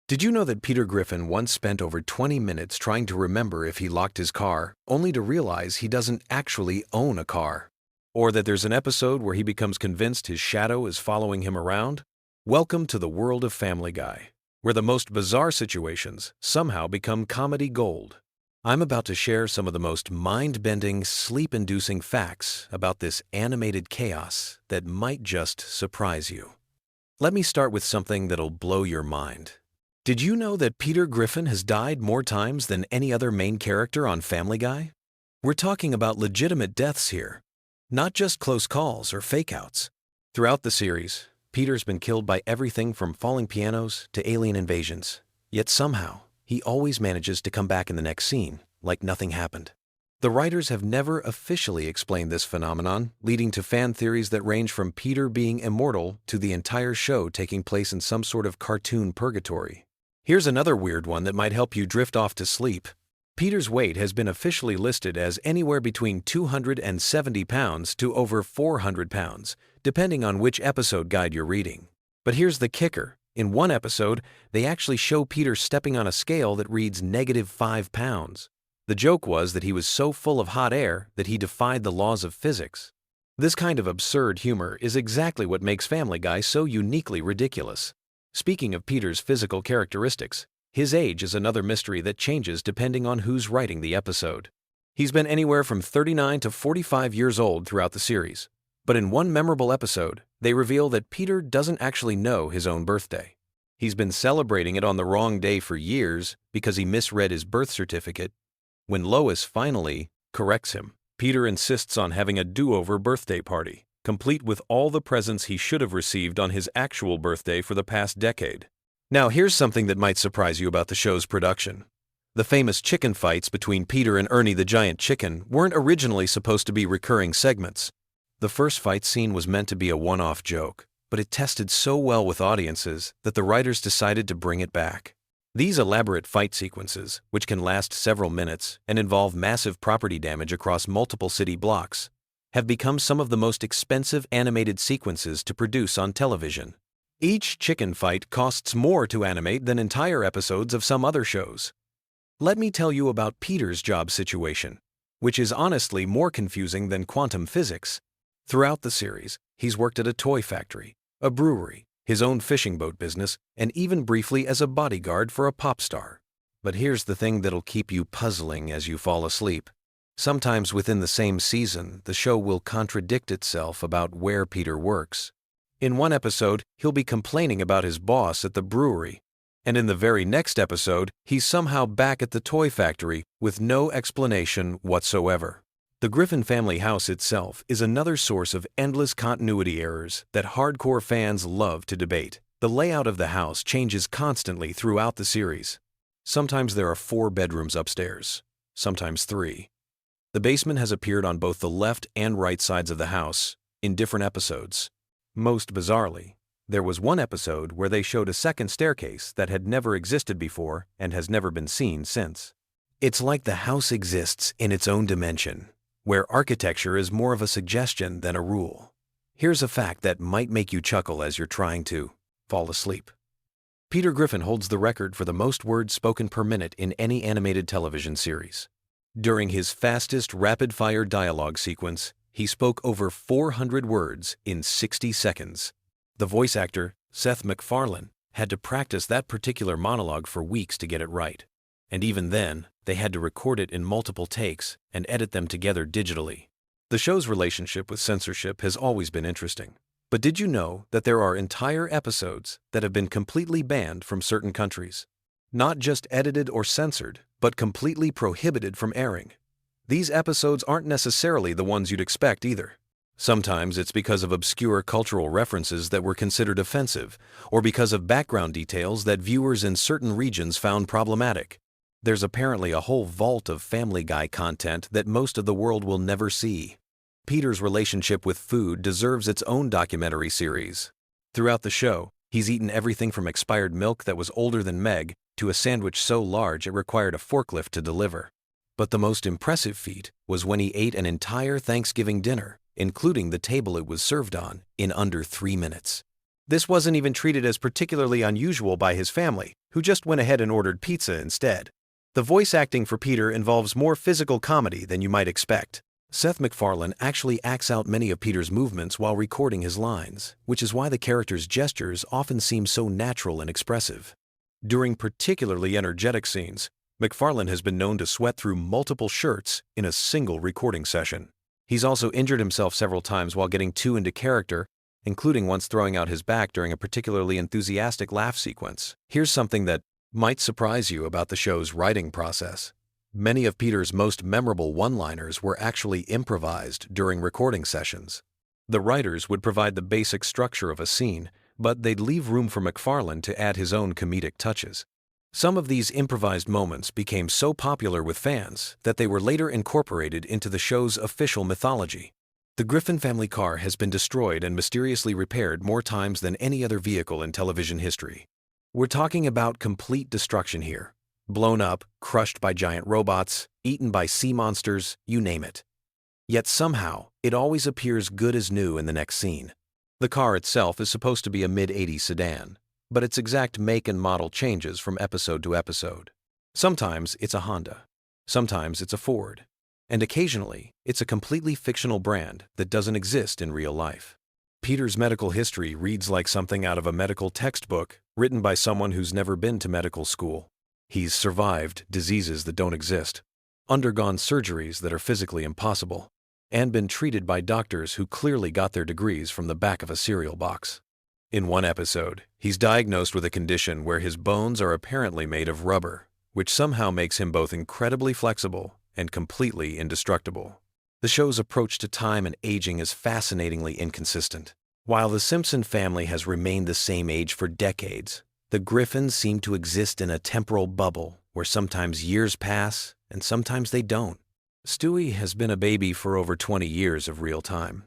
Did you know that Peter Griffin once spent over 20 minutes trying to remember if he locked his car, only to realize he doesn't actually own a car? Or that there's an episode where he becomes convinced his shadow is following him around? Welcome to the world of Family Guy, where the most bizarre situations somehow become comedy gold. I'm about to share some of the most mind-bending, sleep-inducing facts about this animated chaos that might just surprise you. Let me start with something that'll blow your mind. Did you know that Peter Griffin has died more times than any other main character on Family Guy? We're talking about legitimate deaths here, not just close calls or fake-outs. Throughout the series, Peter's been killed by everything from falling pianos to alien invasions. Yet somehow, he always manages to come back in the next scene, like nothing happened. The writers have never officially explained this phenomenon, leading to fan theories that range from Peter being immortal to the entire show taking place in some sort of cartoon purgatory. Here's another weird one that might help you drift off to sleep. Peter's weight has been officially listed as anywhere between 270 pounds to over 400 pounds, depending on which episode guide you're reading. But here's the kicker. In one episode, they actually show Peter stepping on a scale that reads -5 pounds. The joke was that he was so full of hot air that he defied the laws of physics. This kind of absurd humor is exactly what makes Family Guy so uniquely ridiculous. Speaking of Peter's physical characteristics, his age is another mystery that changes depending on who's writing the episode. He's been anywhere from 39 to 45 years old throughout the series, but in one memorable episode, they reveal that Peter doesn't actually know his own birthday. He's been celebrating it on the wrong day for years because he misread his birth certificate. When Lois finally corrects him, Peter insists on having a do-over birthday party, complete with all the presents he should have received on his actual birthday for the past decade. Now, here's something that might surprise you about the show's production. The famous chicken fights between Peter and Ernie the Giant Chicken weren't originally supposed to be recurring segments. The first fight scene was meant to be a one-off joke, but it tested so well with audiences that the writers decided to bring it back. These elaborate fight sequences, which can last several minutes and involve massive property damage across multiple city blocks, have become some of the most expensive animated sequences to produce on television. Each chicken fight costs more to animate than entire episodes of some other shows. Let me tell you about Peter's job situation, which is honestly more confusing than quantum physics. Throughout the series, he's worked at a toy factory, a brewery, his own fishing boat business, and even briefly as a bodyguard for a pop star. But here's the thing that'll keep you puzzling as you fall asleep. Sometimes within the same season, the show will contradict itself about where Peter works. In one episode, he'll be complaining about his boss at the brewery, and in the very next episode, he's somehow back at the toy factory with no explanation whatsoever. The Griffin family house itself is another source of endless continuity errors that hardcore fans love to debate. The layout of the house changes constantly throughout the series. Sometimes there are 4 bedrooms upstairs, sometimes 3. The basement has appeared on both the left and right sides of the house in different episodes. Most bizarrely, there was one episode where they showed a second staircase that had never existed before and has never been seen since. It's like the house exists in its own dimension, where architecture is more of a suggestion than a rule. Here's a fact that might make you chuckle as you're trying to fall asleep. Peter Griffin holds the record for the most words spoken per minute in any animated television series. During his fastest rapid-fire dialogue sequence, he spoke over 400 words in 60 seconds. The voice actor, Seth MacFarlane, had to practice that particular monologue for weeks to get it right. And even then, they had to record it in multiple takes and edit them together digitally. The show's relationship with censorship has always been interesting. But did you know that there are entire episodes that have been completely banned from certain countries? Not just edited or censored, but completely prohibited from airing. These episodes aren't necessarily the ones you'd expect either. Sometimes it's because of obscure cultural references that were considered offensive, or because of background details that viewers in certain regions found problematic. There's apparently a whole vault of Family Guy content that most of the world will never see. Peter's relationship with food deserves its own documentary series. Throughout the show, he's eaten everything from expired milk that was older than Meg to a sandwich so large it required a forklift to deliver. But the most impressive feat was when he ate an entire Thanksgiving dinner, including the table it was served on, in under 3 minutes. This wasn't even treated as particularly unusual by his family, who just went ahead and ordered pizza instead. The voice acting for Peter involves more physical comedy than you might expect. Seth MacFarlane actually acts out many of Peter's movements while recording his lines, which is why the character's gestures often seem so natural and expressive. During particularly energetic scenes, MacFarlane has been known to sweat through multiple shirts in a single recording session. He's also injured himself several times while getting too into character, including once throwing out his back during a particularly enthusiastic laugh sequence. Here's something that might surprise you about the show's writing process. Many of Peter's most memorable one-liners were actually improvised during recording sessions. The writers would provide the basic structure of a scene, but they'd leave room for MacFarlane to add his own comedic touches. Some of these improvised moments became so popular with fans that they were later incorporated into the show's official mythology. The Griffin family car has been destroyed and mysteriously repaired more times than any other vehicle in television history. We're talking about complete destruction here. Blown up, crushed by giant robots, eaten by sea monsters, you name it. Yet somehow, it always appears good as new in the next scene. The car itself is supposed to be a mid-'80s sedan, but its exact make and model changes from episode to episode. Sometimes it's a Honda, sometimes it's a Ford, and occasionally it's a completely fictional brand that doesn't exist in real life. Peter's medical history reads like something out of a medical textbook written by someone who's never been to medical school. He's survived diseases that don't exist, undergone surgeries that are physically impossible, and been treated by doctors who clearly got their degrees from the back of a cereal box. In one episode, he's diagnosed with a condition where his bones are apparently made of rubber, which somehow makes him both incredibly flexible and completely indestructible. The show's approach to time and aging is fascinatingly inconsistent. While the Simpson family has remained the same age for decades, the Griffins seem to exist in a temporal bubble where sometimes years pass and sometimes they don't. Stewie has been a baby for over 20 years of real time.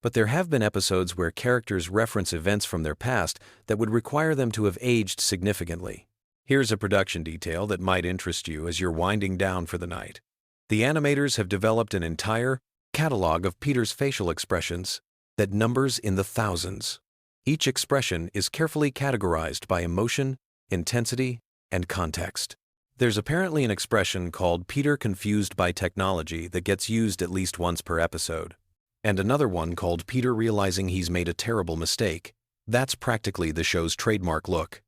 But there have been episodes where characters reference events from their past that would require them to have aged significantly. Here's a production detail that might interest you as you're winding down for the night. The animators have developed an entire catalog of Peter's facial expressions that numbers in the thousands. Each expression is carefully categorized by emotion, intensity, and context. There's apparently an expression called Peter confused by technology that gets used at least once per episode, and another one called Peter realizing he's made a terrible mistake. That's practically the show's trademark look.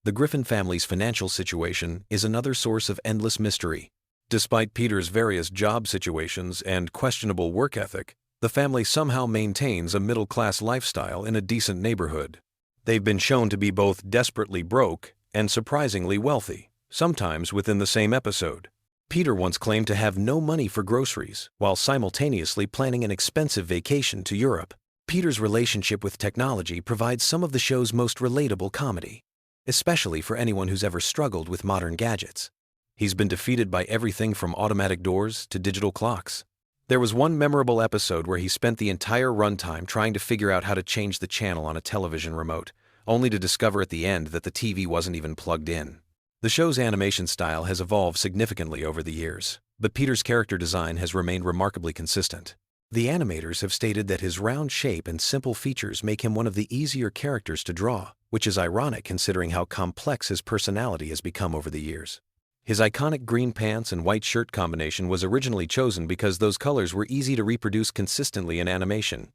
The Griffin family's financial situation is another source of endless mystery. Despite Peter's various job situations and questionable work ethic, the family somehow maintains a middle-class lifestyle in a decent neighborhood. They've been shown to be both desperately broke and surprisingly wealthy, sometimes within the same episode. Peter once claimed to have no money for groceries while simultaneously planning an expensive vacation to Europe. Peter's relationship with technology provides some of the show's most relatable comedy, especially for anyone who's ever struggled with modern gadgets. He's been defeated by everything from automatic doors to digital clocks. There was one memorable episode where he spent the entire runtime trying to figure out how to change the channel on a television remote, only to discover at the end that the TV wasn't even plugged in. The show's animation style has evolved significantly over the years, but Peter's character design has remained remarkably consistent. The animators have stated that his round shape and simple features make him one of the easier characters to draw, which is ironic considering how complex his personality has become over the years. His iconic green pants and white shirt combination was originally chosen because those colors were easy to reproduce consistently in animation.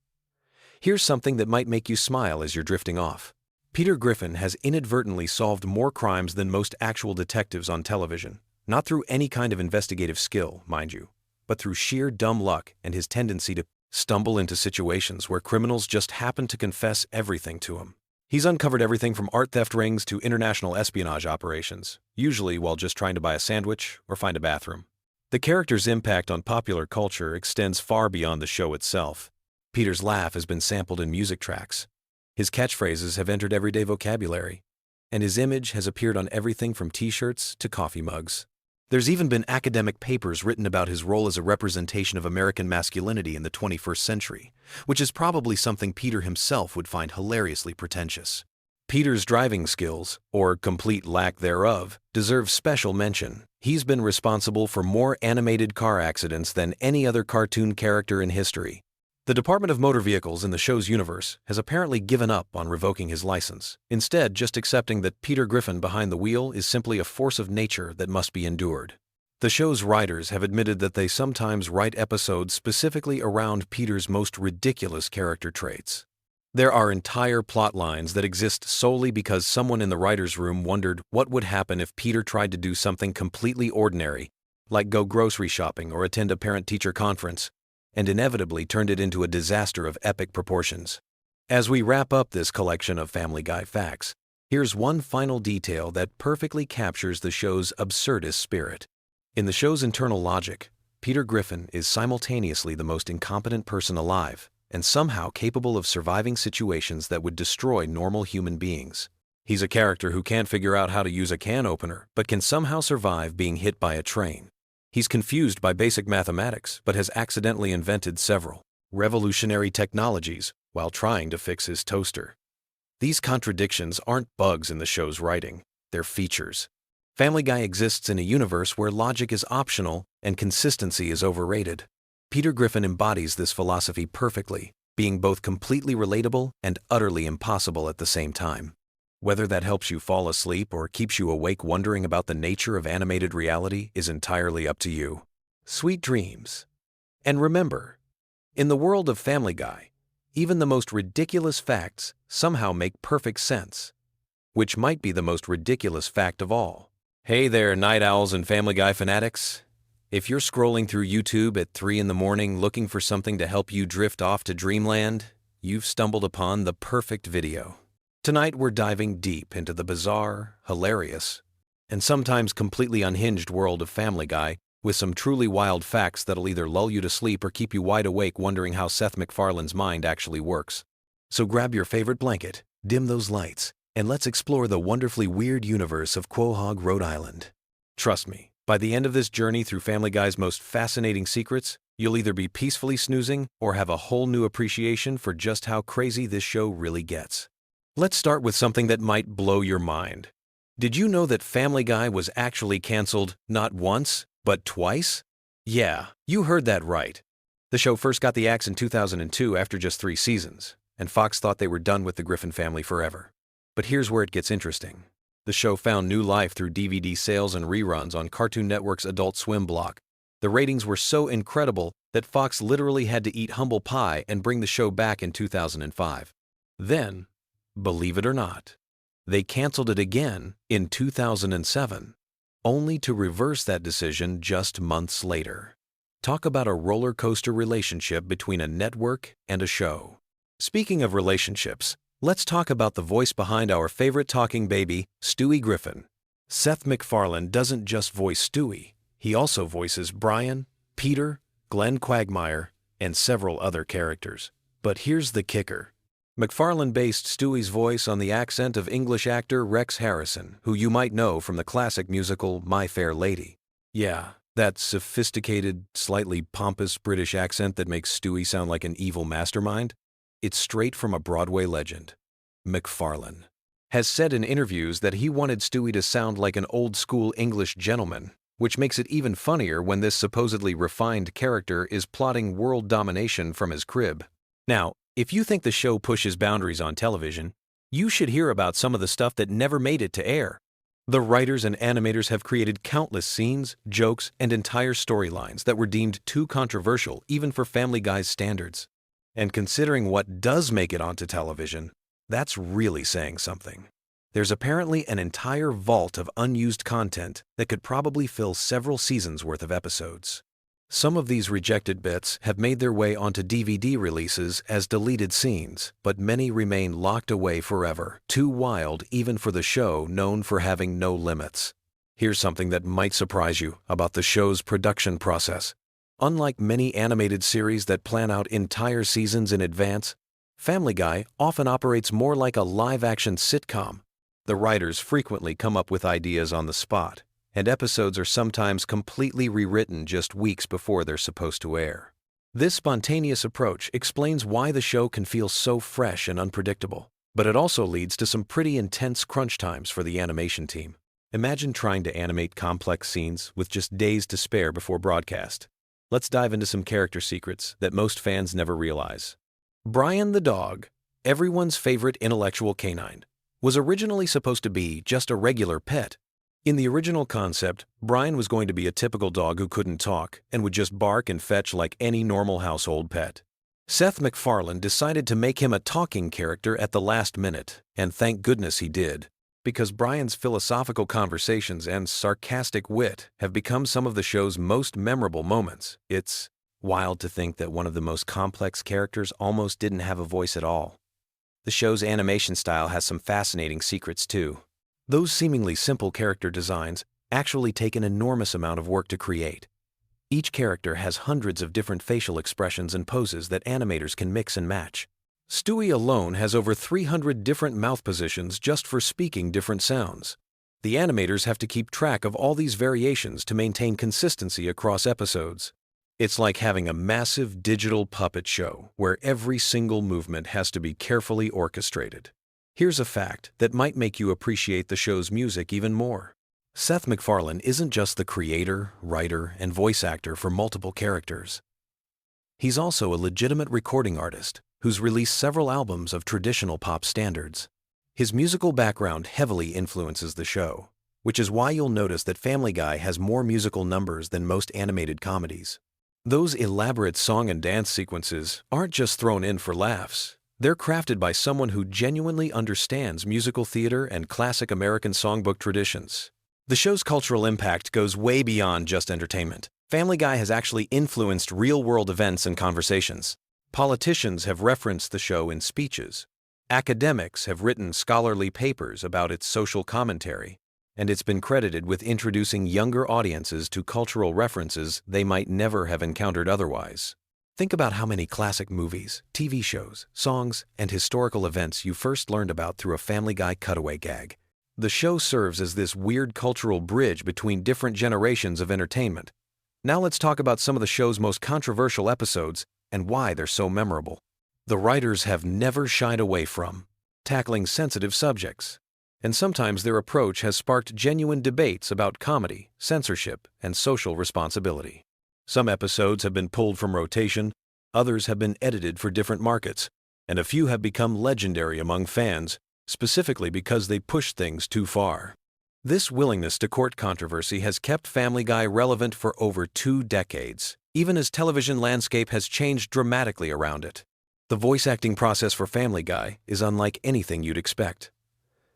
Here's something that might make you smile as you're drifting off. Peter Griffin has inadvertently solved more crimes than most actual detectives on television, not through any kind of investigative skill, mind you, but through sheer dumb luck and his tendency to stumble into situations where criminals just happen to confess everything to him. He's uncovered everything from art theft rings to international espionage operations, usually while just trying to buy a sandwich or find a bathroom. The character's impact on popular culture extends far beyond the show itself. Peter's laugh has been sampled in music tracks. His catchphrases have entered everyday vocabulary, and his image has appeared on everything from t-shirts to coffee mugs. There's even been academic papers written about his role as a representation of American masculinity in the 21st century, which is probably something Peter himself would find hilariously pretentious. Peter's driving skills, or complete lack thereof, deserve special mention. He's been responsible for more animated car accidents than any other cartoon character in history. The Department of Motor Vehicles in the show's universe has apparently given up on revoking his license, instead just accepting that Peter Griffin behind the wheel is simply a force of nature that must be endured. The show's writers have admitted that they sometimes write episodes specifically around Peter's most ridiculous character traits. There are entire plot lines that exist solely because someone in the writer's room wondered what would happen if Peter tried to do something completely ordinary, like go grocery shopping or attend a parent-teacher conference, and inevitably turned it into a disaster of epic proportions. As we wrap up this collection of Family Guy facts, here's one final detail that perfectly captures the show's absurdist spirit. In the show's internal logic, Peter Griffin is simultaneously the most incompetent person alive and somehow capable of surviving situations that would destroy normal human beings. He's a character who can't figure out how to use a can opener, but can somehow survive being hit by a train. He's confused by basic mathematics, but has accidentally invented several revolutionary technologies while trying to fix his toaster. These contradictions aren't bugs in the show's writing, they're features. Family Guy exists in a universe where logic is optional and consistency is overrated. Peter Griffin embodies this philosophy perfectly, being both completely relatable and utterly impossible at the same time. Whether that helps you fall asleep or keeps you awake wondering about the nature of animated reality is entirely up to you. Sweet dreams. And remember, in the world of Family Guy, even the most ridiculous facts somehow make perfect sense, which might be the most ridiculous fact of all. Hey there, night owls and Family Guy fanatics. If you're scrolling through YouTube at 3 in the morning looking for something to help you drift off to dreamland, you've stumbled upon the perfect video. Tonight we're diving deep into the bizarre, hilarious, and sometimes completely unhinged world of Family Guy with some truly wild facts that'll either lull you to sleep or keep you wide awake wondering how Seth MacFarlane's mind actually works. So grab your favorite blanket, dim those lights, and let's explore the wonderfully weird universe of Quahog, Rhode Island. Trust me, by the end of this journey through Family Guy's most fascinating secrets, you'll either be peacefully snoozing or have a whole new appreciation for just how crazy this show really gets. Let's start with something that might blow your mind. Did you know that Family Guy was actually canceled not once, but twice? Yeah, you heard that right. The show first got the axe in 2002 after just 3 seasons, and Fox thought they were done with the Griffin family forever. But here's where it gets interesting. The show found new life through DVD sales and reruns on Cartoon Network's Adult Swim block. The ratings were so incredible that Fox literally had to eat humble pie and bring the show back in 2005. Then, believe it or not, they canceled it again in 2007, only to reverse that decision just months later. Talk about a roller coaster relationship between a network and a show. Speaking of relationships, let's talk about the voice behind our favorite talking baby, Stewie Griffin. Seth MacFarlane doesn't just voice Stewie, he also voices Brian, Peter, Glenn Quagmire, and several other characters. But here's the kicker. MacFarlane based Stewie's voice on the accent of English actor Rex Harrison, who you might know from the classic musical My Fair Lady. Yeah, that sophisticated, slightly pompous British accent that makes Stewie sound like an evil mastermind. It's straight from a Broadway legend. MacFarlane has said in interviews that he wanted Stewie to sound like an old-school English gentleman, which makes it even funnier when this supposedly refined character is plotting world domination from his crib. Now, if you think the show pushes boundaries on television, you should hear about some of the stuff that never made it to air. The writers and animators have created countless scenes, jokes, and entire storylines that were deemed too controversial even for Family Guy's standards. And considering what does make it onto television, that's really saying something. There's apparently an entire vault of unused content that could probably fill several seasons' worth of episodes. Some of these rejected bits have made their way onto DVD releases as deleted scenes, but many remain locked away forever, too wild even for the show known for having no limits. Here's something that might surprise you about the show's production process. Unlike many animated series that plan out entire seasons in advance, Family Guy often operates more like a live-action sitcom. The writers frequently come up with ideas on the spot, and episodes are sometimes completely rewritten just weeks before they're supposed to air. This spontaneous approach explains why the show can feel so fresh and unpredictable, but it also leads to some pretty intense crunch times for the animation team. Imagine trying to animate complex scenes with just days to spare before broadcast. Let's dive into some character secrets that most fans never realize. Brian the dog, everyone's favorite intellectual canine, was originally supposed to be just a regular pet. In the original concept, Brian was going to be a typical dog who couldn't talk and would just bark and fetch like any normal household pet. Seth MacFarlane decided to make him a talking character at the last minute, and thank goodness he did, because Brian's philosophical conversations and sarcastic wit have become some of the show's most memorable moments. It's wild to think that one of the most complex characters almost didn't have a voice at all. The show's animation style has some fascinating secrets too. Those seemingly simple character designs actually take an enormous amount of work to create. Each character has hundreds of different facial expressions and poses that animators can mix and match. Stewie alone has over 300 different mouth positions just for speaking different sounds. The animators have to keep track of all these variations to maintain consistency across episodes. It's like having a massive digital puppet show where every single movement has to be carefully orchestrated. Here's a fact that might make you appreciate the show's music even more. Seth MacFarlane isn't just the creator, writer, and voice actor for multiple characters. He's also a legitimate recording artist who's released several albums of traditional pop standards. His musical background heavily influences the show, which is why you'll notice that Family Guy has more musical numbers than most animated comedies. Those elaborate song and dance sequences aren't just thrown in for laughs. They're crafted by someone who genuinely understands musical theater and classic American songbook traditions. The show's cultural impact goes way beyond just entertainment. Family Guy has actually influenced real-world events and conversations. Politicians have referenced the show in speeches. Academics have written scholarly papers about its social commentary, and it's been credited with introducing younger audiences to cultural references they might never have encountered otherwise. Think about how many classic movies, TV shows, songs, and historical events you first learned about through a Family Guy cutaway gag. The show serves as this weird cultural bridge between different generations of entertainment. Now let's talk about some of the show's most controversial episodes and why they're so memorable. The writers have never shied away from tackling sensitive subjects, and sometimes their approach has sparked genuine debates about comedy, censorship, and social responsibility. Some episodes have been pulled from rotation, others have been edited for different markets, and a few have become legendary among fans, specifically because they push things too far. This willingness to court controversy has kept Family Guy relevant for over 2 decades, even as television landscape has changed dramatically around it. The voice acting process for Family Guy is unlike anything you'd expect.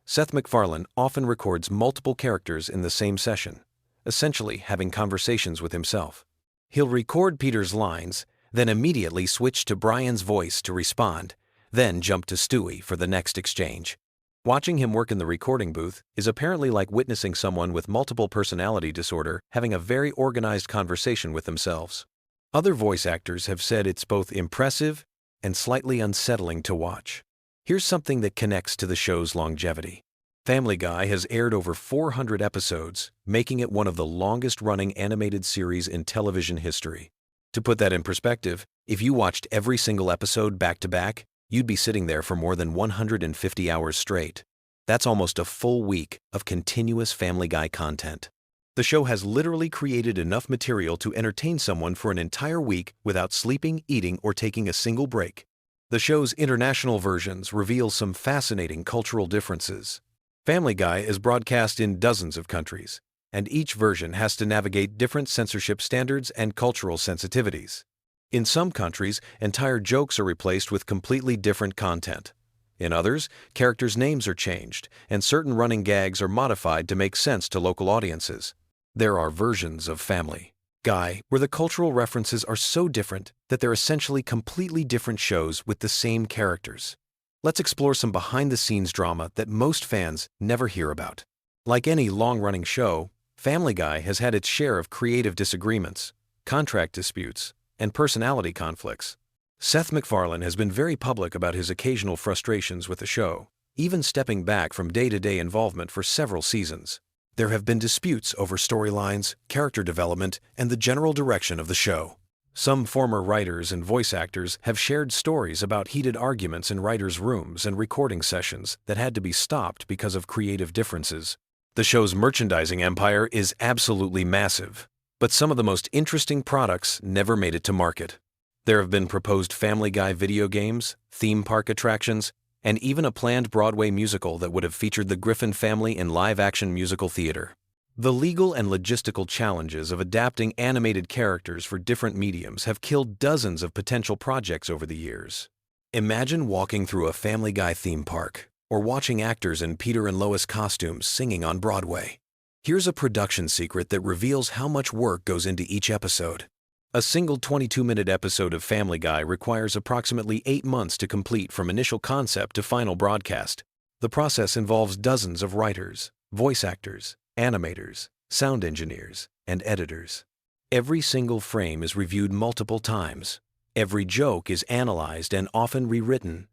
Seth MacFarlane often records multiple characters in the same session, essentially having conversations with himself. He'll record Peter's lines, then immediately switch to Brian's voice to respond, then jump to Stewie for the next exchange. Watching him work in the recording booth is apparently like witnessing someone with multiple personality disorder having a very organized conversation with themselves. Other voice actors have said it's both impressive and slightly unsettling to watch. Here's something that connects to the show's longevity. Family Guy has aired over 400 episodes, making it one of the longest-running animated series in television history. To put that in perspective, if you watched every single episode back-to-back, you'd be sitting there for more than 150 hours straight. That's almost a full week of continuous Family Guy content. The show has literally created enough material to entertain someone for an entire week without sleeping, eating, or taking a single break. The show's international versions reveal some fascinating cultural differences. Family Guy is broadcast in dozens of countries, and each version has to navigate different censorship standards and cultural sensitivities. In some countries, entire jokes are replaced with completely different content. In others, characters' names are changed, and certain running gags are modified to make sense to local audiences. There are versions of Family Guy where the cultural references are so different that they're essentially completely different shows with the same characters. Let's explore some behind-the-scenes drama that most fans never hear about. Like any long-running show, Family Guy has had its share of creative disagreements, contract disputes, and personality conflicts. Seth MacFarlane has been very public about his occasional frustrations with the show, even stepping back from day-to-day involvement for several seasons. There have been disputes over storylines, character development, and the general direction of the show. Some former writers and voice actors have shared stories about heated arguments in writers' rooms and recording sessions that had to be stopped because of creative differences. The show's merchandising empire is absolutely massive. But some of the most interesting products never made it to market. There have been proposed Family Guy video games, theme park attractions, and even a planned Broadway musical that would have featured the Griffin family in live-action musical theater. The legal and logistical challenges of adapting animated characters for different mediums have killed dozens of potential projects over the years. Imagine walking through a Family Guy theme park, or watching actors in Peter and Lois costumes singing on Broadway. Here's a production secret that reveals how much work goes into each episode. A single 22-minute episode of Family Guy requires approximately 8 months to complete from initial concept to final broadcast. The process involves dozens of writers, voice actors, animators, sound engineers, and editors. Every single frame is reviewed multiple times. Every joke is analyzed and often rewritten.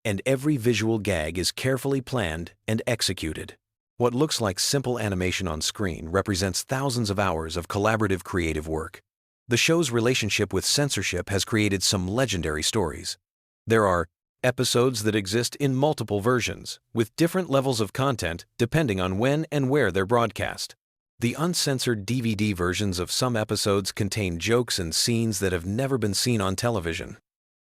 And every visual gag is carefully planned and executed. What looks like simple animation on screen represents thousands of hours of collaborative creative work. The show's relationship with censorship has created some legendary stories. There are episodes that exist in multiple versions, with different levels of content depending on when and where they're broadcast. The uncensored DVD versions of some episodes contain jokes and scenes that have never been seen on television.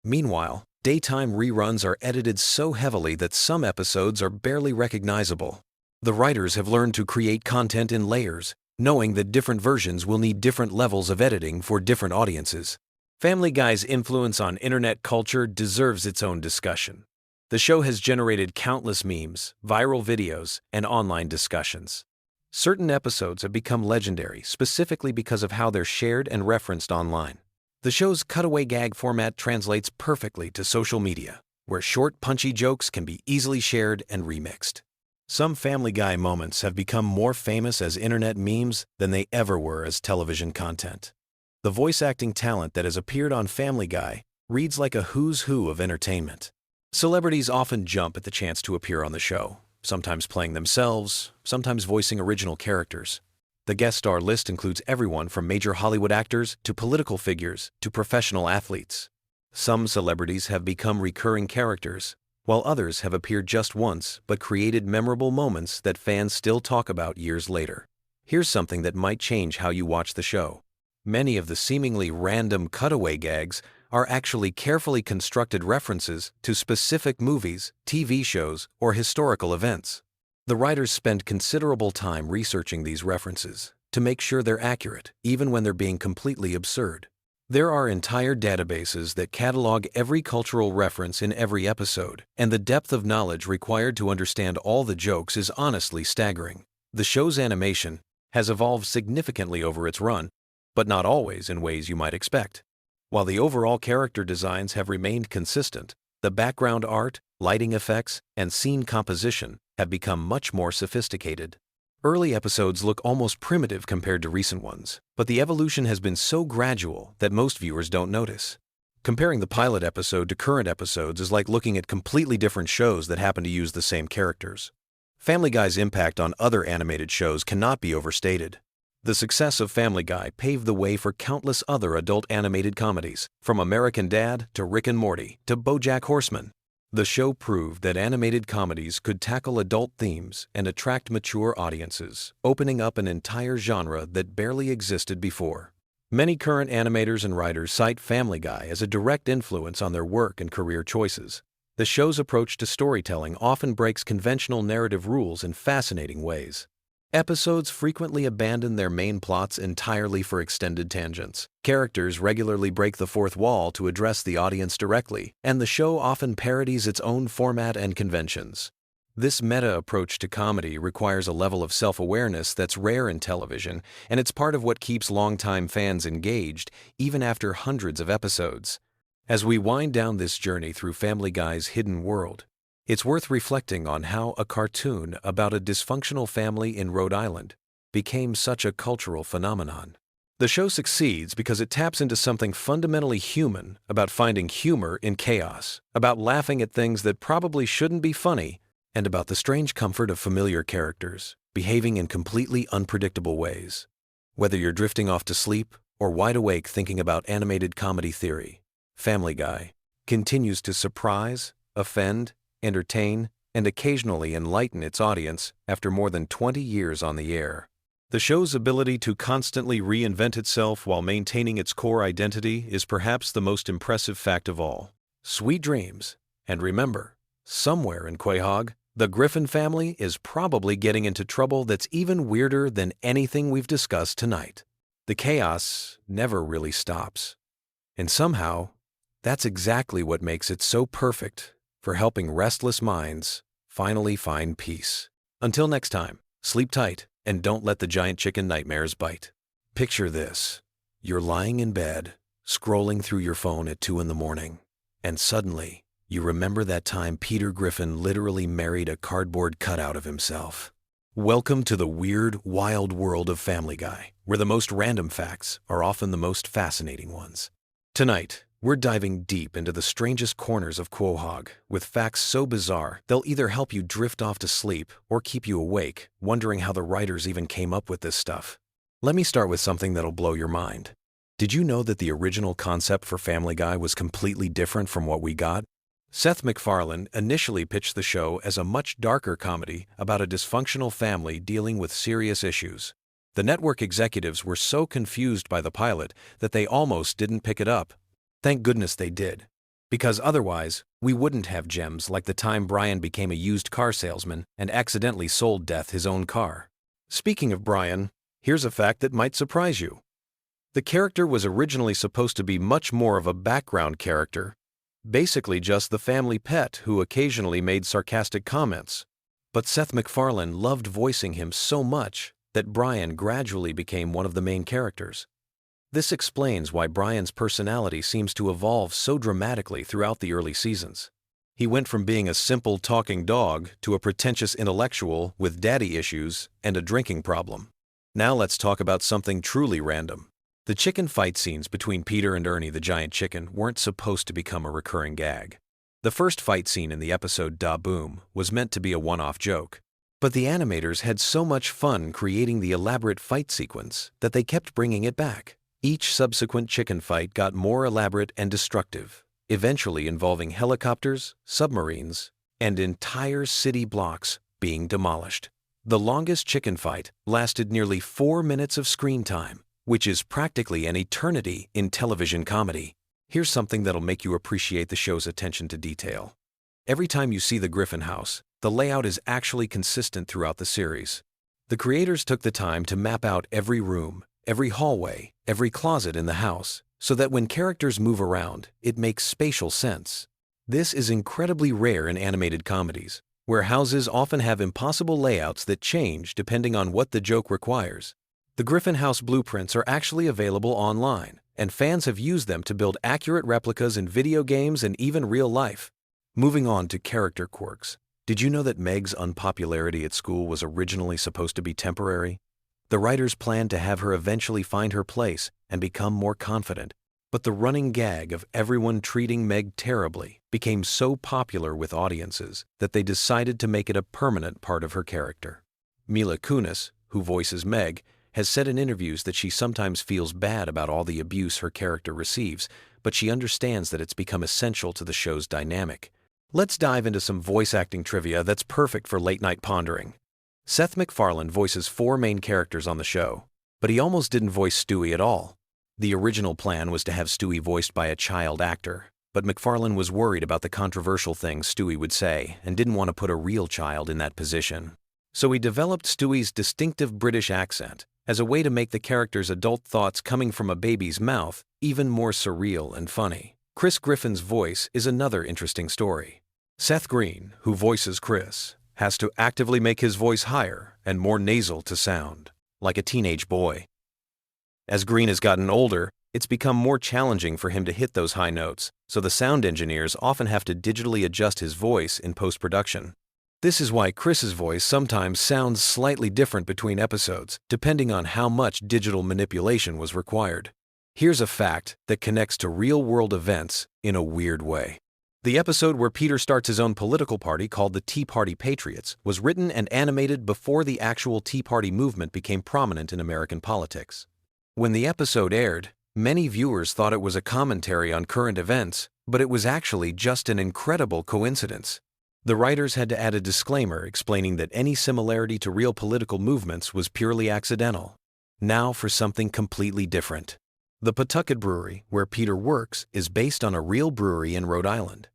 Meanwhile, daytime reruns are edited so heavily that some episodes are barely recognizable. The writers have learned to create content in layers, knowing that different versions will need different levels of editing for different audiences. Family Guy's influence on internet culture deserves its own discussion. The show has generated countless memes, viral videos, and online discussions. Certain episodes have become legendary specifically because of how they're shared and referenced online. The show's cutaway gag format translates perfectly to social media, where short, punchy jokes can be easily shared and remixed. Some Family Guy moments have become more famous as internet memes than they ever were as television content. The voice acting talent that has appeared on Family Guy reads like a who's who of entertainment. Celebrities often jump at the chance to appear on the show, sometimes playing themselves, sometimes voicing original characters. The guest star list includes everyone from major Hollywood actors to political figures to professional athletes. Some celebrities have become recurring characters, while others have appeared just once but created memorable moments that fans still talk about years later. Here's something that might change how you watch the show. Many of the seemingly random cutaway gags are actually carefully constructed references to specific movies, TV shows, or historical events. The writers spend considerable time researching these references to make sure they're accurate, even when they're being completely absurd. There are entire databases that catalog every cultural reference in every episode, and the depth of knowledge required to understand all the jokes is honestly staggering. The show's animation has evolved significantly over its run, but not always in ways you might expect. While the overall character designs have remained consistent, the background art, lighting effects, and scene composition have become much more sophisticated. Early episodes look almost primitive compared to recent ones, but the evolution has been so gradual that most viewers don't notice. Comparing the pilot episode to current episodes is like looking at completely different shows that happen to use the same characters. Family Guy's impact on other animated shows cannot be overstated. The success of Family Guy paved the way for countless other adult animated comedies, from American Dad to Rick and Morty to BoJack Horseman. The show proved that animated comedies could tackle adult themes and attract mature audiences, opening up an entire genre that barely existed before. Many current animators and writers cite Family Guy as a direct influence on their work and career choices. The show's approach to storytelling often breaks conventional narrative rules in fascinating ways. Episodes frequently abandon their main plots entirely for extended tangents. Characters regularly break the fourth wall to address the audience directly, and the show often parodies its own format and conventions. This meta approach to comedy requires a level of self-awareness that's rare in television, and it's part of what keeps longtime fans engaged, even after hundreds of episodes. As we wind down this journey through Family Guy's hidden world, it's worth reflecting on how a cartoon about a dysfunctional family in Rhode Island became such a cultural phenomenon. The show succeeds because it taps into something fundamentally human about finding humor in chaos, about laughing at things that probably shouldn't be funny, and about the strange comfort of familiar characters behaving in completely unpredictable ways. Whether you're drifting off to sleep or wide awake thinking about animated comedy theory, Family Guy continues to surprise, offend, entertain, and occasionally enlighten its audience after more than 20 years on the air. The show's ability to constantly reinvent itself while maintaining its core identity is perhaps the most impressive fact of all. Sweet dreams. And remember, somewhere in Quahog, the Griffin family is probably getting into trouble that's even weirder than anything we've discussed tonight. The chaos never really stops. And somehow, that's exactly what makes it so perfect for helping restless minds finally find peace. Until next time, sleep tight and don't let the giant chicken nightmares bite. Picture this. You're lying in bed, scrolling through your phone at 2 in the morning, and suddenly, you remember that time Peter Griffin literally married a cardboard cutout of himself. Welcome to the weird, wild world of Family Guy, where the most random facts are often the most fascinating ones. Tonight, we're diving deep into the strangest corners of Quahog, with facts so bizarre they'll either help you drift off to sleep or keep you awake, wondering how the writers even came up with this stuff. Let me start with something that'll blow your mind. Did you know that the original concept for Family Guy was completely different from what we got? Seth MacFarlane initially pitched the show as a much darker comedy about a dysfunctional family dealing with serious issues. The network executives were so confused by the pilot that they almost didn't pick it up. Thank goodness they did, because otherwise, we wouldn't have gems like the time Brian became a used car salesman and accidentally sold Death his own car. Speaking of Brian, here's a fact that might surprise you. The character was originally supposed to be much more of a background character, basically just the family pet who occasionally made sarcastic comments. But Seth MacFarlane loved voicing him so much that Brian gradually became one of the main characters. This explains why Brian's personality seems to evolve so dramatically throughout the early seasons. He went from being a simple talking dog to a pretentious intellectual with daddy issues and a drinking problem. Now let's talk about something truly random. The chicken fight scenes between Peter and Ernie the giant chicken weren't supposed to become a recurring gag. The first fight scene in the episode Da Boom was meant to be a one-off joke. But the animators had so much fun creating the elaborate fight sequence that they kept bringing it back. Each subsequent chicken fight got more elaborate and destructive, eventually involving helicopters, submarines, and entire city blocks being demolished. The longest chicken fight lasted nearly 4 minutes of screen time, which is practically an eternity in television comedy. Here's something that'll make you appreciate the show's attention to detail. Every time you see the Griffin house, the layout is actually consistent throughout the series. The creators took the time to map out every room, every hallway, every closet in the house, so that when characters move around, it makes spatial sense. This is incredibly rare in animated comedies, where houses often have impossible layouts that change depending on what the joke requires. The Griffin House blueprints are actually available online, and fans have used them to build accurate replicas in video games and even real life. Moving on to character quirks. Did you know that Meg's unpopularity at school was originally supposed to be temporary? The writers planned to have her eventually find her place and become more confident, but the running gag of everyone treating Meg terribly became so popular with audiences that they decided to make it a permanent part of her character. Mila Kunis, who voices Meg, has said in interviews that she sometimes feels bad about all the abuse her character receives, but she understands that it's become essential to the show's dynamic. Let's dive into some voice acting trivia that's perfect for late-night pondering. Seth MacFarlane voices 4 main characters on the show, but he almost didn't voice Stewie at all. The original plan was to have Stewie voiced by a child actor, but MacFarlane was worried about the controversial things Stewie would say and didn't want to put a real child in that position. So he developed Stewie's distinctive British accent as a way to make the character's adult thoughts coming from a baby's mouth even more surreal and funny. Chris Griffin's voice is another interesting story. Seth Green, who voices Chris, has to actively make his voice higher and more nasal to sound, like a teenage boy. As Green has gotten older, it's become more challenging for him to hit those high notes, so the sound engineers often have to digitally adjust his voice in post-production. This is why Chris's voice sometimes sounds slightly different between episodes, depending on how much digital manipulation was required. Here's a fact that connects to real-world events in a weird way. The episode where Peter starts his own political party called the Tea Party Patriots was written and animated before the actual Tea Party movement became prominent in American politics. When the episode aired, many viewers thought it was a commentary on current events, but it was actually just an incredible coincidence. The writers had to add a disclaimer explaining that any similarity to real political movements was purely accidental. Now for something completely different. The Pawtucket Brewery, where Peter works, is based on a real brewery in Rhode Island.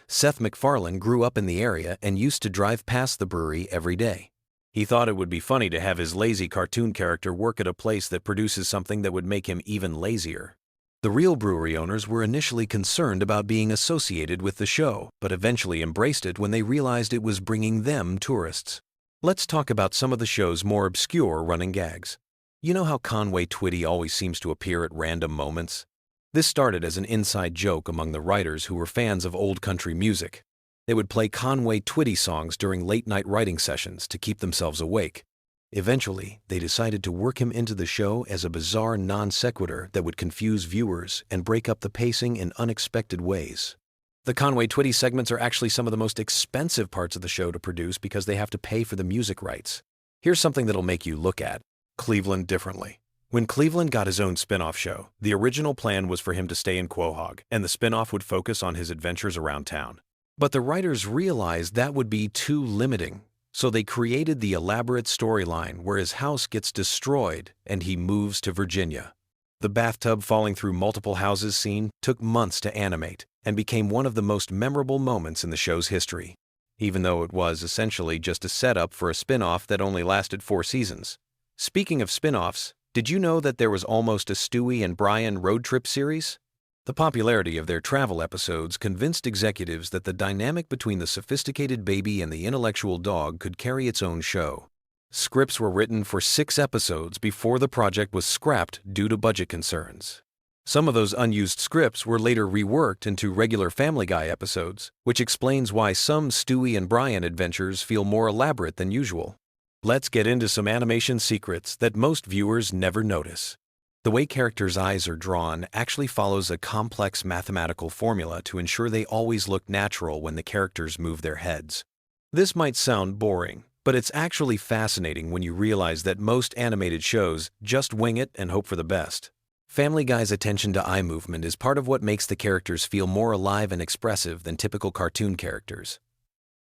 Seth MacFarlane grew up in the area and used to drive past the brewery every day. He thought it would be funny to have his lazy cartoon character work at a place that produces something that would make him even lazier. The real brewery owners were initially concerned about being associated with the show, but eventually embraced it when they realized it was bringing them tourists. Let's talk about some of the show's more obscure running gags. You know how Conway Twitty always seems to appear at random moments? This started as an inside joke among the writers who were fans of old country music. They would play Conway Twitty songs during late-night writing sessions to keep themselves awake. Eventually, they decided to work him into the show as a bizarre non sequitur that would confuse viewers and break up the pacing in unexpected ways. The Conway Twitty segments are actually some of the most expensive parts of the show to produce because they have to pay for the music rights. Here's something that'll make you look at Cleveland differently. When Cleveland got his own spin-off show, the original plan was for him to stay in Quahog, and the spin-off would focus on his adventures around town. But the writers realized that would be too limiting, so they created the elaborate storyline where his house gets destroyed and he moves to Virginia. The bathtub falling through multiple houses scene took months to animate and became one of the most memorable moments in the show's history, even though it was essentially just a setup for a spin-off that only lasted 4 seasons. Speaking of spin-offs, did you know that there was almost a Stewie and Brian road trip series? The popularity of their travel episodes convinced executives that the dynamic between the sophisticated baby and the intellectual dog could carry its own show. Scripts were written for 6 episodes before the project was scrapped due to budget concerns. Some of those unused scripts were later reworked into regular Family Guy episodes, which explains why some Stewie and Brian adventures feel more elaborate than usual. Let's get into some animation secrets that most viewers never notice. The way characters' eyes are drawn actually follows a complex mathematical formula to ensure they always look natural when the characters move their heads. This might sound boring, but it's actually fascinating when you realize that most animated shows just wing it and hope for the best. Family Guy's attention to eye movement is part of what makes the characters feel more alive and expressive than typical cartoon characters.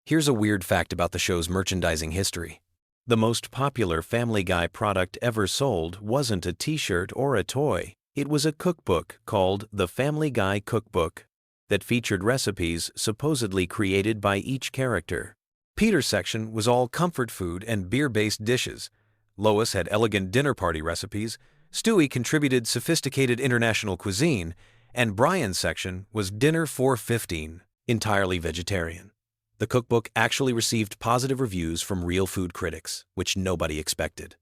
Here's a weird fact about the show's merchandising history. The most popular Family Guy product ever sold wasn't a t-shirt or a toy. It was a cookbook called The Family Guy Cookbook that featured recipes supposedly created by each character. Peter's section was all comfort food and beer-based dishes. Lois had elegant dinner party recipes. Stewie contributed sophisticated international cuisine. And Brian's section was dinner for 15, entirely vegetarian. The cookbook actually received positive reviews from real food critics, which nobody expected.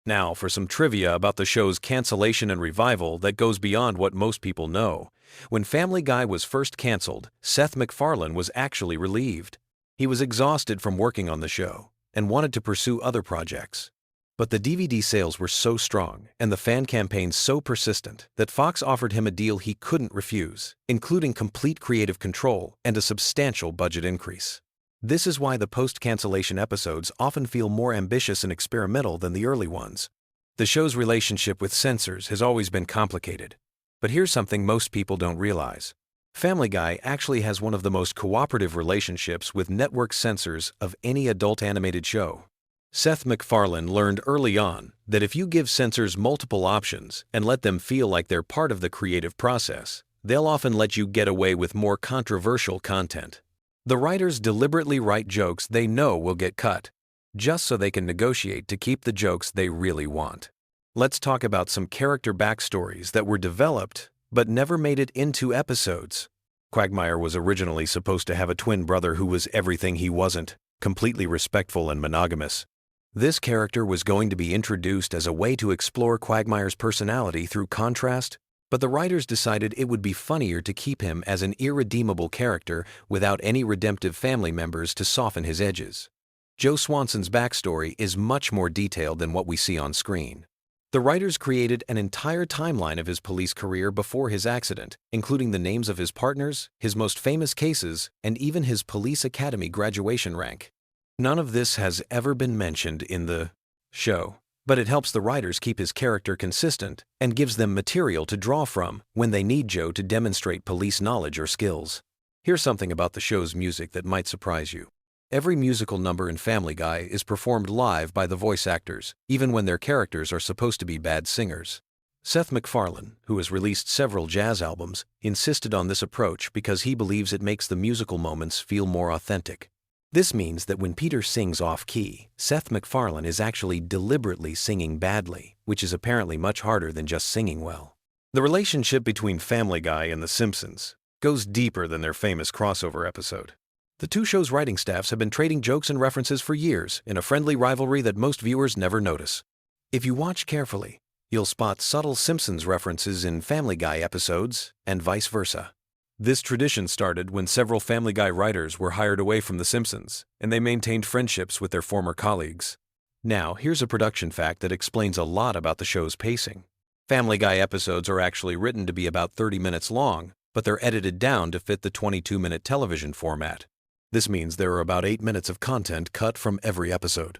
Now for some trivia about the show's cancellation and revival that goes beyond what most people know. When Family Guy was first canceled, Seth MacFarlane was actually relieved. He was exhausted from working on the show and wanted to pursue other projects. But the DVD sales were so strong and the fan campaign so persistent that Fox offered him a deal he couldn't refuse, including complete creative control and a substantial budget increase. This is why the post-cancellation episodes often feel more ambitious and experimental than the early ones. The show's relationship with censors has always been complicated. But here's something most people don't realize. Family Guy actually has one of the most cooperative relationships with network censors of any adult animated show. Seth MacFarlane learned early on that if you give censors multiple options and let them feel like they're part of the creative process, they'll often let you get away with more controversial content. The writers deliberately write jokes they know will get cut, just so they can negotiate to keep the jokes they really want. Let's talk about some character backstories that were developed but never made it into episodes. Quagmire was originally supposed to have a twin brother who was everything he wasn't, completely respectful and monogamous. This character was going to be introduced as a way to explore Quagmire's personality through contrast, but the writers decided it would be funnier to keep him as an irredeemable character without any redemptive family members to soften his edges. Joe Swanson's backstory is much more detailed than what we see on screen. The writers created an entire timeline of his police career before his accident, including the names of his partners, his most famous cases, and even his police academy graduation rank. None of this has ever been mentioned in the show, but it helps the writers keep his character consistent and gives them material to draw from when they need Joe to demonstrate police knowledge or skills. Here's something about the show's music that might surprise you. Every musical number in Family Guy is performed live by the voice actors, even when their characters are supposed to be bad singers. Seth MacFarlane, who has released several jazz albums, insisted on this approach because he believes it makes the musical moments feel more authentic. This means that when Peter sings off-key, Seth MacFarlane is actually deliberately singing badly, which is apparently much harder than just singing well. The relationship between Family Guy and The Simpsons goes deeper than their famous crossover episode. The two shows' writing staffs have been trading jokes and references for years in a friendly rivalry that most viewers never notice. If you watch carefully, you'll spot subtle Simpsons references in Family Guy episodes and vice versa. This tradition started when several Family Guy writers were hired away from The Simpsons, and they maintained friendships with their former colleagues. Now, here's a production fact that explains a lot about the show's pacing. Family Guy episodes are actually written to be about 30 minutes long, but they're edited down to fit the 22-minute television format. This means there are about 8 minutes of content cut from every episode.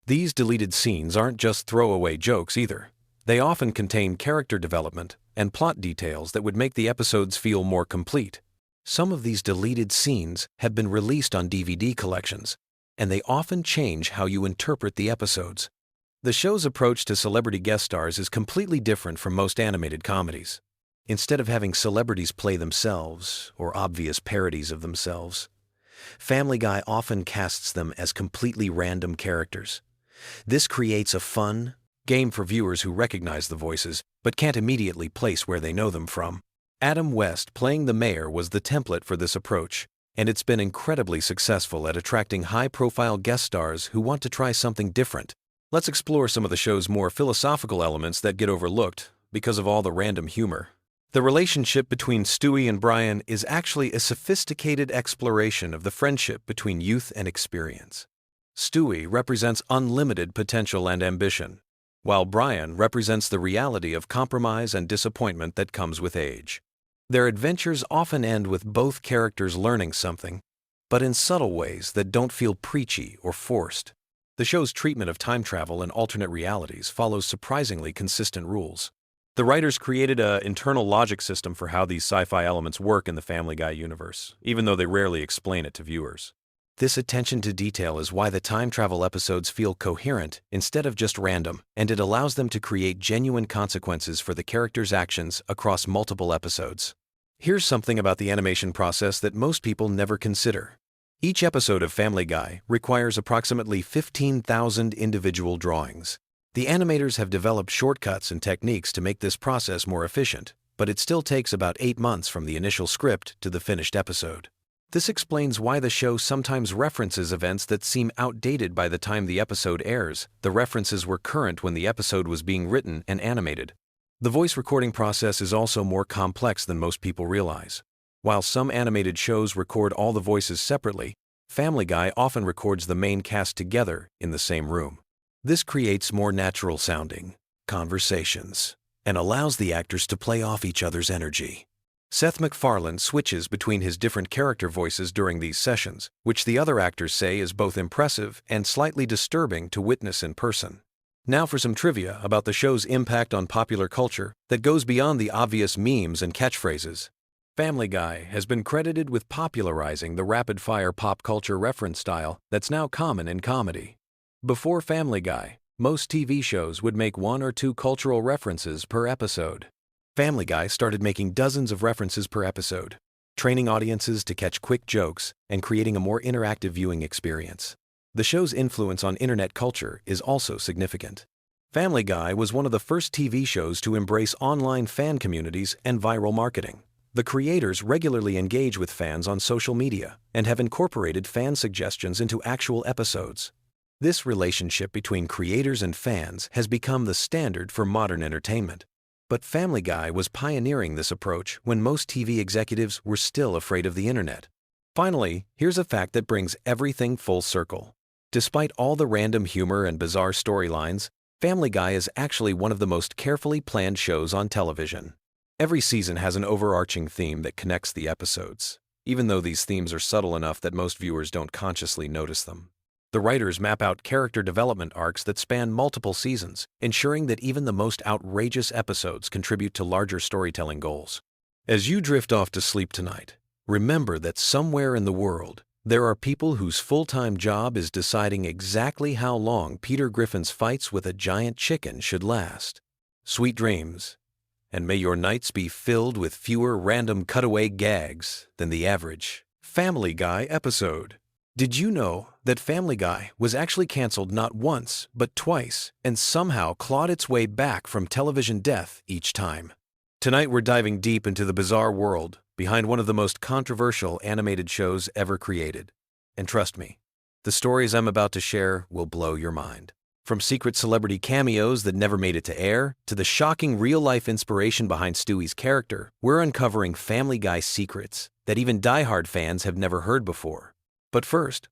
These deleted scenes aren't just throwaway jokes either. They often contain character development and plot details that would make the episodes feel more complete. Some of these deleted scenes have been released on DVD collections, and they often change how you interpret the episodes. The show's approach to celebrity guest stars is completely different from most animated comedies. Instead of having celebrities play themselves or obvious parodies of themselves, Family Guy often casts them as completely random characters. This creates a fun game for viewers who recognize the voices but can't immediately place where they know them from. Adam West playing the mayor was the template for this approach, and it's been incredibly successful at attracting high-profile guest stars who want to try something different. Let's explore some of the show's more philosophical elements that get overlooked because of all the random humor. The relationship between Stewie and Brian is actually a sophisticated exploration of the friendship between youth and experience. Stewie represents unlimited potential and ambition, while Brian represents the reality of compromise and disappointment that comes with age. Their adventures often end with both characters learning something, but in subtle ways that don't feel preachy or forced. The show's treatment of time travel and alternate realities follows surprisingly consistent rules. The writers created an internal logic system for how these sci-fi elements work in the Family Guy universe, even though they rarely explain it to viewers. This attention to detail is why the time travel episodes feel coherent instead of just random, and it allows them to create genuine consequences for the characters' actions across multiple episodes. Here's something about the animation process that most people never consider. Each episode of Family Guy requires approximately 15,000 individual drawings. The animators have developed shortcuts and techniques to make this process more efficient, but it still takes about 8 months from the initial script to the finished episode. This explains why the show sometimes references events that seem outdated by the time the episode airs. The references were current when the episode was being written and animated. The voice recording process is also more complex than most people realize. While some animated shows record all the voices separately, Family Guy often records the main cast together in the same room. This creates more natural-sounding conversations and allows the actors to play off each other's energy. Seth MacFarlane switches between his different character voices during these sessions, which the other actors say is both impressive and slightly disturbing to witness in person. Now for some trivia about the show's impact on popular culture that goes beyond the obvious memes and catchphrases. Family Guy has been credited with popularizing the rapid-fire pop culture reference style that's now common in comedy. Before Family Guy, most TV shows would make 1 or 2 cultural references per episode. Family Guy started making dozens of references per episode, training audiences to catch quick jokes and creating a more interactive viewing experience. The show's influence on internet culture is also significant. Family Guy was one of the first TV shows to embrace online fan communities and viral marketing. The creators regularly engage with fans on social media and have incorporated fan suggestions into actual episodes. This relationship between creators and fans has become the standard for modern entertainment. But Family Guy was pioneering this approach when most TV executives were still afraid of the internet. Finally, here's a fact that brings everything full circle. Despite all the random humor and bizarre storylines, Family Guy is actually one of the most carefully planned shows on television. Every season has an overarching theme that connects the episodes, even though these themes are subtle enough that most viewers don't consciously notice them. The writers map out character development arcs that span multiple seasons, ensuring that even the most outrageous episodes contribute to larger storytelling goals. As you drift off to sleep tonight, remember that somewhere in the world, There are people whose full-time job is deciding exactly how long Peter Griffin's fights with a giant chicken should last. Sweet dreams, and may your nights be filled with fewer random cutaway gags than the average Family Guy episode. Did you know that Family Guy was actually canceled not once, but twice, and somehow clawed its way back from television death each time? Tonight we're diving deep into the bizarre world behind one of the most controversial animated shows ever created. And trust me, the stories I'm about to share will blow your mind. From secret celebrity cameos that never made it to air, to the shocking real-life inspiration behind Stewie's character, we're uncovering Family Guy secrets that even die-hard fans have never heard before. But first,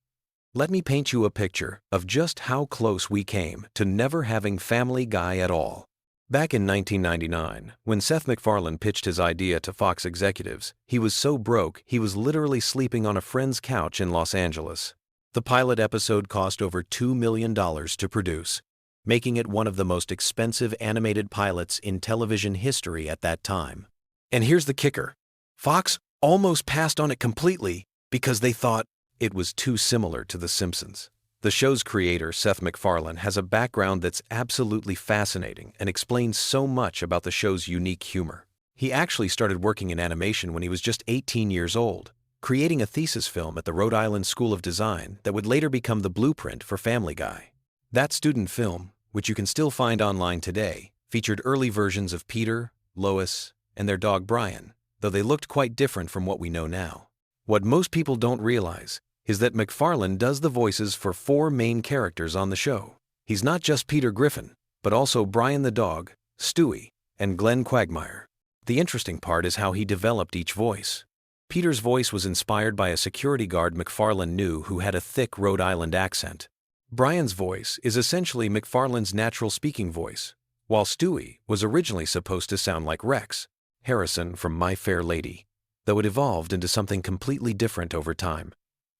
let me paint you a picture of just how close we came to never having Family Guy at all. Back in 1999, when Seth MacFarlane pitched his idea to Fox executives, he was so broke he was literally sleeping on a friend's couch in Los Angeles. The pilot episode cost over $2 million to produce, making it one of the most expensive animated pilots in television history at that time. And here's the kicker. Fox almost passed on it completely because they thought it was too similar to The Simpsons. The show's creator, Seth MacFarlane, has a background that's absolutely fascinating and explains so much about the show's unique humor. He actually started working in animation when he was just 18 years old, creating a thesis film at the Rhode Island School of Design that would later become the blueprint for Family Guy. That student film, which you can still find online today, featured early versions of Peter, Lois, and their dog Brian, though they looked quite different from what we know now. What most people don't realize is that MacFarlane does the voices for 4 main characters on the show. He's not just Peter Griffin, but also Brian the dog, Stewie, and Glenn Quagmire. The interesting part is how he developed each voice. Peter's voice was inspired by a security guard MacFarlane knew who had a thick Rhode Island accent. Brian's voice is essentially MacFarlane's natural speaking voice, while Stewie was originally supposed to sound like Rex Harrison from My Fair Lady, though it evolved into something completely different over time.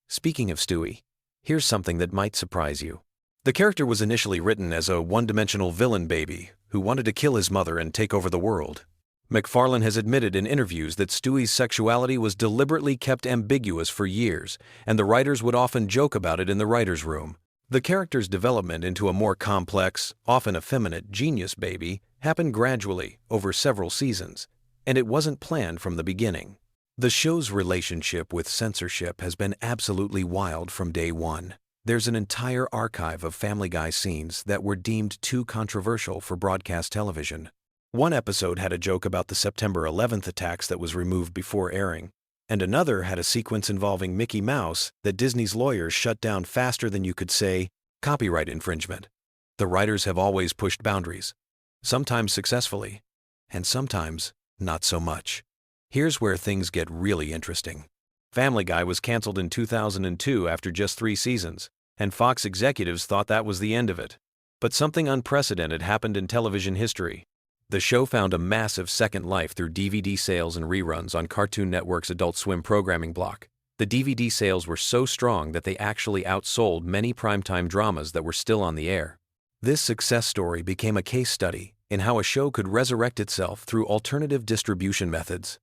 Speaking of Stewie, here's something that might surprise you. The character was initially written as a one-dimensional villain baby who wanted to kill his mother and take over the world. MacFarlane has admitted in interviews that Stewie's sexuality was deliberately kept ambiguous for years, and the writers would often joke about it in the writer's room. The character's development into a more complex, often effeminate genius baby happened gradually over several seasons, and it wasn't planned from the beginning. The show's relationship with censorship has been absolutely wild from day one. There's an entire archive of Family Guy scenes that were deemed too controversial for broadcast television. One episode had a joke about the September 11th attacks that was removed before airing, and another had a sequence involving Mickey Mouse that Disney's lawyers shut down faster than you could say copyright infringement. The writers have always pushed boundaries, sometimes successfully, and sometimes not so much. Here's where things get really interesting. Family Guy was canceled in 2002 after just 3 seasons, and Fox executives thought that was the end of it. But something unprecedented happened in television history. The show found a massive second life through DVD sales and reruns on Cartoon Network's Adult Swim programming block. The DVD sales were so strong that they actually outsold many primetime dramas that were still on the air. This success story became a case study in how a show could resurrect itself through alternative distribution methods.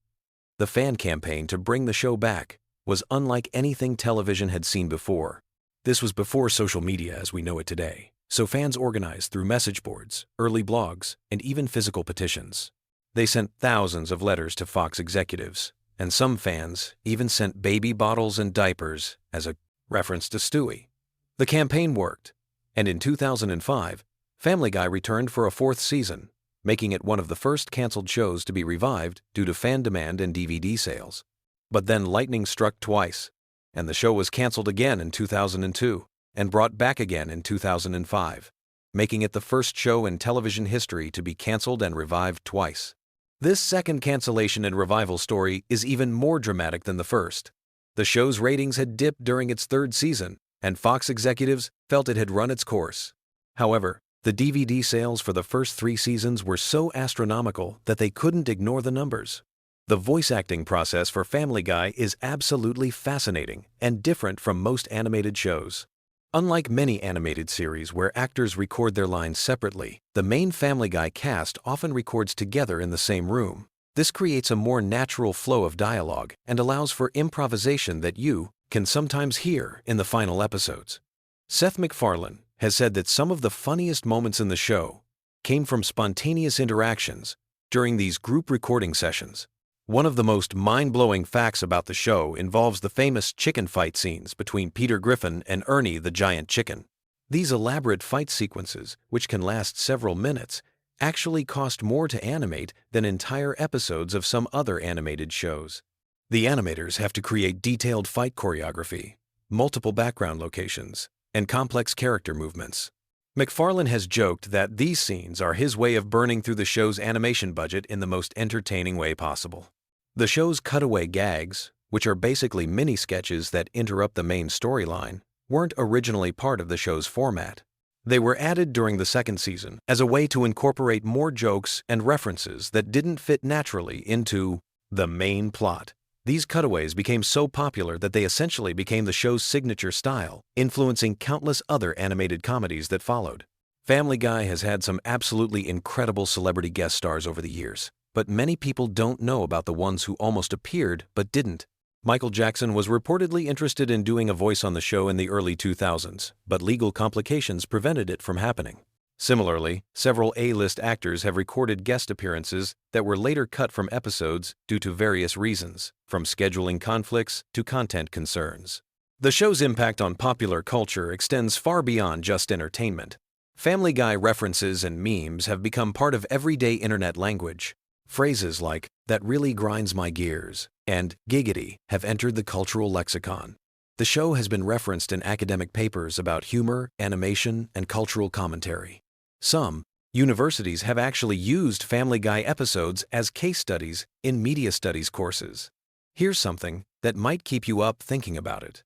The fan campaign to bring the show back was unlike anything television had seen before. This was before social media as we know it today, so fans organized through message boards, early blogs, and even physical petitions. They sent thousands of letters to Fox executives, and some fans even sent baby bottles and diapers as a reference to Stewie. The campaign worked, and in 2005, Family Guy returned for a 4th season, making it one of the first canceled shows to be revived due to fan demand and DVD sales. But then lightning struck twice, and the show was canceled again in 2002 and brought back again in 2005, making it the first show in television history to be canceled and revived twice. This second cancellation and revival story is even more dramatic than the first. The show's ratings had dipped during its 3rd season, and Fox executives felt it had run its course. However, the DVD sales for the first 3 seasons were so astronomical that they couldn't ignore the numbers. The voice acting process for Family Guy is absolutely fascinating and different from most animated shows. Unlike many animated series where actors record their lines separately, the main Family Guy cast often records together in the same room. This creates a more natural flow of dialogue and allows for improvisation that you can sometimes hear in the final episodes. Seth MacFarlane has said that some of the funniest moments in the show came from spontaneous interactions during these group recording sessions. One of the most mind-blowing facts about the show involves the famous chicken fight scenes between Peter Griffin and Ernie the Giant Chicken. These elaborate fight sequences, which can last several minutes, actually cost more to animate than entire episodes of some other animated shows. The animators have to create detailed fight choreography, multiple background locations, and complex character movements. MacFarlane has joked that these scenes are his way of burning through the show's animation budget in the most entertaining way possible. The show's cutaway gags, which are basically mini-sketches that interrupt the main storyline, weren't originally part of the show's format. They were added during the second season as a way to incorporate more jokes and references that didn't fit naturally into the main plot. These cutaways became so popular that they essentially became the show's signature style, influencing countless other animated comedies that followed. Family Guy has had some absolutely incredible celebrity guest stars over the years, but many people don't know about the ones who almost appeared but didn't. Michael Jackson was reportedly interested in doing a voice on the show in the early 2000s, but legal complications prevented it from happening. Similarly, several A-list actors have recorded guest appearances that were later cut from episodes due to various reasons, from scheduling conflicts to content concerns. The show's impact on popular culture extends far beyond just entertainment. Family Guy references and memes have become part of everyday internet language. Phrases like, "that really grinds my gears," and "giggity" have entered the cultural lexicon. The show has been referenced in academic papers about humor, animation, and cultural commentary. Some universities have actually used Family Guy episodes as case studies in media studies courses. Here's something that might keep you up thinking about it.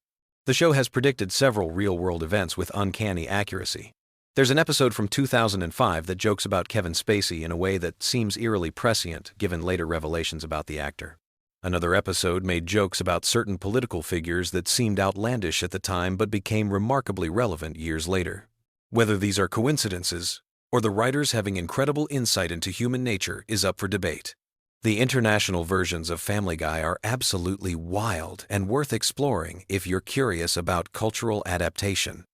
The show has predicted several real-world events with uncanny accuracy. There's an episode from 2005 that jokes about Kevin Spacey in a way that seems eerily prescient given later revelations about the actor. Another episode made jokes about certain political figures that seemed outlandish at the time but became remarkably relevant years later. Whether these are coincidences or the writers having incredible insight into human nature is up for debate. The international versions of Family Guy are absolutely wild and worth exploring if you're curious about cultural adaptation.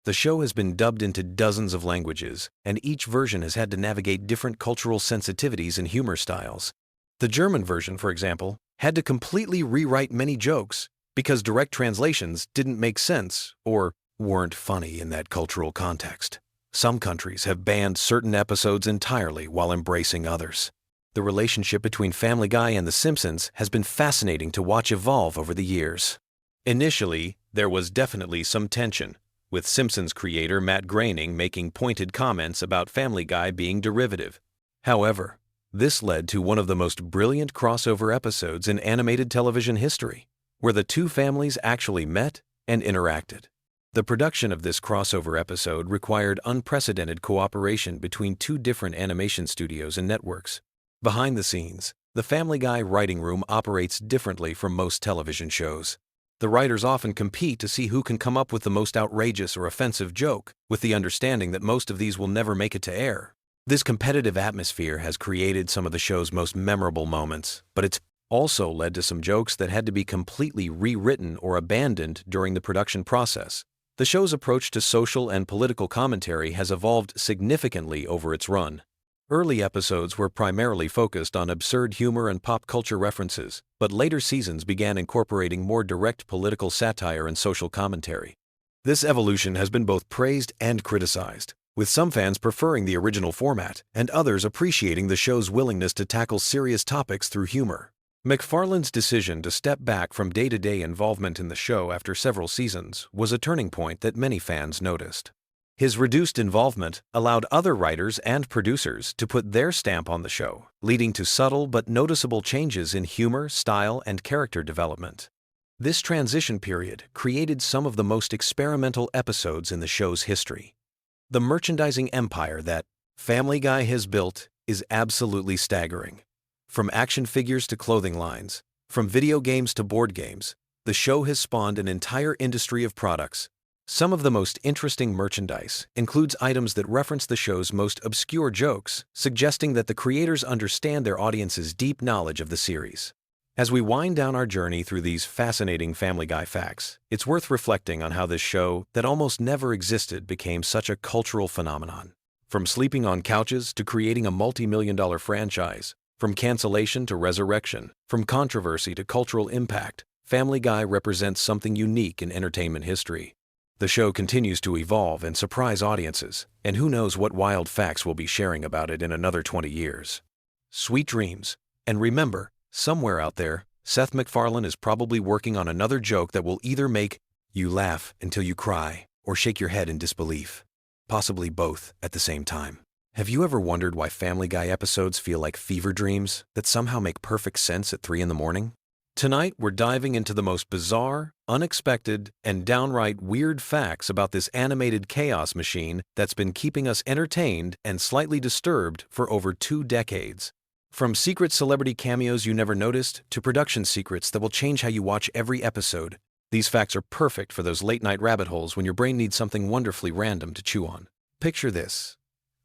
The show has been dubbed into dozens of languages, and each version has had to navigate different cultural sensitivities and humor styles. The German version, for example, had to completely rewrite many jokes because direct translations didn't make sense or weren't funny in that cultural context. Some countries have banned certain episodes entirely while embracing others. The relationship between Family Guy and The Simpsons has been fascinating to watch evolve over the years. Initially, there was definitely some tension, with Simpsons creator Matt Groening making pointed comments about Family Guy being derivative. However, this led to one of the most brilliant crossover episodes in animated television history, where the two families actually met and interacted. The production of this crossover episode required unprecedented cooperation between two different animation studios and networks. Behind the scenes, the Family Guy writing room operates differently from most television shows. The writers often compete to see who can come up with the most outrageous or offensive joke, with the understanding that most of these will never make it to air. This competitive atmosphere has created some of the show's most memorable moments, but it's also led to some jokes that had to be completely rewritten or abandoned during the production process. The show's approach to social and political commentary has evolved significantly over its run. Early episodes were primarily focused on absurd humor and pop culture references, but later seasons began incorporating more direct political satire and social commentary. This evolution has been both praised and criticized, with some fans preferring the original format and others appreciating the show's willingness to tackle serious topics through humor. MacFarlane's decision to step back from day-to-day involvement in the show after several seasons was a turning point that many fans noticed. His reduced involvement allowed other writers and producers to put their stamp on the show, leading to subtle but noticeable changes in humor, style, and character development. This transition period created some of the most experimental episodes in the show's history. The merchandising empire that Family Guy has built is absolutely staggering. From action figures to clothing lines, from video games to board games, the show has spawned an entire industry of products. Some of the most interesting merchandise includes items that reference the show's most obscure jokes, suggesting that the creators understand their audience's deep knowledge of the series. As we wind down our journey through these fascinating Family Guy facts, it's worth reflecting on how this show, that almost never existed, became such a cultural phenomenon. From sleeping on couches to creating a multi-million-dollar franchise, from cancellation to resurrection, from controversy to cultural impact, Family Guy represents something unique in entertainment history. The show continues to evolve and surprise audiences, and who knows what wild facts we'll be sharing about it in another 20 years. Sweet dreams, and remember, somewhere out there, Seth MacFarlane is probably working on another joke that will either make you laugh until you cry or shake your head in disbelief. Possibly both at the same time. Have you ever wondered why Family Guy episodes feel like fever dreams that somehow make perfect sense at 3 in the morning? Tonight, we're diving into the most bizarre, unexpected, and downright weird facts about this animated chaos machine that's been keeping us entertained and slightly disturbed for over 2 decades. From secret celebrity cameos you never noticed to production secrets that will change how you watch every episode, these facts are perfect for those late-night rabbit holes when your brain needs something wonderfully random to chew on. Picture this.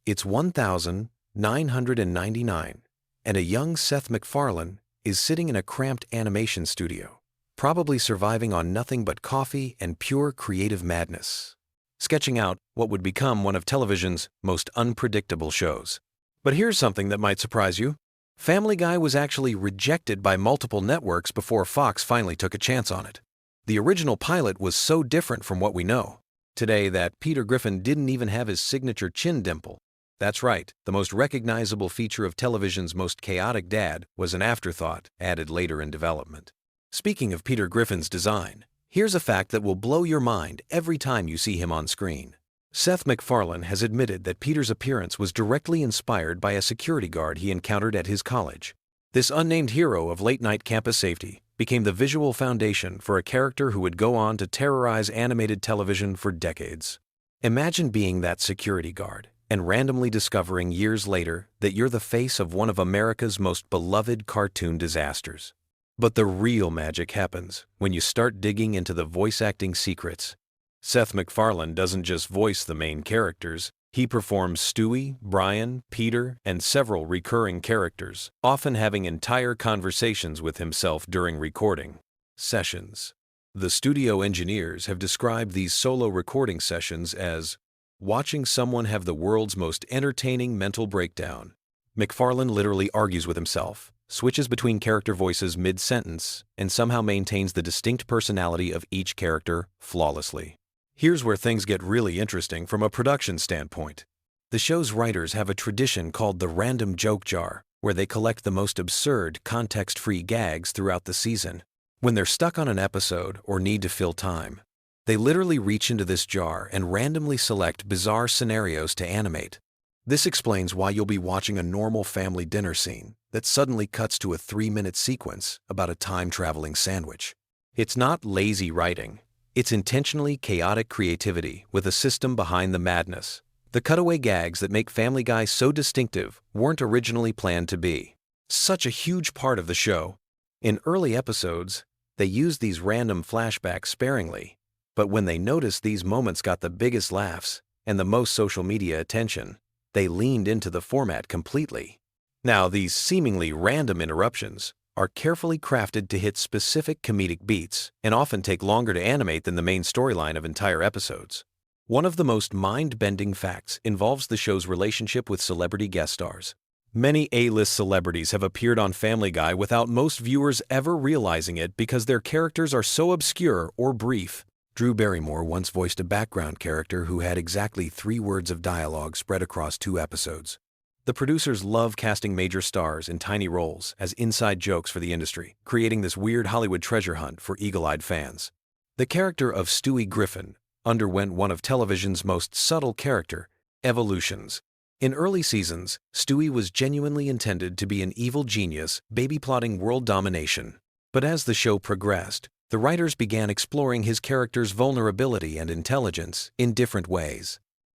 It's 1999, and a young Seth MacFarlane is sitting in a cramped animation studio, probably surviving on nothing but coffee and pure creative madness, sketching out what would become one of television's most unpredictable shows. But here's something that might surprise you. Family Guy was actually rejected by multiple networks before Fox finally took a chance on it. The original pilot was so different from what we know today that Peter Griffin didn't even have his signature chin dimple. That's right, the most recognizable feature of television's most chaotic dad was an afterthought added later in development. Speaking of Peter Griffin's design, here's a fact that will blow your mind every time you see him on screen. Seth MacFarlane has admitted that Peter's appearance was directly inspired by a security guard he encountered at his college. This unnamed hero of late-night campus safety became the visual foundation for a character who would go on to terrorize animated television for decades. Imagine being that security guard and randomly discovering years later that you're the face of one of America's most beloved cartoon disasters. But the real magic happens when you start digging into the voice acting secrets. Seth MacFarlane doesn't just voice the main characters, he performs Stewie, Brian, Peter, and several recurring characters, often having entire conversations with himself during recording sessions. The studio engineers have described these solo recording sessions as watching someone have the world's most entertaining mental breakdown. MacFarlane literally argues with himself, switches between character voices mid-sentence, and somehow maintains the distinct personality of each character flawlessly. Here's where things get really interesting from a production standpoint. The show's writers have a tradition called the random joke jar, where they collect the most absurd, context-free gags throughout the season. When they're stuck on an episode or need to fill time, they literally reach into this jar and randomly select bizarre scenarios to animate. This explains why you'll be watching a normal family dinner scene that suddenly cuts to a 3-minute sequence about a time-traveling sandwich. It's not lazy writing. It's intentionally chaotic creativity with a system behind the madness. The cutaway gags that make Family Guy so distinctive weren't originally planned to be such a huge part of the show. In early episodes, they used these random flashbacks sparingly. But when they noticed these moments got the biggest laughs and the most social media attention, they leaned into the format completely. Now, these seemingly random interruptions are carefully crafted to hit specific comedic beats and often take longer to animate than the main storyline of entire episodes. One of the most mind-bending facts involves the show's relationship with celebrity guest stars. Many A-list celebrities have appeared on Family Guy without most viewers ever realizing it because their characters are so obscure or brief. Drew Barrymore once voiced a background character who had exactly 3 words of dialogue spread across 2 episodes. The producers love casting major stars in tiny roles as inside jokes for the industry, creating this weird Hollywood treasure hunt for eagle-eyed fans. The character of Stewie Griffin underwent one of television's most subtle character evolutions. In early seasons, Stewie was genuinely intended to be an evil genius baby-plotting world domination. But as the show progressed, the writers began exploring his character's vulnerability and intelligence in different ways.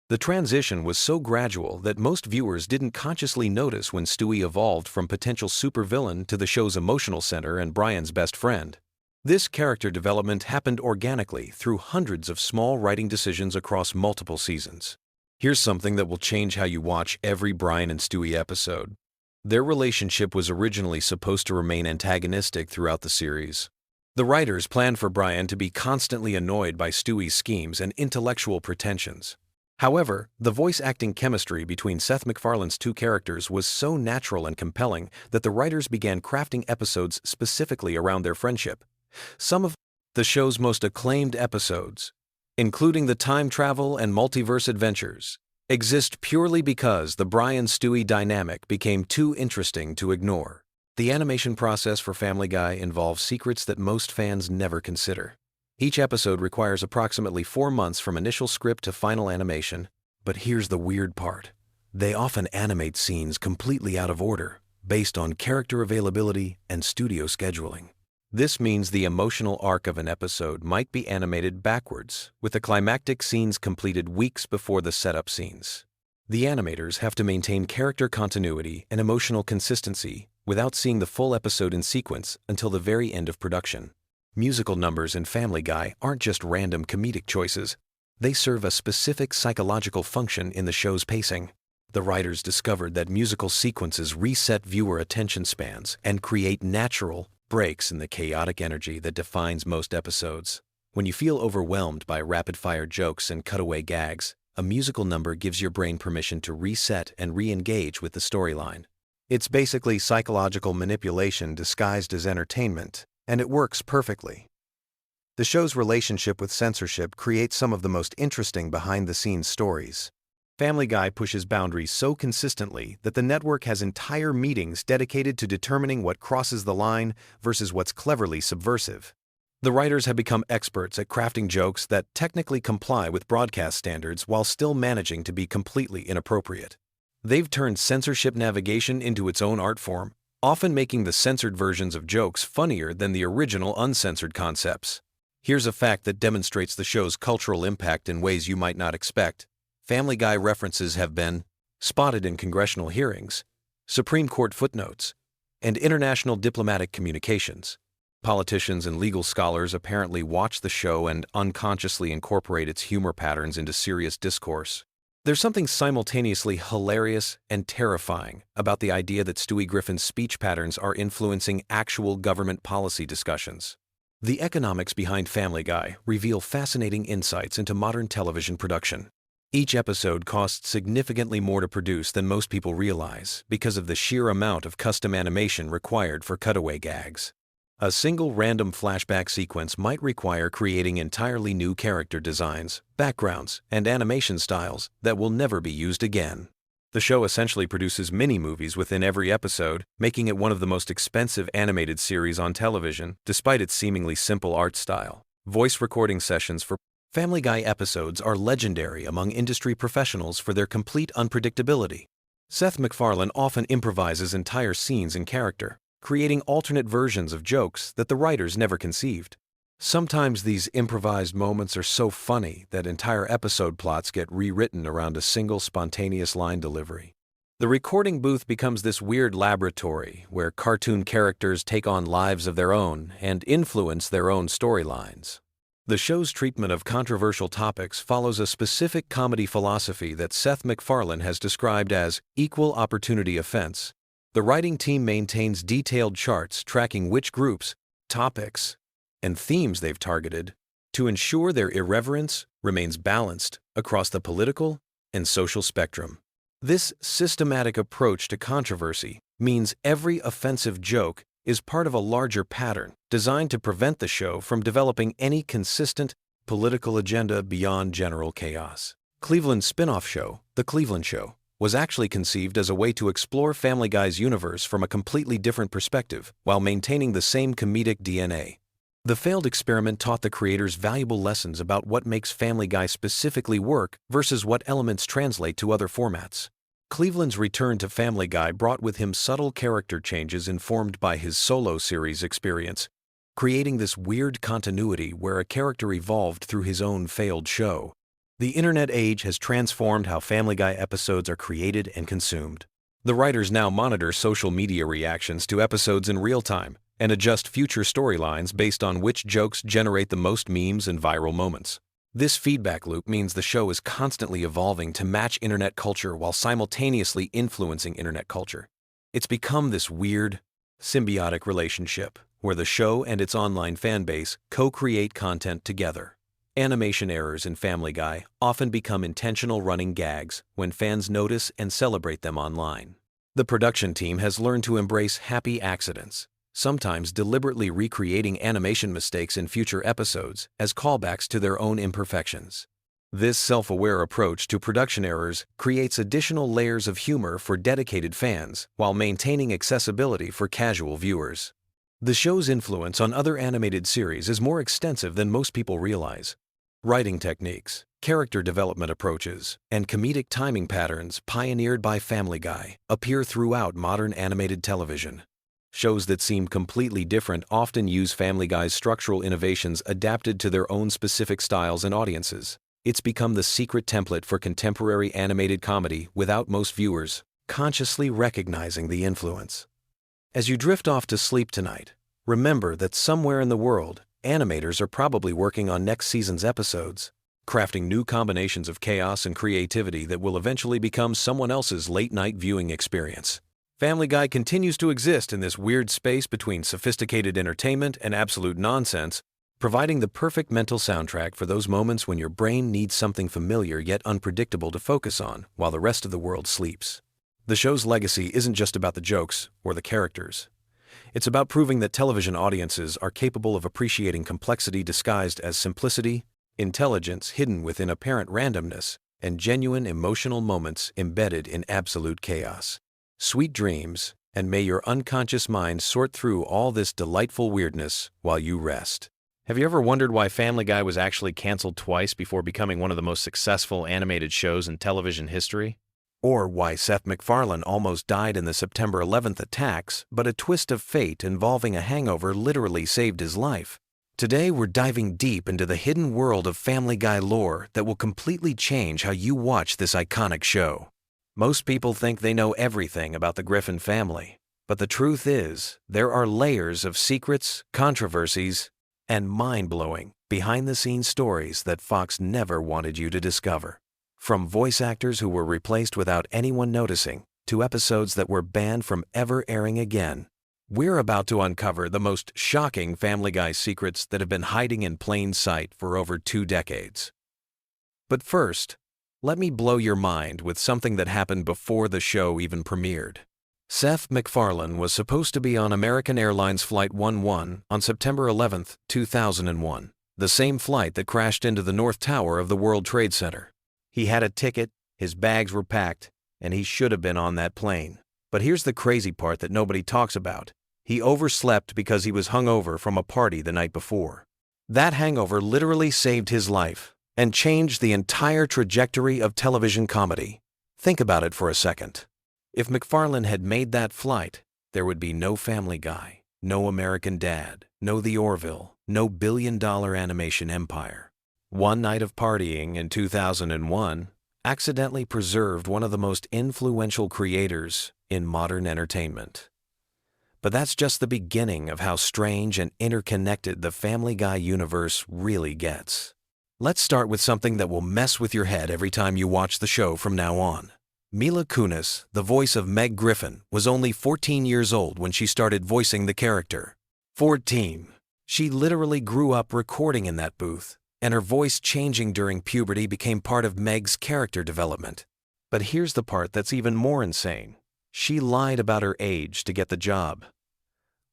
The transition was so gradual that most viewers didn't consciously notice when Stewie evolved from potential supervillain to the show's emotional center and Brian's best friend. This character development happened organically through hundreds of small writing decisions across multiple seasons. Here's something that will change how you watch every Brian and Stewie episode. Their relationship was originally supposed to remain antagonistic throughout the series. The writers planned for Brian to be constantly annoyed by Stewie's schemes and intellectual pretensions. However, the voice acting chemistry between Seth MacFarlane's two characters was so natural and compelling that the writers began crafting episodes specifically around their friendship. Some of the show's most acclaimed episodes, including the time travel and multiverse adventures, exist purely because the Brian-Stewie dynamic became too interesting to ignore. The animation process for Family Guy involves secrets that most fans never consider. Each episode requires approximately 4 months from initial script to final animation. But here's the weird part. They often animate scenes completely out of order, based on character availability and studio scheduling. This means the emotional arc of an episode might be animated backwards, with the climactic scenes completed weeks before the setup scenes. The animators have to maintain character continuity and emotional consistency without seeing the full episode in sequence until the very end of production. Musical numbers in Family Guy aren't just random comedic choices. They serve a specific psychological function in the show's pacing. The writers discovered that musical sequences reset viewer attention spans and create natural breaks in the chaotic energy that defines most episodes. When you feel overwhelmed by rapid-fire jokes and cutaway gags, a musical number gives your brain permission to reset and re-engage with the storyline. It's basically psychological manipulation disguised as entertainment, and it works perfectly. The show's relationship with censorship creates some of the most interesting behind-the-scenes stories. Family Guy pushes boundaries so consistently that the network has entire meetings dedicated to determining what crosses the line versus what's cleverly subversive. The writers have become experts at crafting jokes that technically comply with broadcast standards while still managing to be completely inappropriate. They've turned censorship navigation into its own art form, often making the censored versions of jokes funnier than the original uncensored concepts. Here's a fact that demonstrates the show's cultural impact in ways you might not expect. Family Guy references have been spotted in congressional hearings, Supreme Court footnotes, and international diplomatic communications. Politicians and legal scholars apparently watch the show and unconsciously incorporate its humor patterns into serious discourse. There's something simultaneously hilarious and terrifying about the idea that Stewie Griffin's speech patterns are influencing actual government policy discussions. The economics behind Family Guy reveal fascinating insights into modern television production. Each episode costs significantly more to produce than most people realize because of the sheer amount of custom animation required for cutaway gags. A single random flashback sequence might require creating entirely new character designs, backgrounds, and animation styles that will never be used again. The show essentially produces mini-movies within every episode, making it one of the most expensive animated series on television, despite its seemingly simple art style. Voice recording sessions for Family Guy episodes are legendary among industry professionals for their complete unpredictability. Seth MacFarlane often improvises entire scenes in character, creating alternate versions of jokes that the writers never conceived. Sometimes these improvised moments are so funny that entire episode plots get rewritten around a single spontaneous line delivery. The recording booth becomes this weird laboratory where cartoon characters take on lives of their own and influence their own storylines. The show's treatment of controversial topics follows a specific comedy philosophy that Seth MacFarlane has described as equal opportunity offense. The writing team maintains detailed charts tracking which groups, topics, and themes they've targeted to ensure their irreverence remains balanced across the political and social spectrum. This systematic approach to controversy means every offensive joke is part of a larger pattern designed to prevent the show from developing any consistent political agenda beyond general chaos. Cleveland's spin-off show, The Cleveland Show, was actually conceived as a way to explore Family Guy's universe from a completely different perspective while maintaining the same comedic DNA. The failed experiment taught the creators valuable lessons about what makes Family Guy specifically work versus what elements translate to other formats. Cleveland's return to Family Guy brought with him subtle character changes informed by his solo series experience, creating this weird continuity where a character evolved through his own failed show. The internet age has transformed how Family Guy episodes are created and consumed. The writers now monitor social media reactions to episodes in real time, and adjust future storylines based on which jokes generate the most memes and viral moments. This feedback loop means the show is constantly evolving to match internet culture while simultaneously influencing internet culture. It's become this weird, symbiotic relationship where the show and its online fanbase co-create content together. Animation errors in Family Guy often become intentional running gags when fans notice and celebrate them online. The production team has learned to embrace happy accidents, sometimes deliberately recreating animation mistakes in future episodes as callbacks to their own imperfections. This self-aware approach to production errors creates additional layers of humor for dedicated fans while maintaining accessibility for casual viewers. The show's influence on other animated series is more extensive than most people realize. Writing techniques, character development approaches, and comedic timing patterns pioneered by Family Guy appear throughout modern animated television. Shows that seem completely different often use Family Guy's structural innovations adapted to their own specific styles and audiences. It's become the secret template for contemporary animated comedy without most viewers consciously recognizing the influence. As you drift off to sleep tonight, remember that somewhere in the world, animators are probably working on next season's episodes, crafting new combinations of chaos and creativity that will eventually become someone else's late-night viewing experience. Family Guy continues to exist in this weird space between sophisticated entertainment and absolute nonsense, providing the perfect mental soundtrack for those moments when your brain needs something familiar yet unpredictable to focus on while the rest of the world sleeps. The show's legacy isn't just about the jokes or the characters. It's about proving that television audiences are capable of appreciating complexity disguised as simplicity, intelligence hidden within apparent randomness, and genuine emotional moments embedded in absolute chaos. Sweet dreams, and may your unconscious mind sort through all this delightful weirdness while you rest. Have you ever wondered why Family Guy was actually canceled twice before becoming one of the most successful animated shows in television history? Or why Seth MacFarlane almost died in the September 11th attacks, but a twist of fate involving a hangover literally saved his life? Today we're diving deep into the hidden world of Family Guy lore that will completely change how you watch this iconic show. Most people think they know everything about the Griffin family, but the truth is, there are layers of secrets, controversies, and mind-blowing, behind-the-scenes stories that Fox never wanted you to discover. From voice actors who were replaced without anyone noticing, to episodes that were banned from ever airing again, we're about to uncover the most shocking Family Guy secrets that have been hiding in plain sight for over 2 decades. But first, let me blow your mind with something that happened before the show even premiered. Seth MacFarlane was supposed to be on American Airlines Flight 11 on September 11, 2001, the same flight that crashed into the North Tower of the World Trade Center. He had a ticket, his bags were packed, and he should have been on that plane. But here's the crazy part that nobody talks about. He overslept because he was hungover from a party the night before. That hangover literally saved his life and changed the entire trajectory of television comedy. Think about it for a second. If MacFarlane had made that flight, there would be no Family Guy, no American Dad, no The Orville, no billion-dollar animation empire. One night of partying in 2001 accidentally preserved one of the most influential creators in modern entertainment. But that's just the beginning of how strange and interconnected the Family Guy universe really gets. Let's start with something that will mess with your head every time you watch the show from now on. Mila Kunis, the voice of Meg Griffin, was only 14 years old when she started voicing the character. 14. She literally grew up recording in that booth, and her voice changing during puberty became part of Meg's character development. But here's the part that's even more insane. She lied about her age to get the job.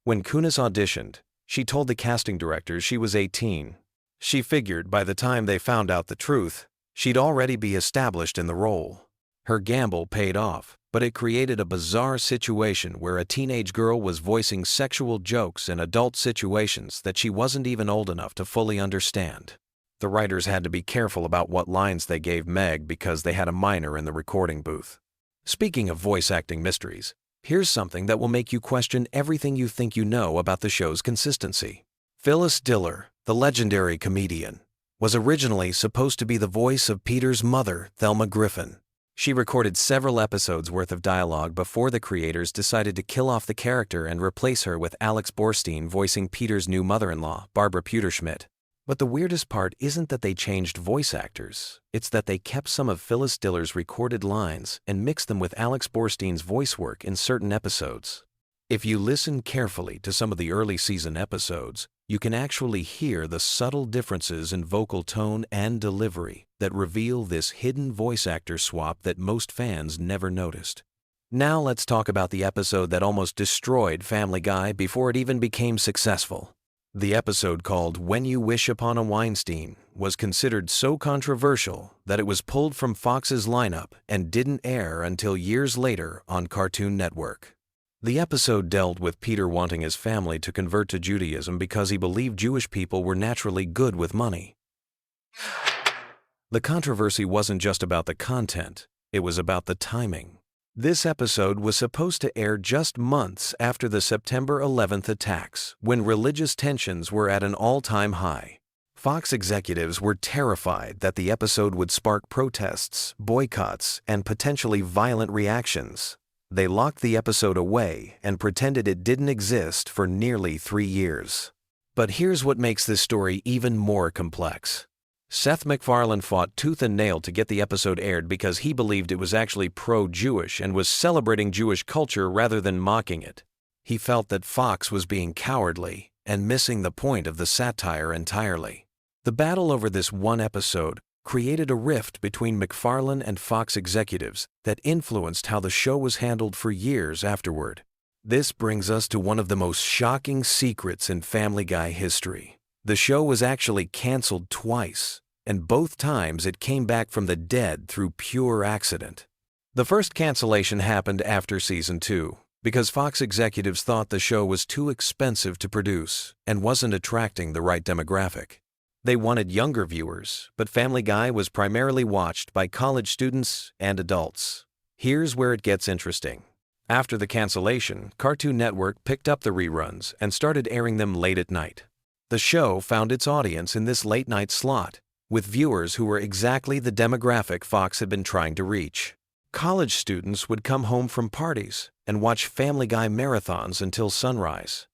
When Kunis auditioned, she told the casting directors she was 18. She figured by the time they found out the truth, she'd already be established in the role. Her gamble paid off, but it created a bizarre situation where a teenage girl was voicing sexual jokes in adult situations that she wasn't even old enough to fully understand. The writers had to be careful about what lines they gave Meg because they had a minor in the recording booth. Speaking of voice acting mysteries, here's something that will make you question everything you think you know about the show's consistency. Phyllis Diller, the legendary comedian, was originally supposed to be the voice of Peter's mother, Thelma Griffin. She recorded several episodes worth of dialogue before the creators decided to kill off the character and replace her with Alex Borstein voicing Peter's new mother-in-law, Barbara Pewterschmidt. But the weirdest part isn't that they changed voice actors, it's that they kept some of Phyllis Diller's recorded lines and mixed them with Alex Borstein's voice work in certain episodes. If you listen carefully to some of the early season episodes, you can actually hear the subtle differences in vocal tone and delivery that reveal this hidden voice actor swap that most fans never noticed. Now let's talk about the episode that almost destroyed Family Guy before it even became successful. The episode called When You Wish Upon a Weinstein was considered so controversial that it was pulled from Fox's lineup and didn't air until years later on Cartoon Network. The episode dealt with Peter wanting his family to convert to Judaism because he believed Jewish people were naturally good with money. The controversy wasn't just about the content, it was about the timing. This episode was supposed to air just months after the September 11th attacks, when religious tensions were at an all-time high. Fox executives were terrified that the episode would spark protests, boycotts, and potentially violent reactions. They locked the episode away and pretended it didn't exist for nearly 3 years. But here's what makes this story even more complex. Seth MacFarlane fought tooth and nail to get the episode aired because he believed it was actually pro-Jewish and was celebrating Jewish culture rather than mocking it. He felt that Fox was being cowardly and missing the point of the satire entirely. The battle over this one episode created a rift between MacFarlane and Fox executives that influenced how the show was handled for years afterward. This brings us to one of the most shocking secrets in Family Guy history. The show was actually canceled twice, and both times it came back from the dead through pure accident. The first cancellation happened after season 2, because Fox executives thought the show was too expensive to produce and wasn't attracting the right demographic. They wanted younger viewers, but Family Guy was primarily watched by college students and adults. Here's where it gets interesting. After the cancellation, Cartoon Network picked up the reruns and started airing them late at night. The show found its audience in this late-night slot, with viewers who were exactly the demographic Fox had been trying to reach. College students would come home from parties and watch Family Guy marathons until sunrise.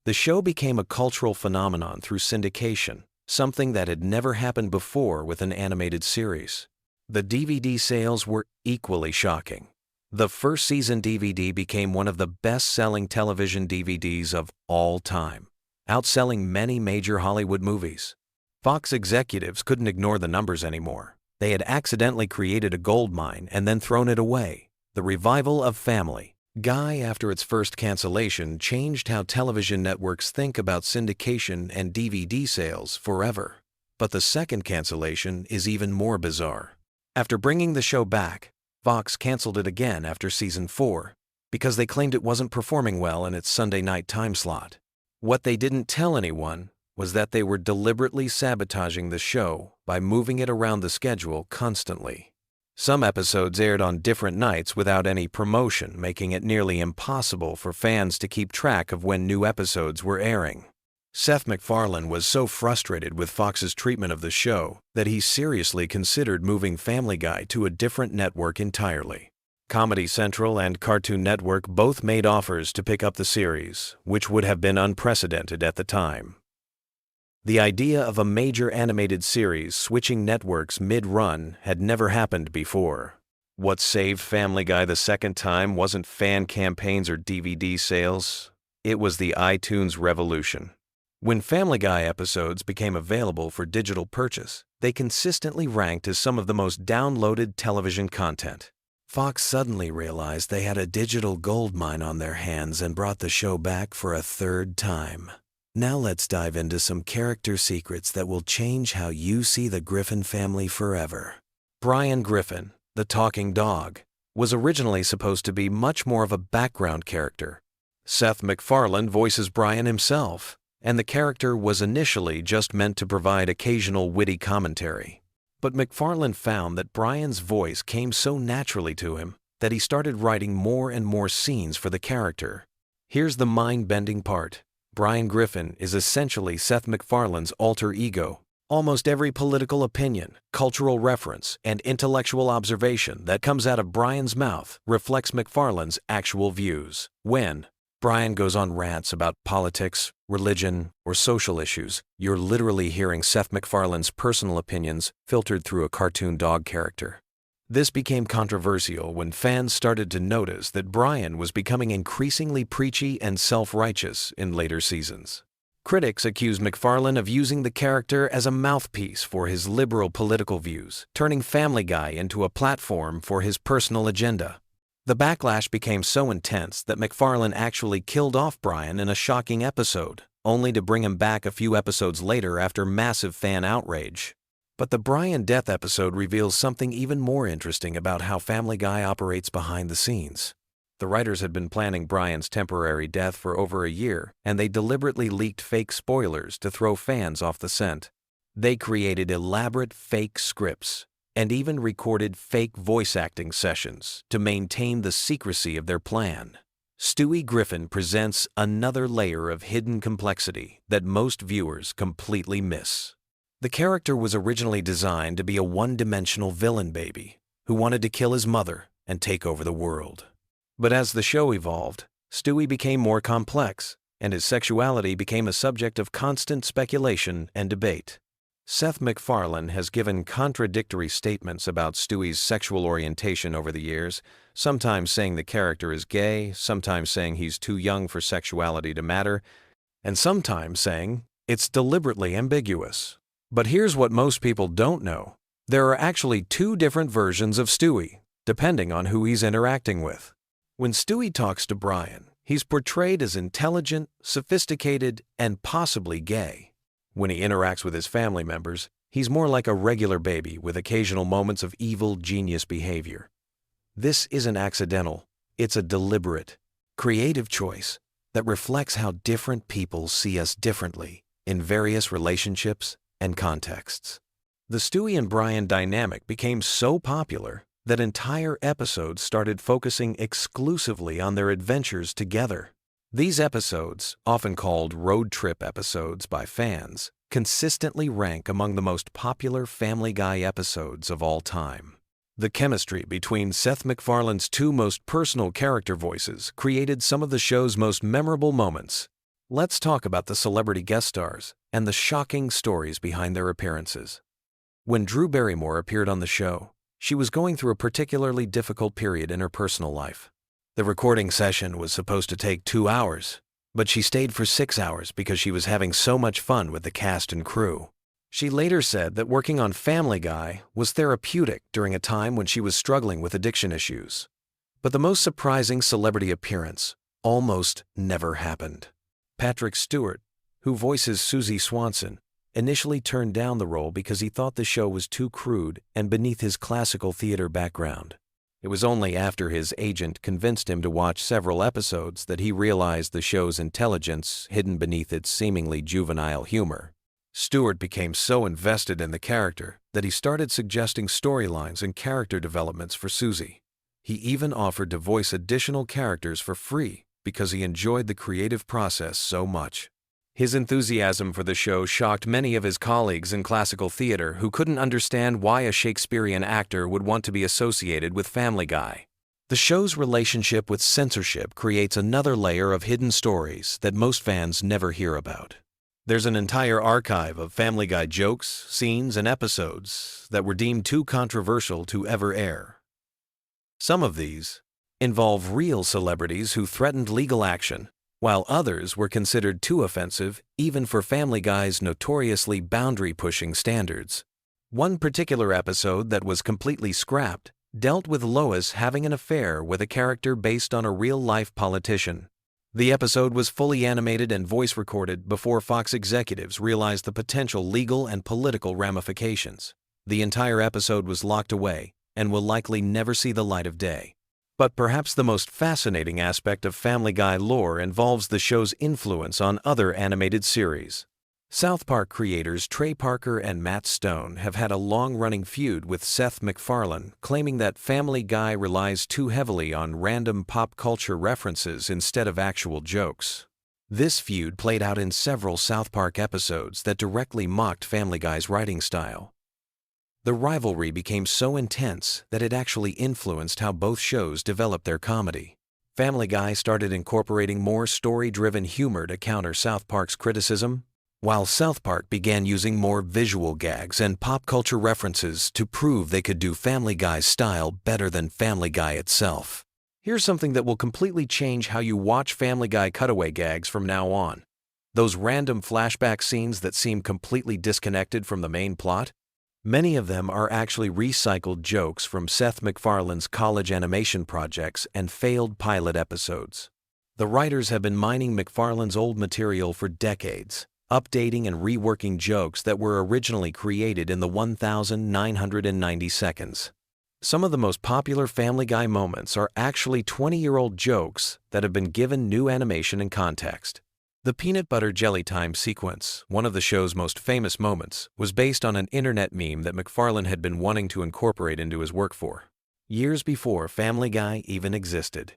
The show became a cultural phenomenon through syndication, something that had never happened before with an animated series. The DVD sales were equally shocking. The first season DVD became one of the best-selling television DVDs of all time, outselling many major Hollywood movies. Fox executives couldn't ignore the numbers anymore. They had accidentally created a gold mine and then thrown it away. The revival of Family Guy after its first cancellation changed how television networks think about syndication and DVD sales forever. But the second cancellation is even more bizarre. After bringing the show back, Fox canceled it again after season 4 because they claimed it wasn't performing well in its Sunday night time slot. What they didn't tell anyone was that they were deliberately sabotaging the show by moving it around the schedule constantly. Some episodes aired on different nights without any promotion, making it nearly impossible for fans to keep track of when new episodes were airing. Seth MacFarlane was so frustrated with Fox's treatment of the show that he seriously considered moving Family Guy to a different network entirely. Comedy Central and Cartoon Network both made offers to pick up the series, which would have been unprecedented at the time. The idea of a major animated series switching networks mid-run had never happened before. What saved Family Guy the second time wasn't fan campaigns or DVD sales. It was the iTunes revolution. When Family Guy episodes became available for digital purchase, they consistently ranked as some of the most downloaded television content. Fox suddenly realized they had a digital gold mine on their hands and brought the show back for a third time. Now let's dive into some character secrets that will change how you see the Griffin family forever. Brian Griffin, the talking dog, was originally supposed to be much more of a background character. Seth MacFarlane voices Brian himself, and the character was initially just meant to provide occasional witty commentary. But MacFarlane found that Brian's voice came so naturally to him that he started writing more and more scenes for the character. Here's the mind-bending part. Brian Griffin is essentially Seth MacFarlane's alter ego. Almost every political opinion, cultural reference, and intellectual observation that comes out of Brian's mouth reflects MacFarlane's actual views. When Brian goes on rants about politics, religion, or social issues, you're literally hearing Seth MacFarlane's personal opinions filtered through a cartoon dog character. This became controversial when fans started to notice that Brian was becoming increasingly preachy and self-righteous in later seasons. Critics accused MacFarlane of using the character as a mouthpiece for his liberal political views, turning Family Guy into a platform for his personal agenda. The backlash became so intense that MacFarlane actually killed off Brian in a shocking episode, only to bring him back a few episodes later after massive fan outrage. But the Brian death episode reveals something even more interesting about how Family Guy operates behind the scenes. The writers had been planning Brian's temporary death for over a year, and they deliberately leaked fake spoilers to throw fans off the scent. They created elaborate fake scripts and even recorded fake voice acting sessions to maintain the secrecy of their plan. Stewie Griffin presents another layer of hidden complexity that most viewers completely miss. The character was originally designed to be a one-dimensional villain baby who wanted to kill his mother and take over the world. But as the show evolved, Stewie became more complex, and his sexuality became a subject of constant speculation and debate. Seth MacFarlane has given contradictory statements about Stewie's sexual orientation over the years, sometimes saying the character is gay, sometimes saying he's too young for sexuality to matter, and sometimes saying it's deliberately ambiguous. But here's what most people don't know. There are actually two different versions of Stewie, depending on who he's interacting with. When Stewie talks to Brian, he's portrayed as intelligent, sophisticated, and possibly gay. When he interacts with his family members, he's more like a regular baby with occasional moments of evil genius behavior. This isn't accidental. It's a deliberate, creative choice that reflects how different people see us differently in various relationships and contexts. The Stewie and Brian dynamic became so popular that entire episodes started focusing exclusively on their adventures together. These episodes, often called road trip episodes by fans, consistently rank among the most popular Family Guy episodes of all time. The chemistry between Seth MacFarlane's two most personal character voices created some of the show's most memorable moments. Let's talk about the celebrity guest stars and the shocking stories behind their appearances. When Drew Barrymore appeared on the show, she was going through a particularly difficult period in her personal life. The recording session was supposed to take 2 hours, but she stayed for 6 hours because she was having so much fun with the cast and crew. She later said that working on Family Guy was therapeutic during a time when she was struggling with addiction issues. But the most surprising celebrity appearance almost never happened. Patrick Stewart, who voices Susie Swanson, initially turned down the role because he thought the show was too crude and beneath his classical theater background. It was only after his agent convinced him to watch several episodes that he realized the show's intelligence hidden beneath its seemingly juvenile humor. Stewart became so invested in the character that he started suggesting storylines and character developments for Susie. He even offered to voice additional characters for free because he enjoyed the creative process so much. His enthusiasm for the show shocked many of his colleagues in classical theater who couldn't understand why a Shakespearean actor would want to be associated with Family Guy. The show's relationship with censorship creates another layer of hidden stories that most fans never hear about. There's an entire archive of Family Guy jokes, scenes, and episodes that were deemed too controversial to ever air. Some of these involve real celebrities who threatened legal action, while others were considered too offensive even for Family Guy's notoriously boundary-pushing standards. One particular episode that was completely scrapped dealt with Lois having an affair with a character based on a real-life politician. The episode was fully animated and voice recorded before Fox executives realized the potential legal and political ramifications. The entire episode was locked away and will likely never see the light of day. But perhaps the most fascinating aspect of Family Guy lore involves the show's influence on other animated series. South Park creators Trey Parker and Matt Stone have had a long-running feud with Seth MacFarlane, claiming that Family Guy relies too heavily on random pop culture references instead of actual jokes. This feud played out in several South Park episodes that directly mocked Family Guy's writing style. The rivalry became so intense that it actually influenced how both shows developed their comedy. Family Guy started incorporating more story-driven humor to counter South Park's criticism, while South Park began using more visual gags and pop culture references to prove they could do Family Guy's style better than Family Guy itself. Here's something that will completely change how you watch Family Guy cutaway gags from now on. Those random flashback scenes that seem completely disconnected from the main plot? Many of them are actually recycled jokes from Seth MacFarlane's college animation projects and failed pilot episodes. The writers have been mining MacFarlane's old material for decades, updating and reworking jokes that were originally created in the 1,990 seconds. Some of the most popular Family Guy moments are actually 20-year-old jokes that have been given new animation and context. The peanut butter jelly time sequence, one of the show's most famous moments, was based on an internet meme that MacFarlane had been wanting to incorporate into his work for years before Family Guy even existed.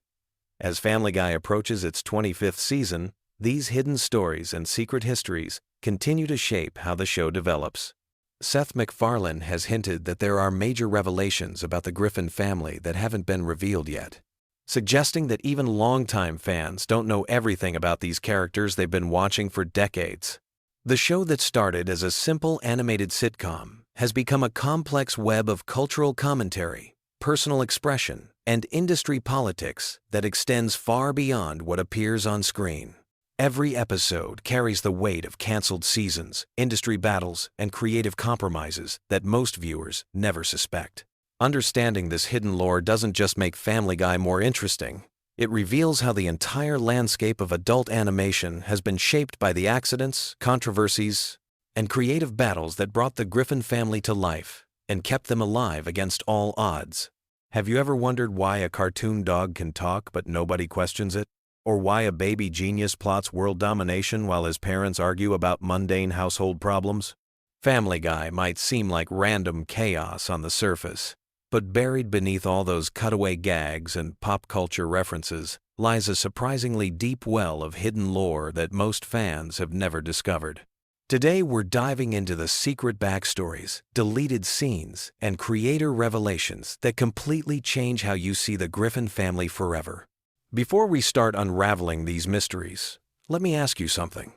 As Family Guy approaches its 25th season, these hidden stories and secret histories continue to shape how the show develops. Seth MacFarlane has hinted that there are major revelations about the Griffin family that haven't been revealed yet, suggesting that even longtime fans don't know everything about these characters they've been watching for decades. The show that started as a simple animated sitcom has become a complex web of cultural commentary, personal expression, and industry politics that extends far beyond what appears on screen. Every episode carries the weight of canceled seasons, industry battles, and creative compromises that most viewers never suspect. Understanding this hidden lore doesn't just make Family Guy more interesting. It reveals how the entire landscape of adult animation has been shaped by the accidents, controversies, and creative battles that brought the Griffin family to life and kept them alive against all odds. Have you ever wondered why a cartoon dog can talk but nobody questions it? Or why a baby genius plots world domination while his parents argue about mundane household problems? Family Guy might seem like random chaos on the surface, but buried beneath all those cutaway gags and pop culture references lies a surprisingly deep well of hidden lore that most fans have never discovered. Today we're diving into the secret backstories, deleted scenes, and creator revelations that completely change how you see the Griffin family forever. Before we start unraveling these mysteries, let me ask you something.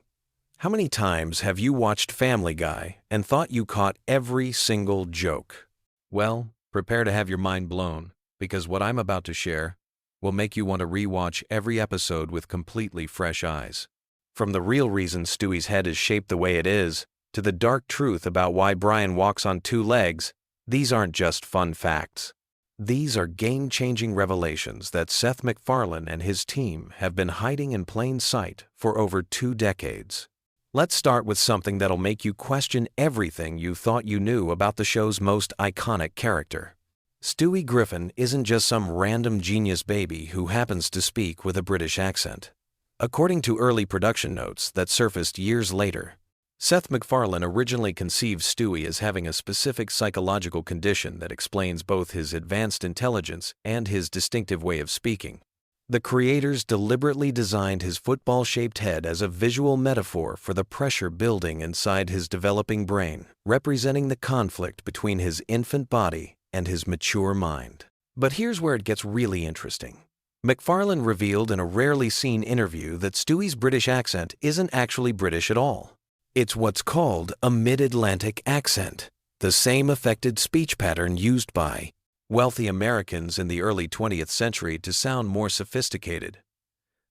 How many times have you watched Family Guy and thought you caught every single joke? Well, prepare to have your mind blown, because what I'm about to share will make you want to rewatch every episode with completely fresh eyes. From the real reason Stewie's head is shaped the way it is, to the dark truth about why Brian walks on two legs, these aren't just fun facts. These are game-changing revelations that Seth MacFarlane and his team have been hiding in plain sight for over 2 decades. Let's start with something that'll make you question everything you thought you knew about the show's most iconic character. Stewie Griffin isn't just some random genius baby who happens to speak with a British accent. According to early production notes that surfaced years later, Seth MacFarlane originally conceived Stewie as having a specific psychological condition that explains both his advanced intelligence and his distinctive way of speaking. The creators deliberately designed his football-shaped head as a visual metaphor for the pressure building inside his developing brain, representing the conflict between his infant body and his mature mind. But here's where it gets really interesting. MacFarlane revealed in a rarely seen interview that Stewie's British accent isn't actually British at all. It's what's called a mid-Atlantic accent, the same affected speech pattern used by wealthy Americans in the early 20th century to sound more sophisticated.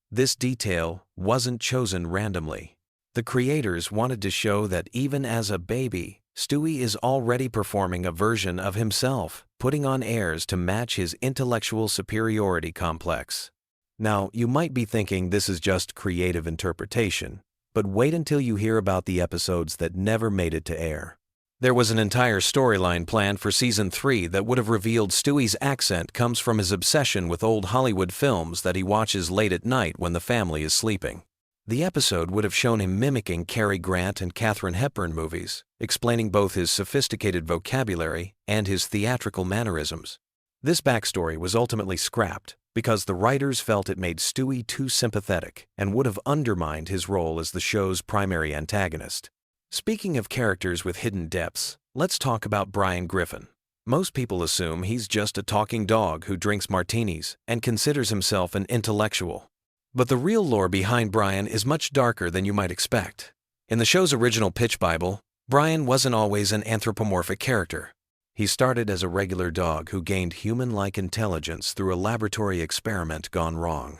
This detail wasn't chosen randomly. The creators wanted to show that even as a baby, Stewie is already performing a version of himself, putting on airs to match his intellectual superiority complex. Now, you might be thinking this is just creative interpretation, but wait until you hear about the episodes that never made it to air. There was an entire storyline planned for Season 3 that would have revealed Stewie's accent comes from his obsession with old Hollywood films that he watches late at night when the family is sleeping. The episode would have shown him mimicking Cary Grant and Katharine Hepburn movies, explaining both his sophisticated vocabulary and his theatrical mannerisms. This backstory was ultimately scrapped, because the writers felt it made Stewie too sympathetic and would have undermined his role as the show's primary antagonist. Speaking of characters with hidden depths, let's talk about Brian Griffin. Most people assume he's just a talking dog who drinks martinis and considers himself an intellectual. But the real lore behind Brian is much darker than you might expect. In the show's original pitch Bible, Brian wasn't always an anthropomorphic character. He started as a regular dog who gained human-like intelligence through a laboratory experiment gone wrong.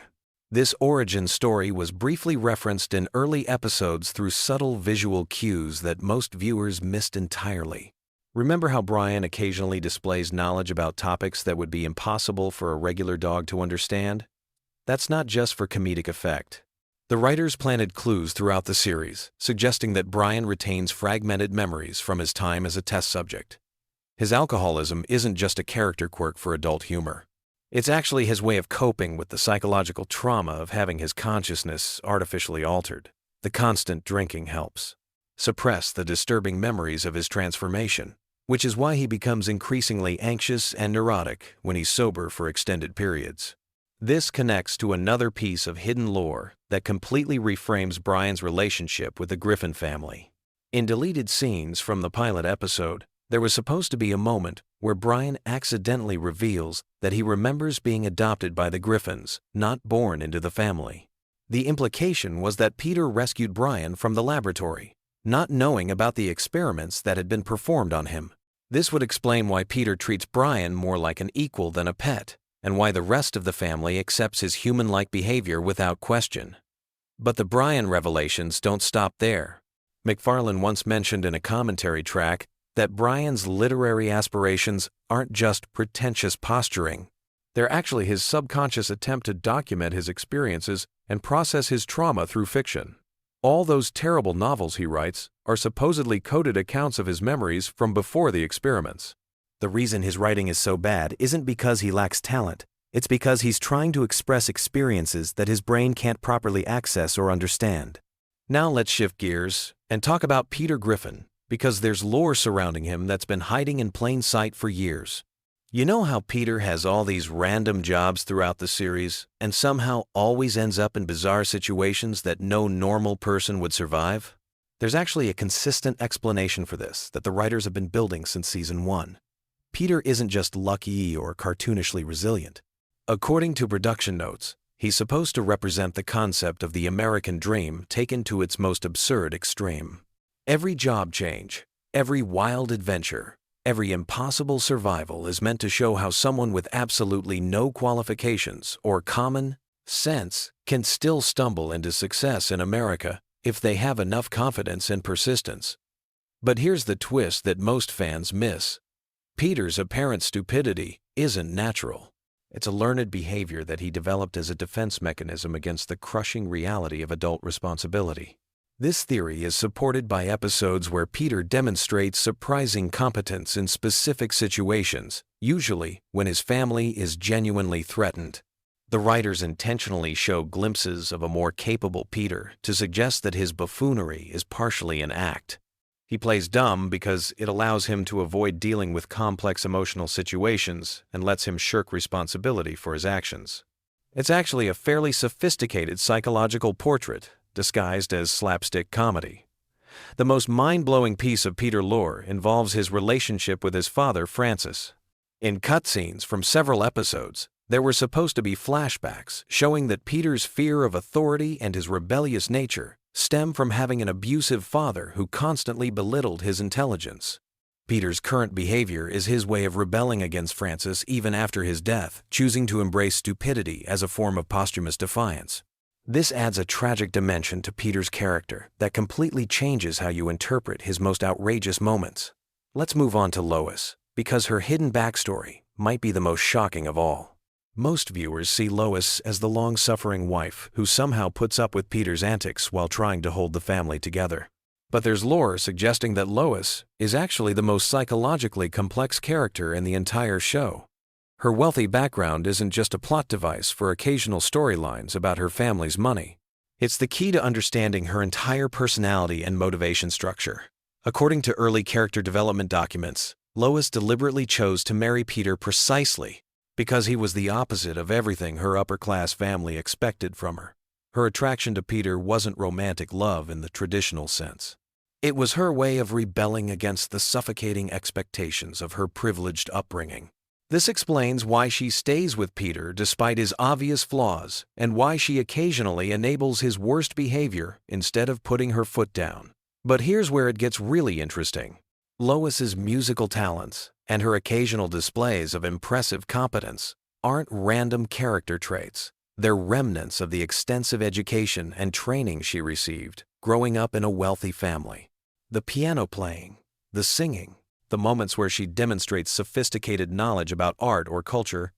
This origin story was briefly referenced in early episodes through subtle visual cues that most viewers missed entirely. Remember how Brian occasionally displays knowledge about topics that would be impossible for a regular dog to understand? That's not just for comedic effect. The writers planted clues throughout the series, suggesting that Brian retains fragmented memories from his time as a test subject. His alcoholism isn't just a character quirk for adult humor. It's actually his way of coping with the psychological trauma of having his consciousness artificially altered. The constant drinking helps suppress the disturbing memories of his transformation, which is why he becomes increasingly anxious and neurotic when he's sober for extended periods. This connects to another piece of hidden lore that completely reframes Brian's relationship with the Griffin family. In deleted scenes from the pilot episode, there was supposed to be a moment where Brian accidentally reveals that he remembers being adopted by the Griffins, not born into the family. The implication was that Peter rescued Brian from the laboratory, not knowing about the experiments that had been performed on him. This would explain why Peter treats Brian more like an equal than a pet, and why the rest of the family accepts his human-like behavior without question. But the Brian revelations don't stop there. McFarlane once mentioned in a commentary track that Brian's literary aspirations aren't just pretentious posturing. They're actually his subconscious attempt to document his experiences and process his trauma through fiction. All those terrible novels he writes are supposedly coded accounts of his memories from before the experiments. The reason his writing is so bad isn't because he lacks talent. It's because he's trying to express experiences that his brain can't properly access or understand. Now let's shift gears and talk about Peter Griffin, because there's lore surrounding him that's been hiding in plain sight for years. You know how Peter has all these random jobs throughout the series and somehow always ends up in bizarre situations that no normal person would survive? There's actually a consistent explanation for this that the writers have been building since season 1. Peter isn't just lucky or cartoonishly resilient. According to production notes, he's supposed to represent the concept of the American dream taken to its most absurd extreme. Every job change, every wild adventure, every impossible survival is meant to show how someone with absolutely no qualifications or common sense can still stumble into success in America if they have enough confidence and persistence. But here's the twist that most fans miss. Peter's apparent stupidity isn't natural. It's a learned behavior that he developed as a defense mechanism against the crushing reality of adult responsibility. This theory is supported by episodes where Peter demonstrates surprising competence in specific situations, usually when his family is genuinely threatened. The writers intentionally show glimpses of a more capable Peter to suggest that his buffoonery is partially an act. He plays dumb because it allows him to avoid dealing with complex emotional situations and lets him shirk responsibility for his actions. It's actually a fairly sophisticated psychological portrait, disguised as slapstick comedy. The most mind-blowing piece of Peter lore involves his relationship with his father, Francis. In cutscenes from several episodes, there were supposed to be flashbacks showing that Peter's fear of authority and his rebellious nature stem from having an abusive father who constantly belittled his intelligence. Peter's current behavior is his way of rebelling against Francis even after his death, choosing to embrace stupidity as a form of posthumous defiance. This adds a tragic dimension to Peter's character that completely changes how you interpret his most outrageous moments. Let's move on to Lois, because her hidden backstory might be the most shocking of all. Most viewers see Lois as the long-suffering wife who somehow puts up with Peter's antics while trying to hold the family together. But there's lore suggesting that Lois is actually the most psychologically complex character in the entire show. Her wealthy background isn't just a plot device for occasional storylines about her family's money. It's the key to understanding her entire personality and motivation structure. According to early character development documents, Lois deliberately chose to marry Peter precisely because he was the opposite of everything her upper-class family expected from her. Her attraction to Peter wasn't romantic love in the traditional sense. It was her way of rebelling against the suffocating expectations of her privileged upbringing. This explains why she stays with Peter despite his obvious flaws and why she occasionally enables his worst behavior instead of putting her foot down. But here's where it gets really interesting. Lois's musical talents and her occasional displays of impressive competence aren't random character traits. They're remnants of the extensive education and training she received growing up in a wealthy family. The piano playing, the singing, the moments where she demonstrates sophisticated knowledge about art or culture,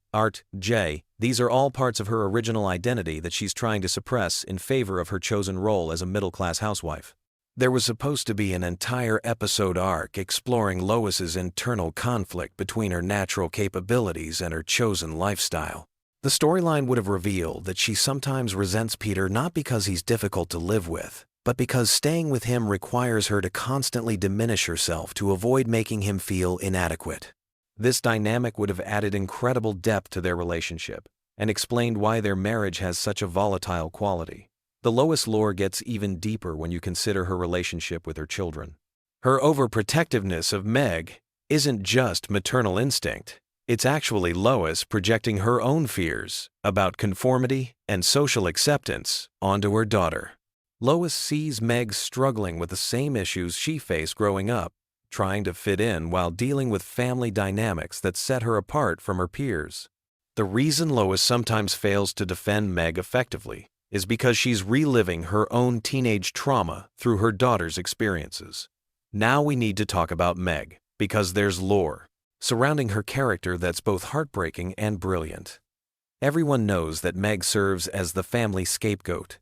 these are all parts of her original identity that she's trying to suppress in favor of her chosen role as a middle-class housewife. There was supposed to be an entire episode arc exploring Lois's internal conflict between her natural capabilities and her chosen lifestyle. The storyline would have revealed that she sometimes resents Peter not because he's difficult to live with, but because staying with him requires her to constantly diminish herself to avoid making him feel inadequate. This dynamic would have added incredible depth to their relationship and explained why their marriage has such a volatile quality. The Lois lore gets even deeper when you consider her relationship with her children. Her overprotectiveness of Meg isn't just maternal instinct. It's actually Lois projecting her own fears about conformity and social acceptance onto her daughter. Lois sees Meg struggling with the same issues she faced growing up, trying to fit in while dealing with family dynamics that set her apart from her peers. The reason Lois sometimes fails to defend Meg effectively is because she's reliving her own teenage trauma through her daughter's experiences. Now we need to talk about Meg, because there's lore surrounding her character that's both heartbreaking and brilliant. Everyone knows that Meg serves as the family scapegoat,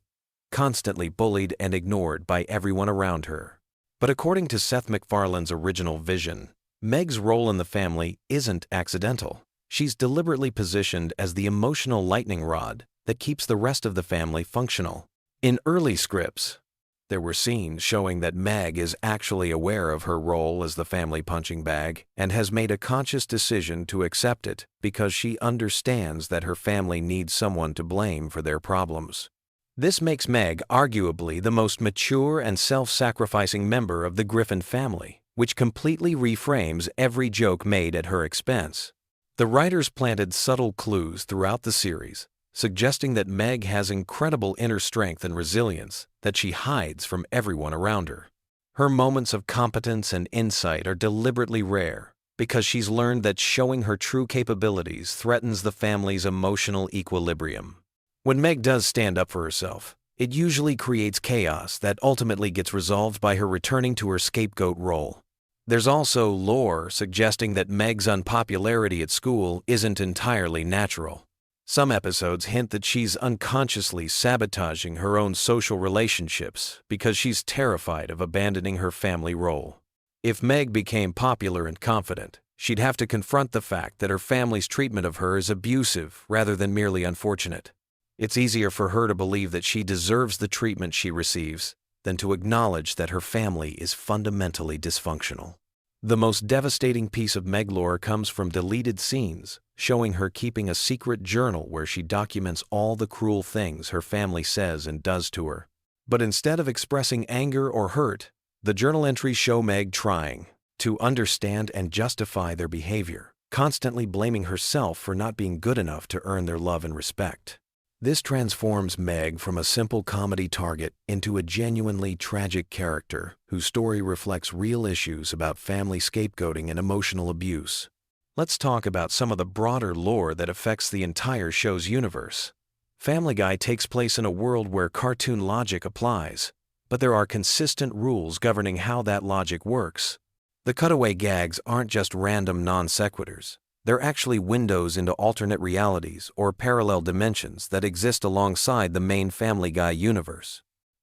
constantly bullied and ignored by everyone around her. But according to Seth MacFarlane's original vision, Meg's role in the family isn't accidental. She's deliberately positioned as the emotional lightning rod that keeps the rest of the family functional. In early scripts, there were scenes showing that Meg is actually aware of her role as the family punching bag and has made a conscious decision to accept it because she understands that her family needs someone to blame for their problems. This makes Meg arguably the most mature and self-sacrificing member of the Griffin family, which completely reframes every joke made at her expense. The writers planted subtle clues throughout the series, suggesting that Meg has incredible inner strength and resilience that she hides from everyone around her. Her moments of competence and insight are deliberately rare because she's learned that showing her true capabilities threatens the family's emotional equilibrium. When Meg does stand up for herself, it usually creates chaos that ultimately gets resolved by her returning to her scapegoat role. There's also lore suggesting that Meg's unpopularity at school isn't entirely natural. Some episodes hint that she's unconsciously sabotaging her own social relationships because she's terrified of abandoning her family role. If Meg became popular and confident, she'd have to confront the fact that her family's treatment of her is abusive rather than merely unfortunate. It's easier for her to believe that she deserves the treatment she receives than to acknowledge that her family is fundamentally dysfunctional. The most devastating piece of Meg lore comes from deleted scenes showing her keeping a secret journal where she documents all the cruel things her family says and does to her. But instead of expressing anger or hurt, the journal entries show Meg trying to understand and justify their behavior, constantly blaming herself for not being good enough to earn their love and respect. This transforms Meg from a simple comedy target into a genuinely tragic character whose story reflects real issues about family scapegoating and emotional abuse. Let's talk about some of the broader lore that affects the entire show's universe. Family Guy takes place in a world where cartoon logic applies, but there are consistent rules governing how that logic works. The cutaway gags aren't just random non sequiturs. They're actually windows into alternate realities or parallel dimensions that exist alongside the main Family Guy universe.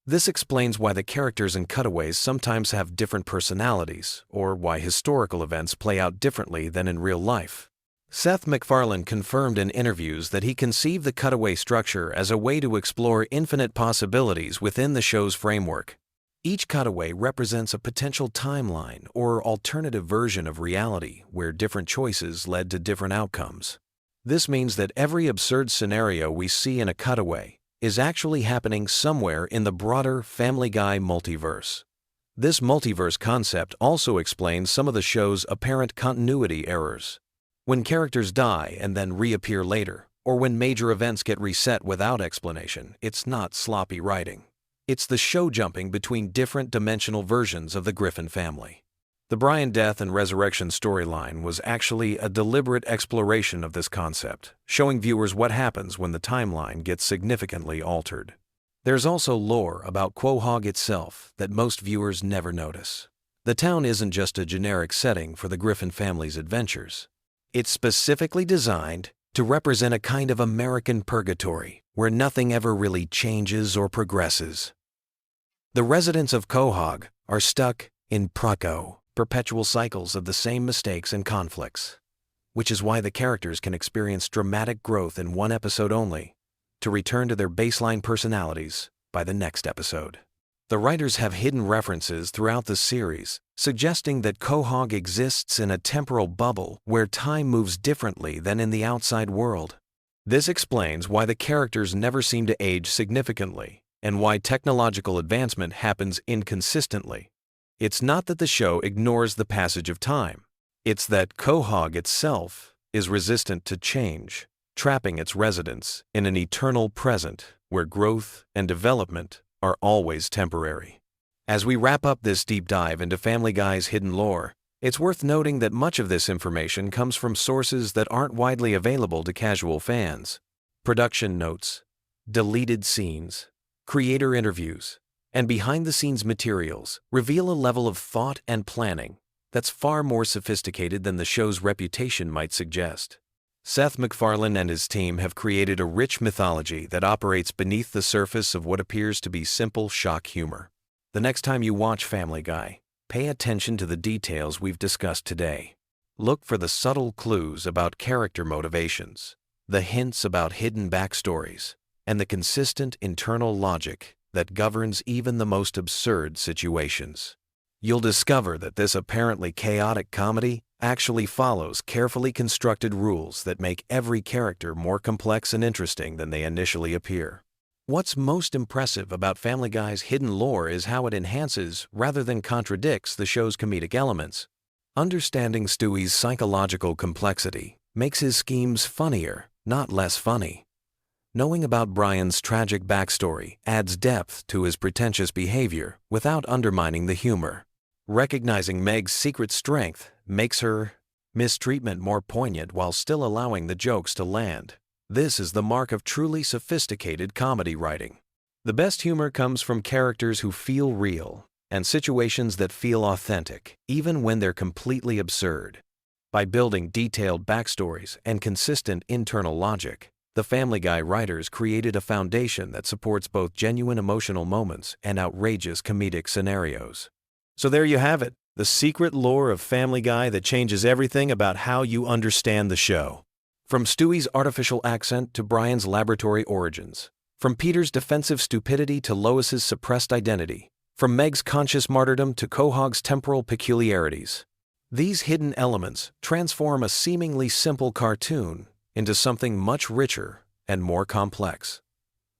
This explains why the characters in cutaways sometimes have different personalities, or why historical events play out differently than in real life. Seth MacFarlane confirmed in interviews that he conceived the cutaway structure as a way to explore infinite possibilities within the show's framework. Each cutaway represents a potential timeline or alternative version of reality where different choices led to different outcomes. This means that every absurd scenario we see in a cutaway is actually happening somewhere in the broader Family Guy multiverse. This multiverse concept also explains some of the show's apparent continuity errors. When characters die and then reappear later, or when major events get reset without explanation, it's not sloppy writing. It's the show jumping between different dimensional versions of the Griffin family. The Brian death and resurrection storyline was actually a deliberate exploration of this concept, showing viewers what happens when the timeline gets significantly altered. There's also lore about Quahog itself that most viewers never notice. The town isn't just a generic setting for the Griffin family's adventures. It's specifically designed to represent a kind of American purgatory where nothing ever really changes or progresses. The residents of Quahog are stuck in perpetual cycles of the same mistakes and conflicts, which is why the characters can experience dramatic growth in one episode only, to return to their baseline personalities by the next episode. The writers have hidden references throughout the series, suggesting that Quahog exists in a temporal bubble where time moves differently than in the outside world. This explains why the characters never seem to age significantly, and why technological advancement happens inconsistently. It's not that the show ignores the passage of time. It's that Quahog itself is resistant to change, trapping its residents in an eternal present where growth and development are always temporary. As we wrap up this deep dive into Family Guy's hidden lore, it's worth noting that much of this information comes from sources that aren't widely available to casual fans. Production notes, deleted scenes, creator interviews, and behind-the-scenes materials reveal a level of thought and planning that's far more sophisticated than the show's reputation might suggest. Seth MacFarlane and his team have created a rich mythology that operates beneath the surface of what appears to be simple shock humor. The next time you watch Family Guy, pay attention to the details we've discussed today. Look for the subtle clues about character motivations, the hints about hidden backstories, and the consistent internal logic that governs even the most absurd situations. You'll discover that this apparently chaotic comedy actually follows carefully constructed rules that make every character more complex and interesting than they initially appear. What's most impressive about Family Guy's hidden lore is how it enhances rather than contradicts the show's comedic elements. Understanding Stewie's psychological complexity makes his schemes funnier, not less funny. Knowing about Brian's tragic backstory adds depth to his pretentious behavior without undermining the humor. Recognizing Meg's secret strength makes her mistreatment more poignant while still allowing the jokes to land. This is the mark of truly sophisticated comedy writing. The best humor comes from characters who feel real and situations that feel authentic, even when they're completely absurd. By building detailed backstories and consistent internal logic, the Family Guy writers created a foundation that supports both genuine emotional moments and outrageous comedic scenarios. So there you have it, the secret lore of Family Guy that changes everything about how you understand the show. From Stewie's artificial accent to Brian's laboratory origins, from Peter's defensive stupidity to Lois's suppressed identity, from Meg's conscious martyrdom to Quahog's temporal peculiarities. These hidden elements transform a seemingly simple cartoon into something much richer and more complex.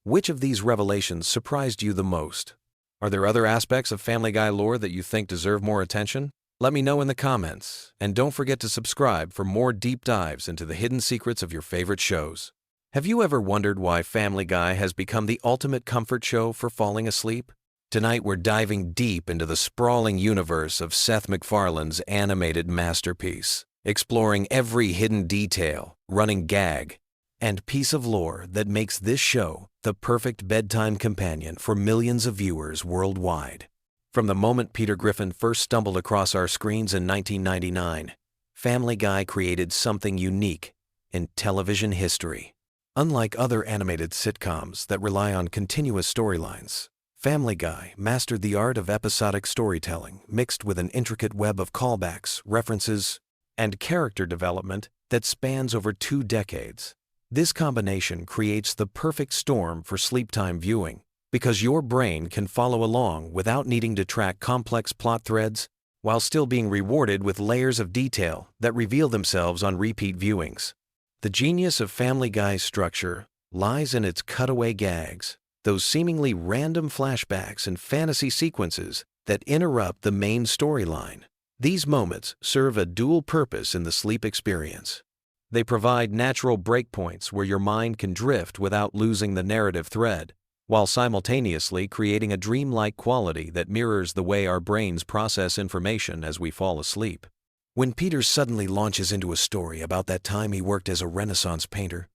Which of these revelations surprised you the most? Are there other aspects of Family Guy lore that you think deserve more attention? Let me know in the comments, and don't forget to subscribe for more deep dives into the hidden secrets of your favorite shows. Have you ever wondered why Family Guy has become the ultimate comfort show for falling asleep? Tonight we're diving deep into the sprawling universe of Seth MacFarlane's animated masterpiece, exploring every hidden detail, running gag, and piece of lore that makes this show the perfect bedtime companion for millions of viewers worldwide. From the moment Peter Griffin first stumbled across our screens in 1999, Family Guy created something unique in television history. Unlike other animated sitcoms that rely on continuous storylines, Family Guy mastered the art of episodic storytelling mixed with an intricate web of callbacks, references, and character development that spans over 2 decades. This combination creates the perfect storm for sleep-time viewing because your brain can follow along without needing to track complex plot threads while still being rewarded with layers of detail that reveal themselves on repeat viewings. The genius of Family Guy's structure lies in its cutaway gags, those seemingly random flashbacks and fantasy sequences that interrupt the main storyline. These moments serve a dual purpose in the sleep experience. They provide natural breakpoints where your mind can drift without losing the narrative thread, while simultaneously creating a dreamlike quality that mirrors the way our brains process information as we fall asleep. When Peter suddenly launches into a story about that time he worked as a Renaissance painter,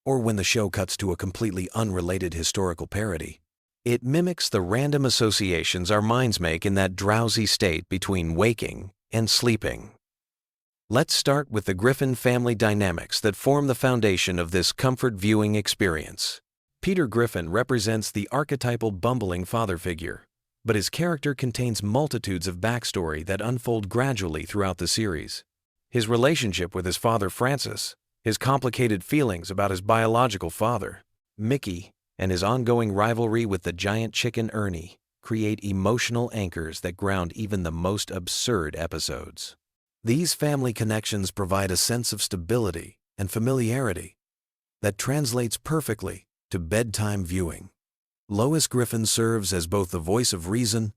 or when the show cuts to a completely unrelated historical parody, it mimics the random associations our minds make in that drowsy state between waking and sleeping. Let's start with the Griffin family dynamics that form the foundation of this comfort viewing experience. Peter Griffin represents the archetypal bumbling father figure, but his character contains multitudes of backstory that unfold gradually throughout the series. His relationship with his father Francis, his complicated feelings about his biological father, Mickey, and his ongoing rivalry with the giant chicken Ernie create emotional anchors that ground even the most absurd episodes. These family connections provide a sense of stability and familiarity that translates perfectly to bedtime viewing. Lois Griffin serves as both the voice of reason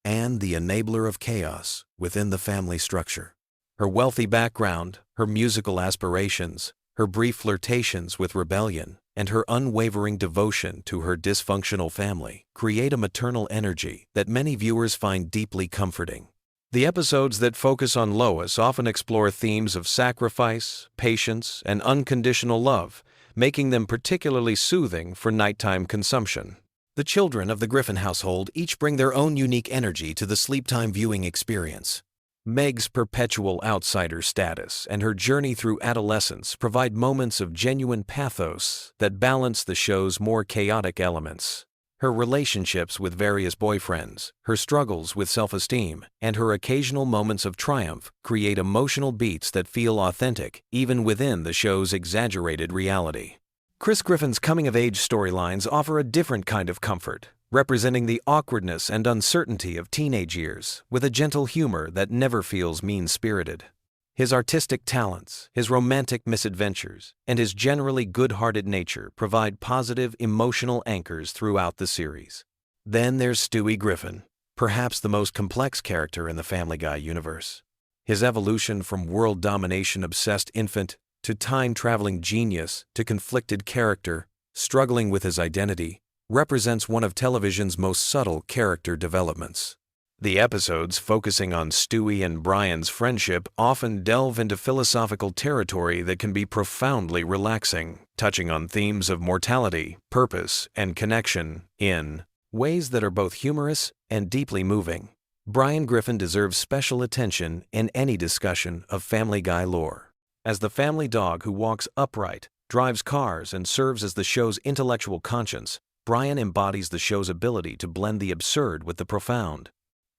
and the enabler of chaos within the family structure. Her wealthy background, her musical aspirations, her brief flirtations with rebellion, and her unwavering devotion to her dysfunctional family create a maternal energy that many viewers find deeply comforting. The episodes that focus on Lois often explore themes of sacrifice, patience, and unconditional love, making them particularly soothing for nighttime consumption. The children of the Griffin household each bring their own unique energy to the sleep-time viewing experience. Meg's perpetual outsider status and her journey through adolescence provide moments of genuine pathos that balance the show's more chaotic elements. Her relationships with various boyfriends, her struggles with self-esteem, and her occasional moments of triumph create emotional beats that feel authentic even within the show's exaggerated reality. Chris Griffin's coming-of-age storylines offer a different kind of comfort, representing the awkwardness and uncertainty of teenage years with a gentle humor that never feels mean-spirited. His artistic talents, his romantic misadventures, and his generally good-hearted nature provide positive emotional anchors throughout the series. Then there's Stewie Griffin, perhaps the most complex character in the Family Guy universe. His evolution from world domination-obsessed infant to time-traveling genius to conflicted character, struggling with his identity, represents one of television's most subtle character developments. The episodes focusing on Stewie and Brian's friendship often delve into philosophical territory that can be profoundly relaxing, touching on themes of mortality, purpose, and connection in ways that are both humorous and deeply moving. Brian Griffin deserves special attention in any discussion of Family Guy lore. As the family dog who walks upright, drives cars, and serves as the show's intellectual conscience, Brian embodies the show's ability to blend the absurd with the profound.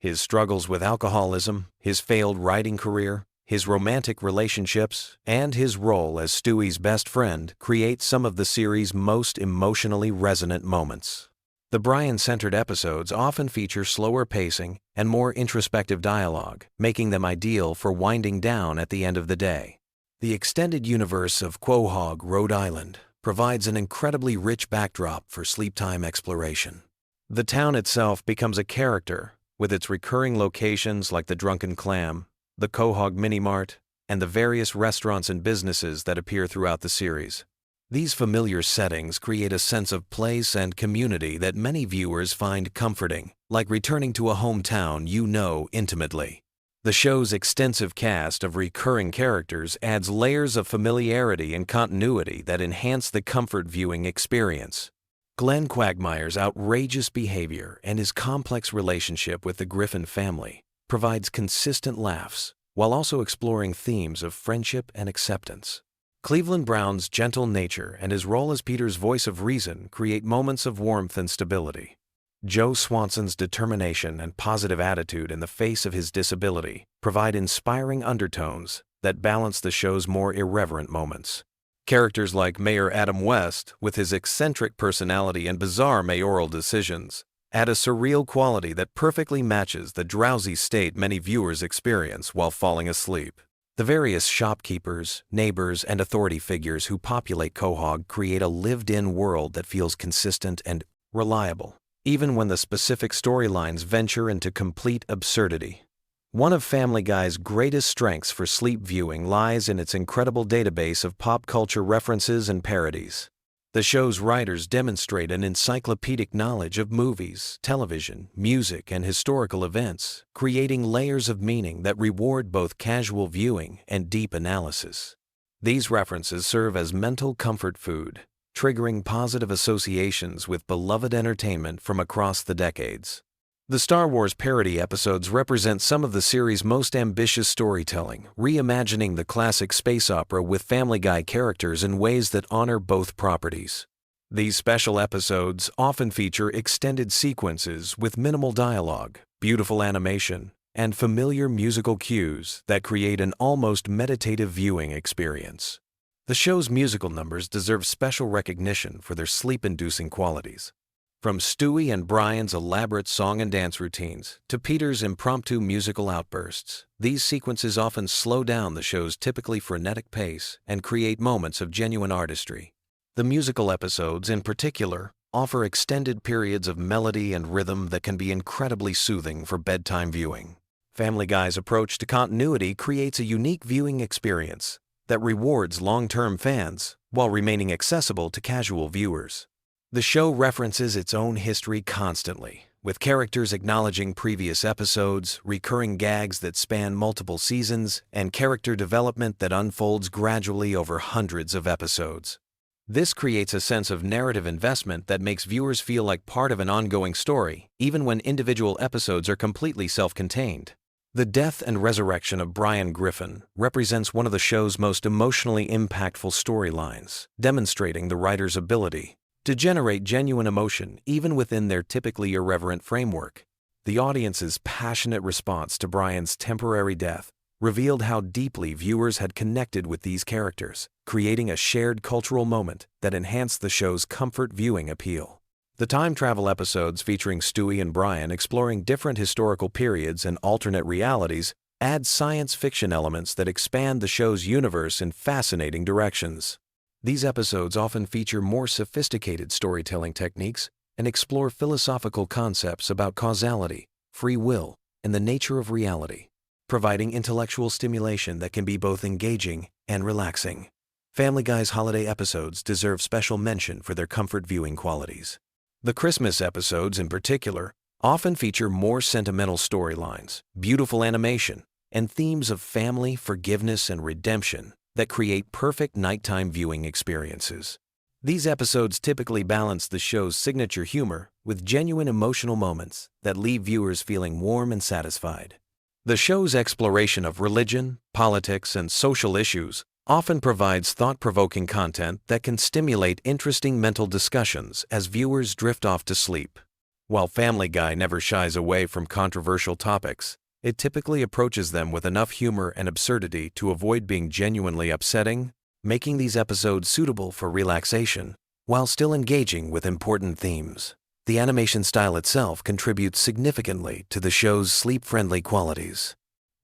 His struggles with alcoholism, his failed writing career, his romantic relationships, and his role as Stewie's best friend create some of the series' most emotionally resonant moments. The Brian-centered episodes often feature slower pacing and more introspective dialogue, making them ideal for winding down at the end of the day. The extended universe of Quahog, Rhode Island, provides an incredibly rich backdrop for sleep-time exploration. The town itself becomes a character, with its recurring locations like the Drunken Clam, the Quahog Mini-Mart, and the various restaurants and businesses that appear throughout the series. These familiar settings create a sense of place and community that many viewers find comforting, like returning to a hometown you know intimately. The show's extensive cast of recurring characters adds layers of familiarity and continuity that enhance the comfort viewing experience. Glenn Quagmire's outrageous behavior and his complex relationship with the Griffin family provides consistent laughs while also exploring themes of friendship and acceptance. Cleveland Brown's gentle nature and his role as Peter's voice of reason create moments of warmth and stability. Joe Swanson's determination and positive attitude in the face of his disability provide inspiring undertones that balance the show's more irreverent moments. Characters like Mayor Adam West, with his eccentric personality and bizarre mayoral decisions, add a surreal quality that perfectly matches the drowsy state many viewers experience while falling asleep. The various shopkeepers, neighbors, and authority figures who populate Quahog create a lived-in world that feels consistent and reliable, even when the specific storylines venture into complete absurdity. One of Family Guy's greatest strengths for sleep viewing lies in its incredible database of pop culture references and parodies. The show's writers demonstrate an encyclopedic knowledge of movies, television, music, and historical events, creating layers of meaning that reward both casual viewing and deep analysis. These references serve as mental comfort food, triggering positive associations with beloved entertainment from across the decades. The Star Wars parody episodes represent some of the series' most ambitious storytelling, reimagining the classic space opera with Family Guy characters in ways that honor both properties. These special episodes often feature extended sequences with minimal dialogue, beautiful animation, and familiar musical cues that create an almost meditative viewing experience. The show's musical numbers deserve special recognition for their sleep-inducing qualities. From Stewie and Brian's elaborate song and dance routines to Peter's impromptu musical outbursts, these sequences often slow down the show's typically frenetic pace and create moments of genuine artistry. The musical episodes, in particular, offer extended periods of melody and rhythm that can be incredibly soothing for bedtime viewing. Family Guy's approach to continuity creates a unique viewing experience that rewards long-term fans while remaining accessible to casual viewers. The show references its own history constantly, with characters acknowledging previous episodes, recurring gags that span multiple seasons, and character development that unfolds gradually over hundreds of episodes. This creates a sense of narrative investment that makes viewers feel like part of an ongoing story, even when individual episodes are completely self-contained. The death and resurrection of Brian Griffin represents one of the show's most emotionally impactful storylines, demonstrating the writer's ability to generate genuine emotion even within their typically irreverent framework. The audience's passionate response to Brian's temporary death revealed how deeply viewers had connected with these characters, creating a shared cultural moment that enhanced the show's comfort viewing appeal. The time travel episodes featuring Stewie and Brian exploring different historical periods and alternate realities add science fiction elements that expand the show's universe in fascinating directions. These episodes often feature more sophisticated storytelling techniques and explore philosophical concepts about causality, free will, and the nature of reality, providing intellectual stimulation that can be both engaging and relaxing. Family Guy's holiday episodes deserve special mention for their comfort viewing qualities. The Christmas episodes, in particular, often feature more sentimental storylines, beautiful animation, and themes of family, forgiveness, and redemption that create perfect nighttime viewing experiences. These episodes typically balance the show's signature humor with genuine emotional moments that leave viewers feeling warm and satisfied. The show's exploration of religion, politics, and social issues often provides thought-provoking content that can stimulate interesting mental discussions as viewers drift off to sleep. While Family Guy never shies away from controversial topics, it typically approaches them with enough humor and absurdity to avoid being genuinely upsetting, making these episodes suitable for relaxation while still engaging with important themes. The animation style itself contributes significantly to the show's sleep-friendly qualities.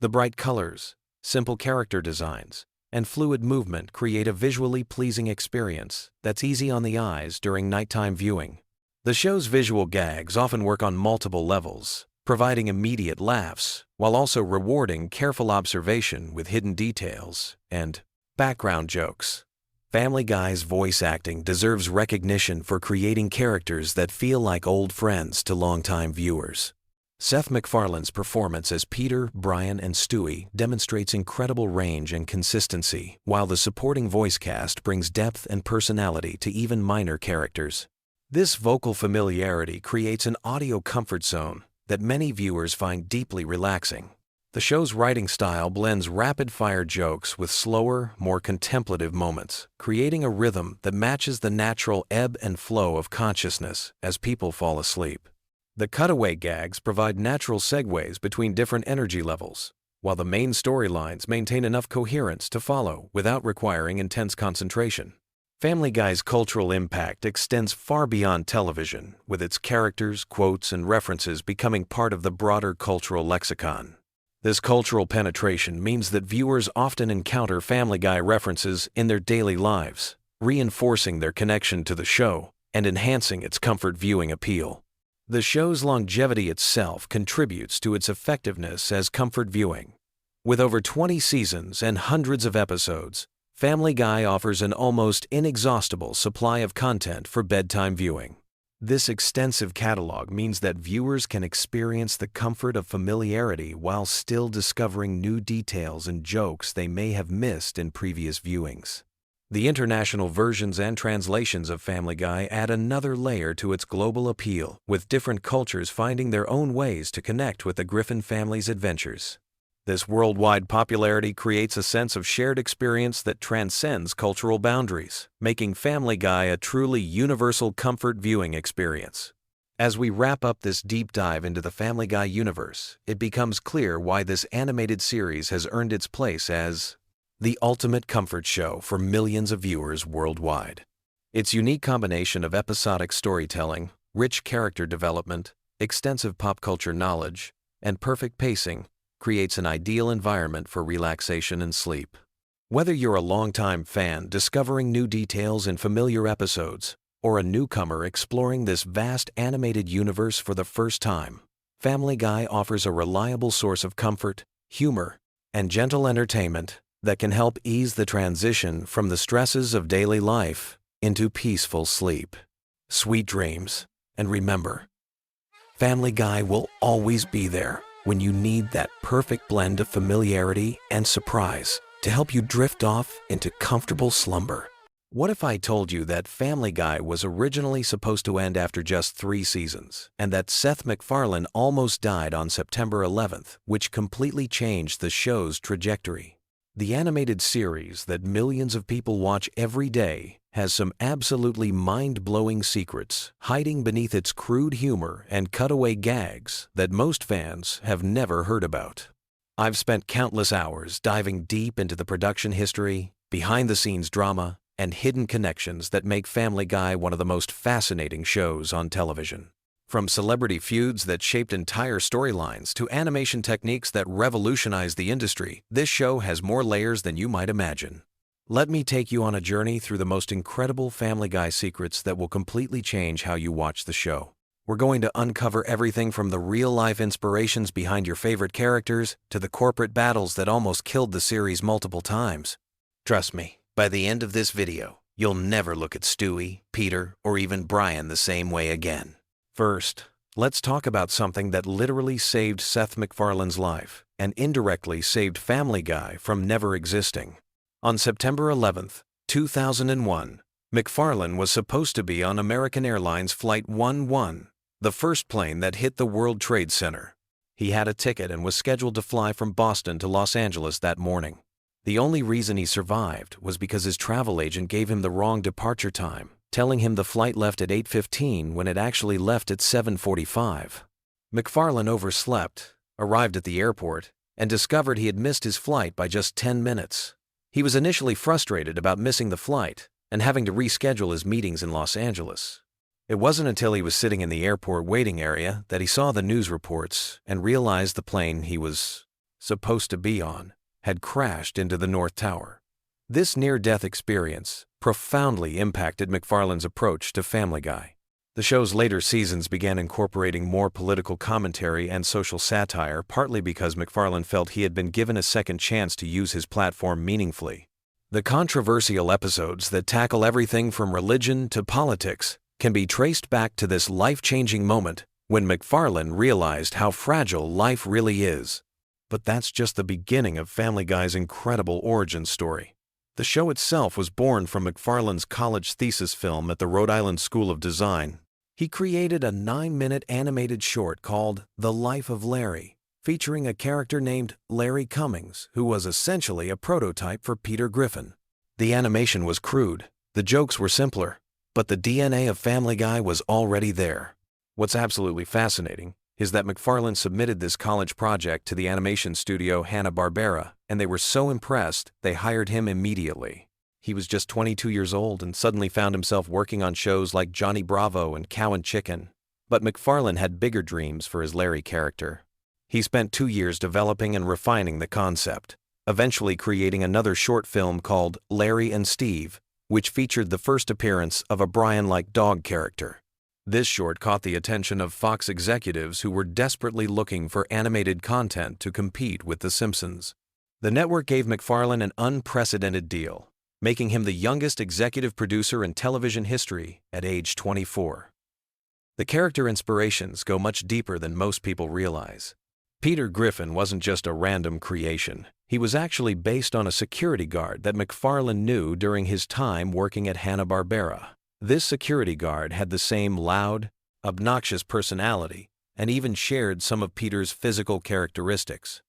The bright colors, simple character designs, and fluid movement create a visually pleasing experience that's easy on the eyes during nighttime viewing. The show's visual gags often work on multiple levels, providing immediate laughs while also rewarding careful observation with hidden details and background jokes. Family Guy's voice acting deserves recognition for creating characters that feel like old friends to longtime viewers. Seth MacFarlane's performance as Peter, Brian, and Stewie demonstrates incredible range and consistency, while the supporting voice cast brings depth and personality to even minor characters. This vocal familiarity creates an audio comfort zone that many viewers find deeply relaxing. The show's writing style blends rapid-fire jokes with slower, more contemplative moments, creating a rhythm that matches the natural ebb and flow of consciousness as people fall asleep. The cutaway gags provide natural segues between different energy levels, while the main storylines maintain enough coherence to follow without requiring intense concentration. Family Guy's cultural impact extends far beyond television, with its characters, quotes, and references becoming part of the broader cultural lexicon. This cultural penetration means that viewers often encounter Family Guy references in their daily lives, reinforcing their connection to the show and enhancing its comfort viewing appeal. The show's longevity itself contributes to its effectiveness as comfort viewing. With over 20 seasons and hundreds of episodes, Family Guy offers an almost inexhaustible supply of content for bedtime viewing. This extensive catalog means that viewers can experience the comfort of familiarity while still discovering new details and jokes they may have missed in previous viewings. The international versions and translations of Family Guy add another layer to its global appeal, with different cultures finding their own ways to connect with the Griffin family's adventures. This worldwide popularity creates a sense of shared experience that transcends cultural boundaries, making Family Guy a truly universal comfort viewing experience. As we wrap up this deep dive into the Family Guy universe, it becomes clear why this animated series has earned its place as the ultimate comfort show for millions of viewers worldwide. Its unique combination of episodic storytelling, rich character development, extensive pop culture knowledge, and perfect pacing creates an ideal environment for relaxation and sleep. Whether you're a longtime fan discovering new details in familiar episodes, or a newcomer exploring this vast animated universe for the first time, Family Guy offers a reliable source of comfort, humor, and gentle entertainment that can help ease the transition from the stresses of daily life into peaceful sleep. Sweet dreams, and remember, Family Guy will always be there when you need that perfect blend of familiarity and surprise to help you drift off into comfortable slumber. What if I told you that Family Guy was originally supposed to end after just 3 seasons, and that Seth MacFarlane almost died on September 11th, which completely changed the show's trajectory? The animated series that millions of people watch every day has some absolutely mind-blowing secrets hiding beneath its crude humor and cutaway gags that most fans have never heard about. I've spent countless hours diving deep into the production history, behind-the-scenes drama, and hidden connections that make Family Guy one of the most fascinating shows on television. From celebrity feuds that shaped entire storylines to animation techniques that revolutionized the industry, this show has more layers than you might imagine. Let me take you on a journey through the most incredible Family Guy secrets that will completely change how you watch the show. We're going to uncover everything from the real-life inspirations behind your favorite characters to the corporate battles that almost killed the series multiple times. Trust me, by the end of this video, you'll never look at Stewie, Peter, or even Brian the same way again. First, let's talk about something that literally saved Seth MacFarlane's life and indirectly saved Family Guy from never existing. On September 11th, 2001, MacFarlane was supposed to be on American Airlines Flight 11, the first plane that hit the World Trade Center. He had a ticket and was scheduled to fly from Boston to Los Angeles that morning. The only reason he survived was because his travel agent gave him the wrong departure time, telling him the flight left at 8:15 when it actually left at 7:45. MacFarlane overslept, arrived at the airport, and discovered he had missed his flight by just 10 minutes. He was initially frustrated about missing the flight and having to reschedule his meetings in Los Angeles. It wasn't until he was sitting in the airport waiting area that he saw the news reports and realized the plane he was supposed to be on had crashed into the North Tower. This near-death experience profoundly impacted MacFarlane's approach to Family Guy. The show's later seasons began incorporating more political commentary and social satire, partly because MacFarlane felt he had been given a second chance to use his platform meaningfully. The controversial episodes that tackle everything from religion to politics can be traced back to this life-changing moment when MacFarlane realized how fragile life really is. But that's just the beginning of Family Guy's incredible origin story. The show itself was born from MacFarlane's college thesis film at the Rhode Island School of Design. He created a 9-minute animated short called The Life of Larry, featuring a character named Larry Cummings, who was essentially a prototype for Peter Griffin. The animation was crude, the jokes were simpler, but the DNA of Family Guy was already there. What's absolutely fascinating is that MacFarlane submitted this college project to the animation studio Hanna-Barbera, and they were so impressed they hired him immediately. He was just 22 years old and suddenly found himself working on shows like Johnny Bravo and Cow and Chicken. But MacFarlane had bigger dreams for his Larry character. He spent 2 years developing and refining the concept, eventually creating another short film called Larry and Steve, which featured the first appearance of a Brian-like dog character. This short caught the attention of Fox executives who were desperately looking for animated content to compete with The Simpsons. The network gave MacFarlane an unprecedented deal, making him the youngest executive producer in television history at age 24. The character inspirations go much deeper than most people realize. Peter Griffin wasn't just a random creation. He was actually based on a security guard that MacFarlane knew during his time working at Hanna-Barbera. This security guard had the same loud, obnoxious personality and even shared some of Peter's physical characteristics.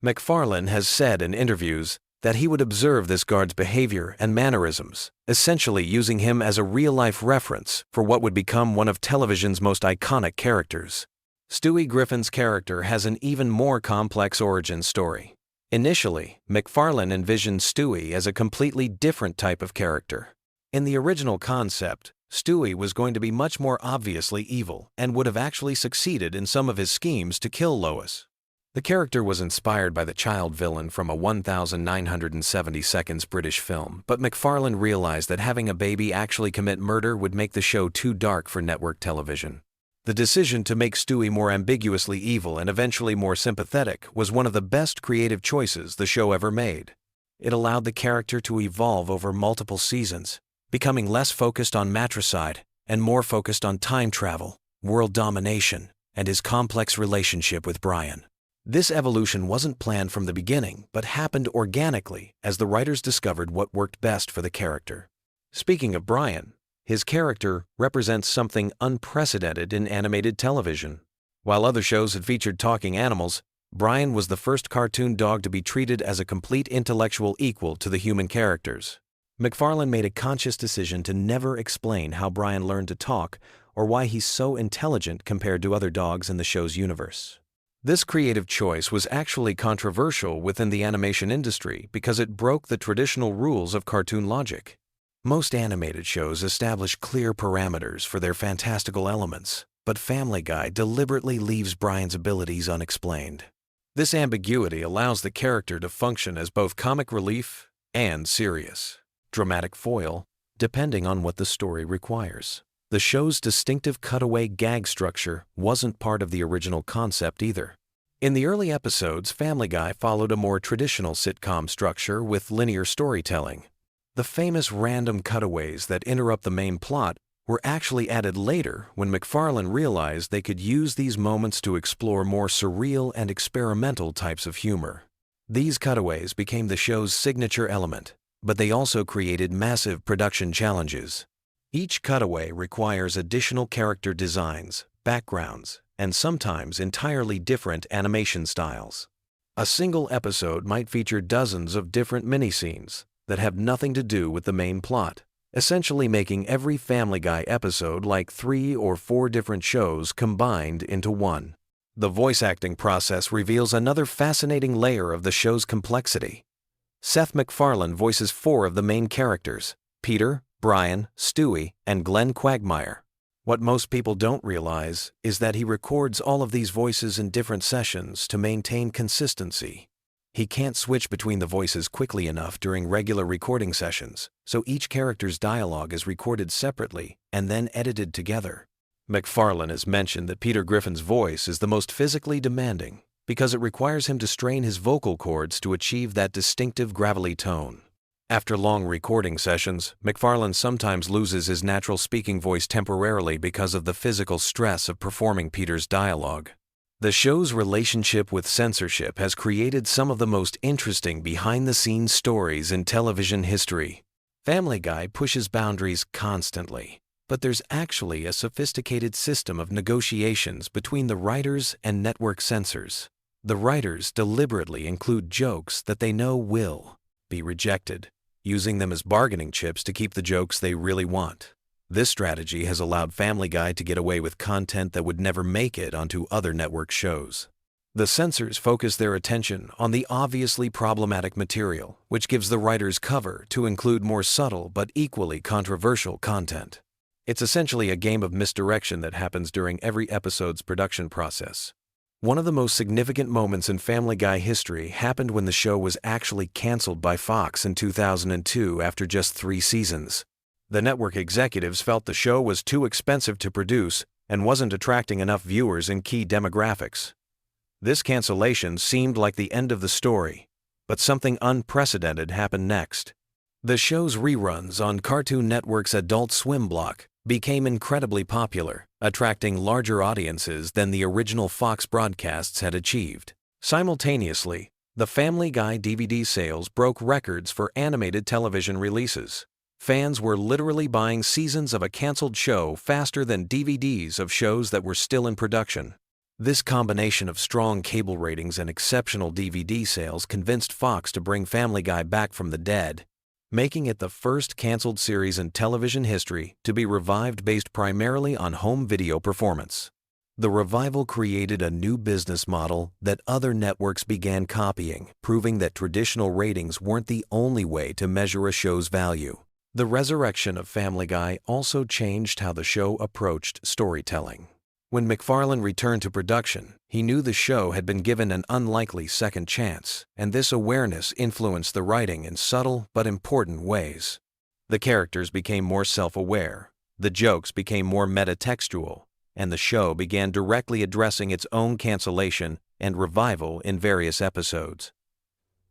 MacFarlane has said in interviews that he would observe this guard's behavior and mannerisms, essentially using him as a real-life reference for what would become one of television's most iconic characters. Stewie Griffin's character has an even more complex origin story. Initially, MacFarlane envisioned Stewie as a completely different type of character. In the original concept, Stewie was going to be much more obviously evil and would have actually succeeded in some of his schemes to kill Lois. The character was inspired by the child villain from a 1970 seconds British film, but MacFarlane realized that having a baby actually commit murder would make the show too dark for network television. The decision to make Stewie more ambiguously evil and eventually more sympathetic was one of the best creative choices the show ever made. It allowed the character to evolve over multiple seasons, becoming less focused on matricide and more focused on time travel, world domination, and his complex relationship with Brian. This evolution wasn't planned from the beginning, but happened organically as the writers discovered what worked best for the character. Speaking of Brian, his character represents something unprecedented in animated television. While other shows had featured talking animals, Brian was the first cartoon dog to be treated as a complete intellectual equal to the human characters. MacFarlane made a conscious decision to never explain how Brian learned to talk or why he's so intelligent compared to other dogs in the show's universe. This creative choice was actually controversial within the animation industry because it broke the traditional rules of cartoon logic. Most animated shows establish clear parameters for their fantastical elements, but Family Guy deliberately leaves Brian's abilities unexplained. This ambiguity allows the character to function as both comic relief and serious, dramatic foil, depending on what the story requires. The show's distinctive cutaway gag structure wasn't part of the original concept either. In the early episodes, Family Guy followed a more traditional sitcom structure with linear storytelling. The famous random cutaways that interrupt the main plot were actually added later when MacFarlane realized they could use these moments to explore more surreal and experimental types of humor. These cutaways became the show's signature element, but they also created massive production challenges. Each cutaway requires additional character designs, backgrounds, and sometimes entirely different animation styles. A single episode might feature dozens of different mini-scenes that have nothing to do with the main plot, essentially making every Family Guy episode like 3 or 4 different shows combined into one. The voice acting process reveals another fascinating layer of the show's complexity. Seth MacFarlane voices 4 of the main characters: Peter, Brian, Stewie, and Glenn Quagmire. What most people don't realize is that he records all of these voices in different sessions to maintain consistency. He can't switch between the voices quickly enough during regular recording sessions, so each character's dialogue is recorded separately and then edited together. MacFarlane has mentioned that Peter Griffin's voice is the most physically demanding because it requires him to strain his vocal cords to achieve that distinctive gravelly tone. After long recording sessions, MacFarlane sometimes loses his natural speaking voice temporarily because of the physical stress of performing Peter's dialogue. The show's relationship with censorship has created some of the most interesting behind-the-scenes stories in television history. Family Guy pushes boundaries constantly, but there's actually a sophisticated system of negotiations between the writers and network censors. The writers deliberately include jokes that they know will be rejected, using them as bargaining chips to keep the jokes they really want. This strategy has allowed Family Guy to get away with content that would never make it onto other network shows. The censors focus their attention on the obviously problematic material, which gives the writers cover to include more subtle but equally controversial content. It's essentially a game of misdirection that happens during every episode's production process. One of the most significant moments in Family Guy history happened when the show was actually canceled by Fox in 2002 after just 3 seasons. The network executives felt the show was too expensive to produce and wasn't attracting enough viewers in key demographics. This cancellation seemed like the end of the story, but something unprecedented happened next. The show's reruns on Cartoon Network's Adult Swim block became incredibly popular, attracting larger audiences than the original Fox broadcasts had achieved. Simultaneously, the Family Guy DVD sales broke records for animated television releases. Fans were literally buying seasons of a canceled show faster than DVDs of shows that were still in production. This combination of strong cable ratings and exceptional DVD sales convinced Fox to bring Family Guy back from the dead, making it the first canceled series in television history to be revived based primarily on home video performance. The revival created a new business model that other networks began copying, proving that traditional ratings weren't the only way to measure a show's value. The resurrection of Family Guy also changed how the show approached storytelling. When MacFarlane returned to production, he knew the show had been given an unlikely second chance, and this awareness influenced the writing in subtle but important ways. The characters became more self-aware, the jokes became more metatextual, and the show began directly addressing its own cancellation and revival in various episodes.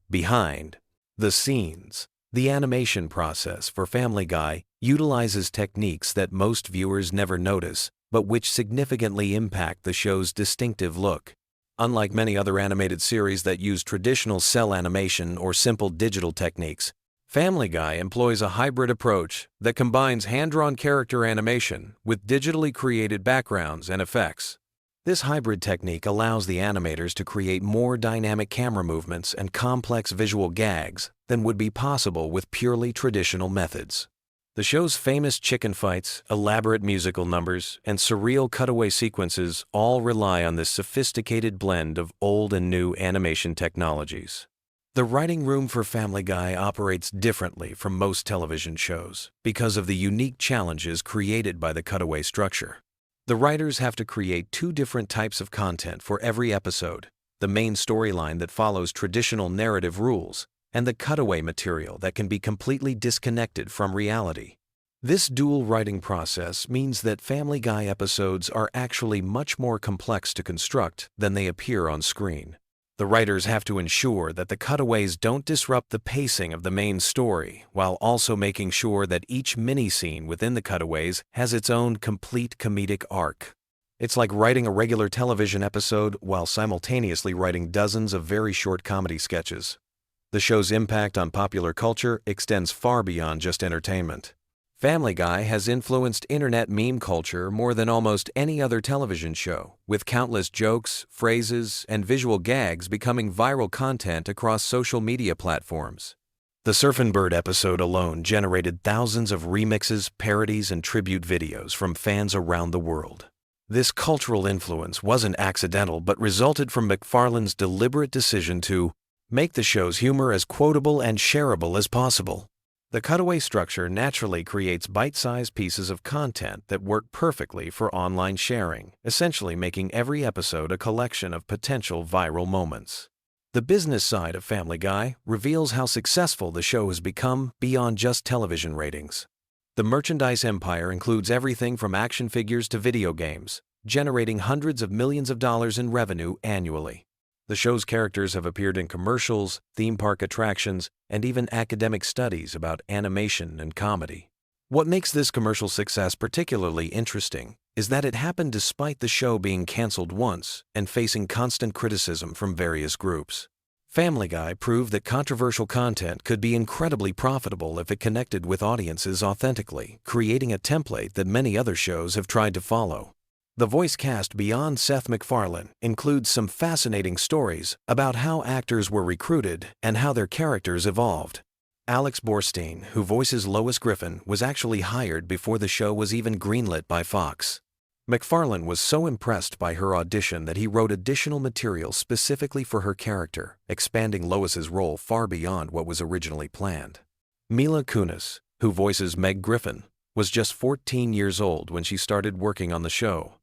Behind the scenes, the animation process for Family Guy utilizes techniques that most viewers never notice, but which significantly impact the show's distinctive look. Unlike many other animated series that use traditional cell animation or simple digital techniques, Family Guy employs a hybrid approach that combines hand-drawn character animation with digitally created backgrounds and effects. This hybrid technique allows the animators to create more dynamic camera movements and complex visual gags than would be possible with purely traditional methods. The show's famous chicken fights, elaborate musical numbers, and surreal cutaway sequences all rely on this sophisticated blend of old and new animation technologies. The writing room for Family Guy operates differently from most television shows because of the unique challenges created by the cutaway structure. The writers have to create 2 different types of content for every episode: the main storyline that follows traditional narrative rules, and the cutaway material that can be completely disconnected from reality. This dual writing process means that Family Guy episodes are actually much more complex to construct than they appear on screen. The writers have to ensure that the cutaways don't disrupt the pacing of the main story, while also making sure that each mini-scene within the cutaways has its own complete comedic arc. It's like writing a regular television episode while simultaneously writing dozens of very short comedy sketches. The show's impact on popular culture extends far beyond just entertainment. Family Guy has influenced internet meme culture more than almost any other television show, with countless jokes, phrases, and visual gags becoming viral content across social media platforms. The Surfin' Bird episode alone generated thousands of remixes, parodies, and tribute videos from fans around the world. This cultural influence wasn't accidental but resulted from MacFarlane's deliberate decision to make the show's humor as quotable and shareable as possible. The cutaway structure naturally creates bite-sized pieces of content that work perfectly for online sharing, essentially making every episode a collection of potential viral moments. The business side of Family Guy reveals how successful the show has become beyond just television ratings. The merchandise empire includes everything from action figures to video games, generating hundreds of millions of dollars in revenue annually. The show's characters have appeared in commercials, theme park attractions, and even academic studies about animation and comedy. What makes this commercial success particularly interesting is that it happened despite the show being canceled once and facing constant criticism from various groups. Family Guy proved that controversial content could be incredibly profitable if it connected with audiences authentically, creating a template that many other shows have tried to follow. The voice cast beyond Seth MacFarlane includes some fascinating stories about how actors were recruited and how their characters evolved. Alex Borstein, who voices Lois Griffin, was actually hired before the show was even greenlit by Fox. MacFarlane was so impressed by her audition that he wrote additional material specifically for her character, expanding Lois's role far beyond what was originally planned. Mila Kunis, who voices Meg Griffin, was just 14 years old when she started working on the show.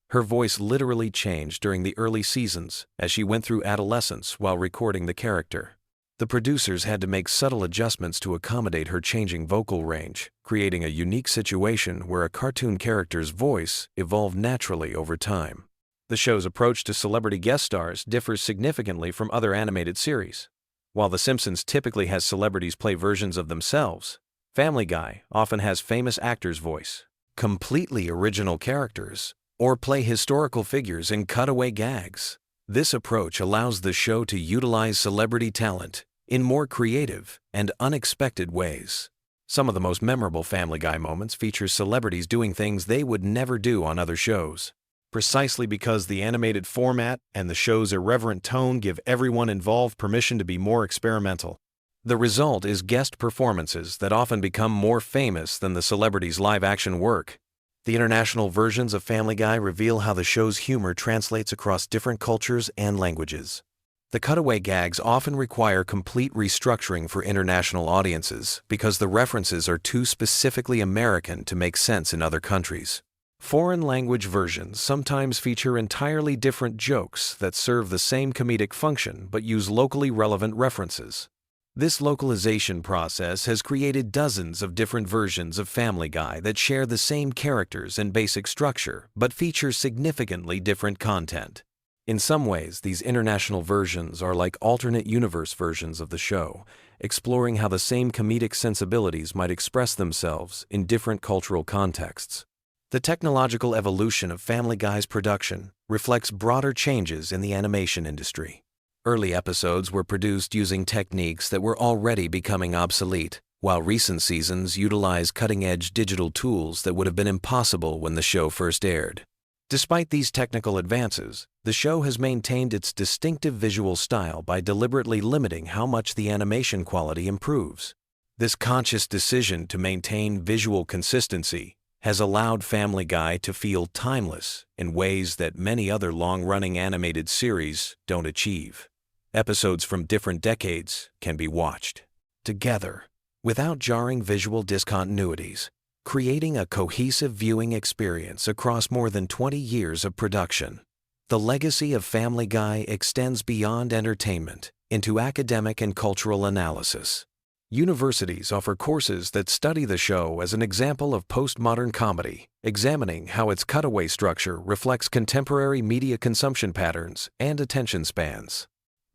Her voice literally changed during the early seasons as she went through adolescence while recording the character. The producers had to make subtle adjustments to accommodate her changing vocal range, creating a unique situation where a cartoon character's voice evolved naturally over time. The show's approach to celebrity guest stars differs significantly from other animated series. While The Simpsons typically has celebrities play versions of themselves, Family Guy often has famous actors' voice, completely original characters, or play historical figures in cutaway gags. This approach allows the show to utilize celebrity talent in more creative and unexpected ways. Some of the most memorable Family Guy moments feature celebrities doing things they would never do on other shows. Precisely because the animated format and the show's irreverent tone give everyone involved permission to be more experimental. The result is guest performances that often become more famous than the celebrities' live-action work. The international versions of Family Guy reveal how the show's humor translates across different cultures and languages. The cutaway gags often require complete restructuring for international audiences because the references are too specifically American to make sense in other countries. Foreign language versions sometimes feature entirely different jokes that serve the same comedic function but use locally relevant references. This localization process has created dozens of different versions of Family Guy that share the same characters and basic structure, but feature significantly different content. In some ways, these international versions are like alternate universe versions of the show, exploring how the same comedic sensibilities might express themselves in different cultural contexts. The technological evolution of Family Guy's production reflects broader changes in the animation industry. Early episodes were produced using techniques that were already becoming obsolete, while recent seasons utilize cutting-edge digital tools that would have been impossible when the show first aired. Despite these technical advances, the show has maintained its distinctive visual style by deliberately limiting how much the animation quality improves. This conscious decision to maintain visual consistency has allowed Family Guy to feel timeless in ways that many other long-running animated series don't achieve. Episodes from different decades can be watched together without jarring visual discontinuities, creating a cohesive viewing experience across more than 20 years of production. The legacy of Family Guy extends beyond entertainment into academic and cultural analysis. Universities offer courses that study the show as an example of postmodern comedy, examining how its cutaway structure reflects contemporary media consumption patterns and attention spans.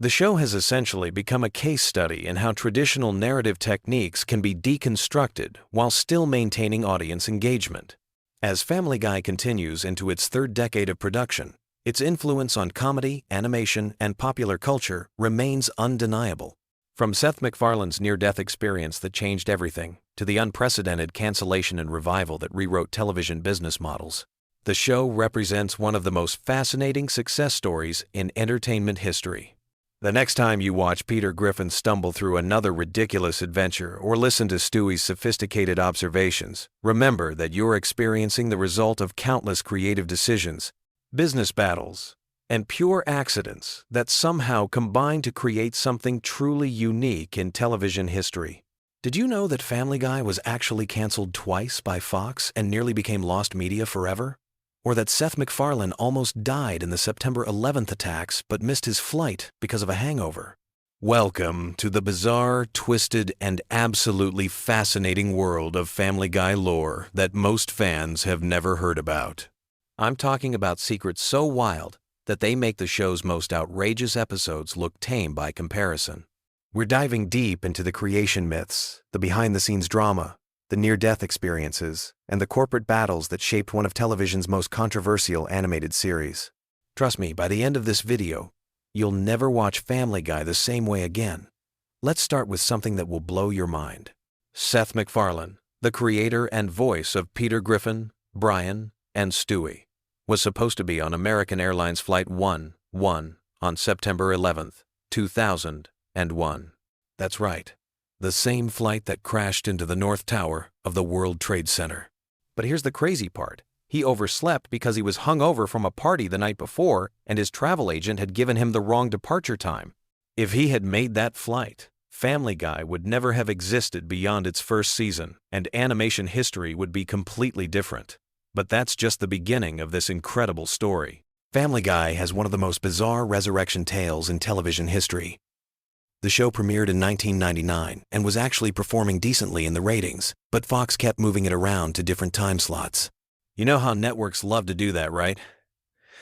The show has essentially become a case study in how traditional narrative techniques can be deconstructed while still maintaining audience engagement. As Family Guy continues into its third decade of production, its influence on comedy, animation, and popular culture remains undeniable. From Seth MacFarlane's near-death experience that changed everything, to the unprecedented cancellation and revival that rewrote television business models, the show represents one of the most fascinating success stories in entertainment history. The next time you watch Peter Griffin stumble through another ridiculous adventure or listen to Stewie's sophisticated observations, remember that you're experiencing the result of countless creative decisions, business battles, and pure accidents that somehow combine to create something truly unique in television history. Did you know that Family Guy was actually canceled twice by Fox and nearly became lost media forever? Or that Seth MacFarlane almost died in the September 11th attacks but missed his flight because of a hangover? Welcome to the bizarre, twisted, and absolutely fascinating world of Family Guy lore that most fans have never heard about. I'm talking about secrets so wild that they make the show's most outrageous episodes look tame by comparison. We're diving deep into the creation myths, the behind-the-scenes drama, the near-death experiences, and the corporate battles that shaped one of television's most controversial animated series. Trust me, by the end of this video, you'll never watch Family Guy the same way again. Let's start with something that will blow your mind. Seth MacFarlane, the creator and voice of Peter Griffin, Brian, and Stewie, was supposed to be on American Airlines Flight 111 on September 11th, 2001. That's right. The same flight that crashed into the North Tower of the World Trade Center. But here's the crazy part. He overslept because he was hungover from a party the night before and his travel agent had given him the wrong departure time. If he had made that flight, Family Guy would never have existed beyond its first season, and animation history would be completely different. But that's just the beginning of this incredible story. Family Guy has one of the most bizarre resurrection tales in television history. The show premiered in 1999 and was actually performing decently in the ratings, but Fox kept moving it around to different time slots. You know how networks love to do that, right?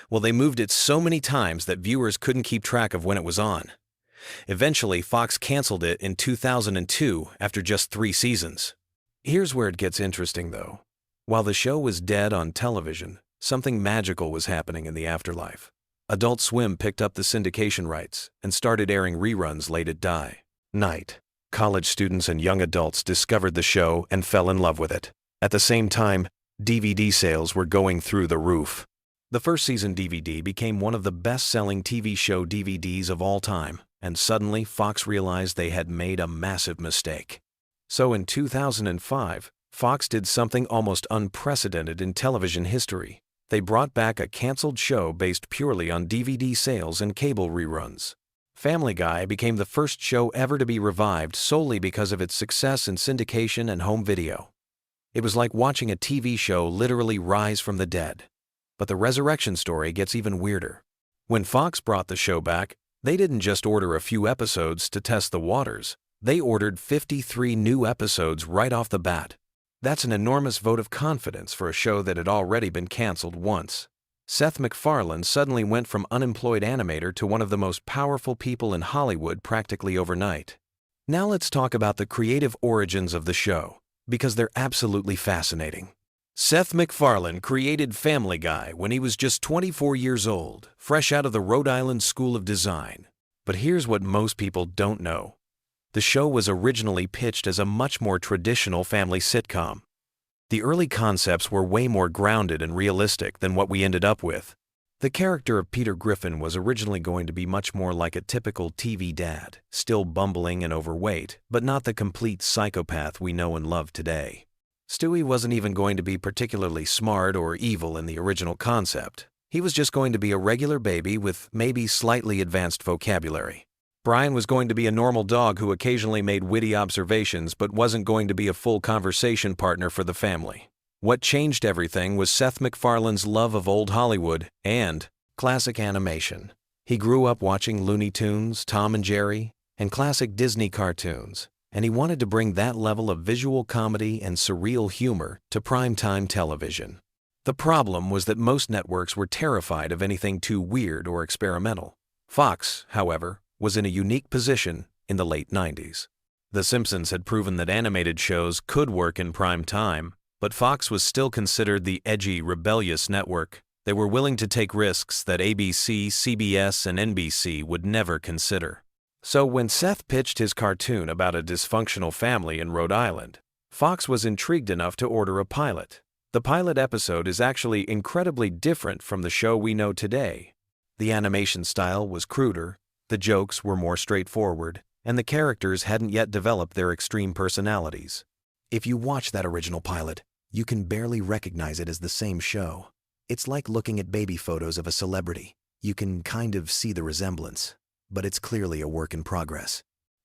Well, they moved it so many times that viewers couldn't keep track of when it was on. Eventually, Fox canceled it in 2002 after just 3 seasons. Here's where it gets interesting, though. While the show was dead on television, something magical was happening in the afterlife. Adult Swim picked up the syndication rights and started airing reruns late at night. College students and young adults discovered the show and fell in love with it. At the same time, DVD sales were going through the roof. The first season DVD became one of the best-selling TV show DVDs of all time, and suddenly Fox realized they had made a massive mistake. So in 2005, Fox did something almost unprecedented in television history. They brought back a canceled show based purely on DVD sales and cable reruns. Family Guy became the first show ever to be revived solely because of its success in syndication and home video. It was like watching a TV show literally rise from the dead. But the resurrection story gets even weirder. When Fox brought the show back, they didn't just order a few episodes to test the waters. They ordered 53 new episodes right off the bat. That's an enormous vote of confidence for a show that had already been canceled once. Seth MacFarlane suddenly went from unemployed animator to one of the most powerful people in Hollywood practically overnight. Now let's talk about the creative origins of the show, because they're absolutely fascinating. Seth MacFarlane created Family Guy when he was just 24 years old, fresh out of the Rhode Island School of Design. But here's what most people don't know. The show was originally pitched as a much more traditional family sitcom. The early concepts were way more grounded and realistic than what we ended up with. The character of Peter Griffin was originally going to be much more like a typical TV dad, still bumbling and overweight, but not the complete psychopath we know and love today. Stewie wasn't even going to be particularly smart or evil in the original concept. He was just going to be a regular baby with maybe slightly advanced vocabulary. Brian was going to be a normal dog who occasionally made witty observations but wasn't going to be a full conversation partner for the family. What changed everything was Seth MacFarlane's love of old Hollywood and classic animation. He grew up watching Looney Tunes, Tom and Jerry, and classic Disney cartoons, and he wanted to bring that level of visual comedy and surreal humor to primetime television. The problem was that most networks were terrified of anything too weird or experimental. Fox, however, was in a unique position in the late 90s. The Simpsons had proven that animated shows could work in prime time, but Fox was still considered the edgy, rebellious network. They were willing to take risks that ABC, CBS, and NBC would never consider. So when Seth pitched his cartoon about a dysfunctional family in Rhode Island, Fox was intrigued enough to order a pilot. The pilot episode is actually incredibly different from the show we know today. The animation style was cruder, the jokes were more straightforward, and the characters hadn't yet developed their extreme personalities. If you watch that original pilot, you can barely recognize it as the same show. It's like looking at baby photos of a celebrity. You can kind of see the resemblance, but it's clearly a work in progress.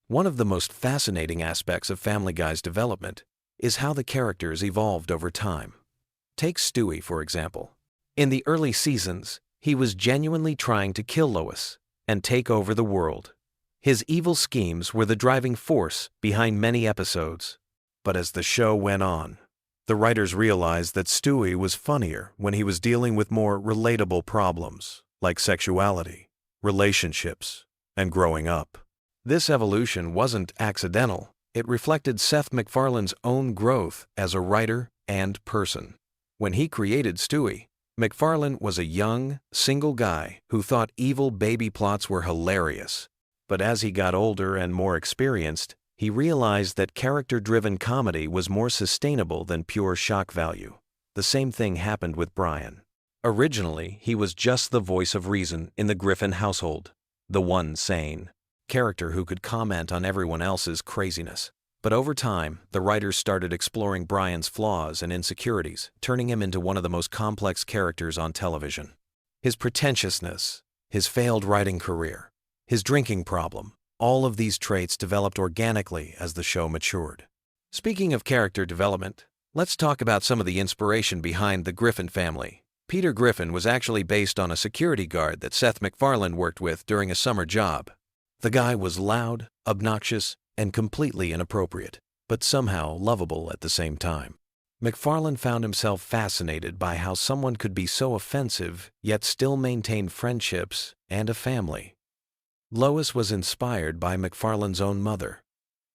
One of the most fascinating aspects of Family Guy's development is how the characters evolved over time. Take Stewie, for example. In the early seasons, he was genuinely trying to kill Lois and take over the world. His evil schemes were the driving force behind many episodes. But as the show went on, the writers realized that Stewie was funnier when he was dealing with more relatable problems, like sexuality, relationships, and growing up. This evolution wasn't accidental. It reflected Seth MacFarlane's own growth as a writer and person. When he created Stewie, MacFarlane was a young, single guy who thought evil baby plots were hilarious. But as he got older and more experienced, he realized that character-driven comedy was more sustainable than pure shock value. The same thing happened with Brian. Originally, he was just the voice of reason in the Griffin household, the one sane character who could comment on everyone else's craziness. But over time, the writers started exploring Brian's flaws and insecurities, turning him into one of the most complex characters on television. His pretentiousness, his failed writing career, his drinking problem, all of these traits developed organically as the show matured. Speaking of character development, Let's talk about some of the inspiration behind the Griffin family. Peter Griffin was actually based on a security guard that Seth MacFarlane worked with during a summer job. The guy was loud, obnoxious, and completely inappropriate, but somehow lovable at the same time. MacFarlane found himself fascinated by how someone could be so offensive yet still maintain friendships and a family. Lois was inspired by MacFarlane's own mother,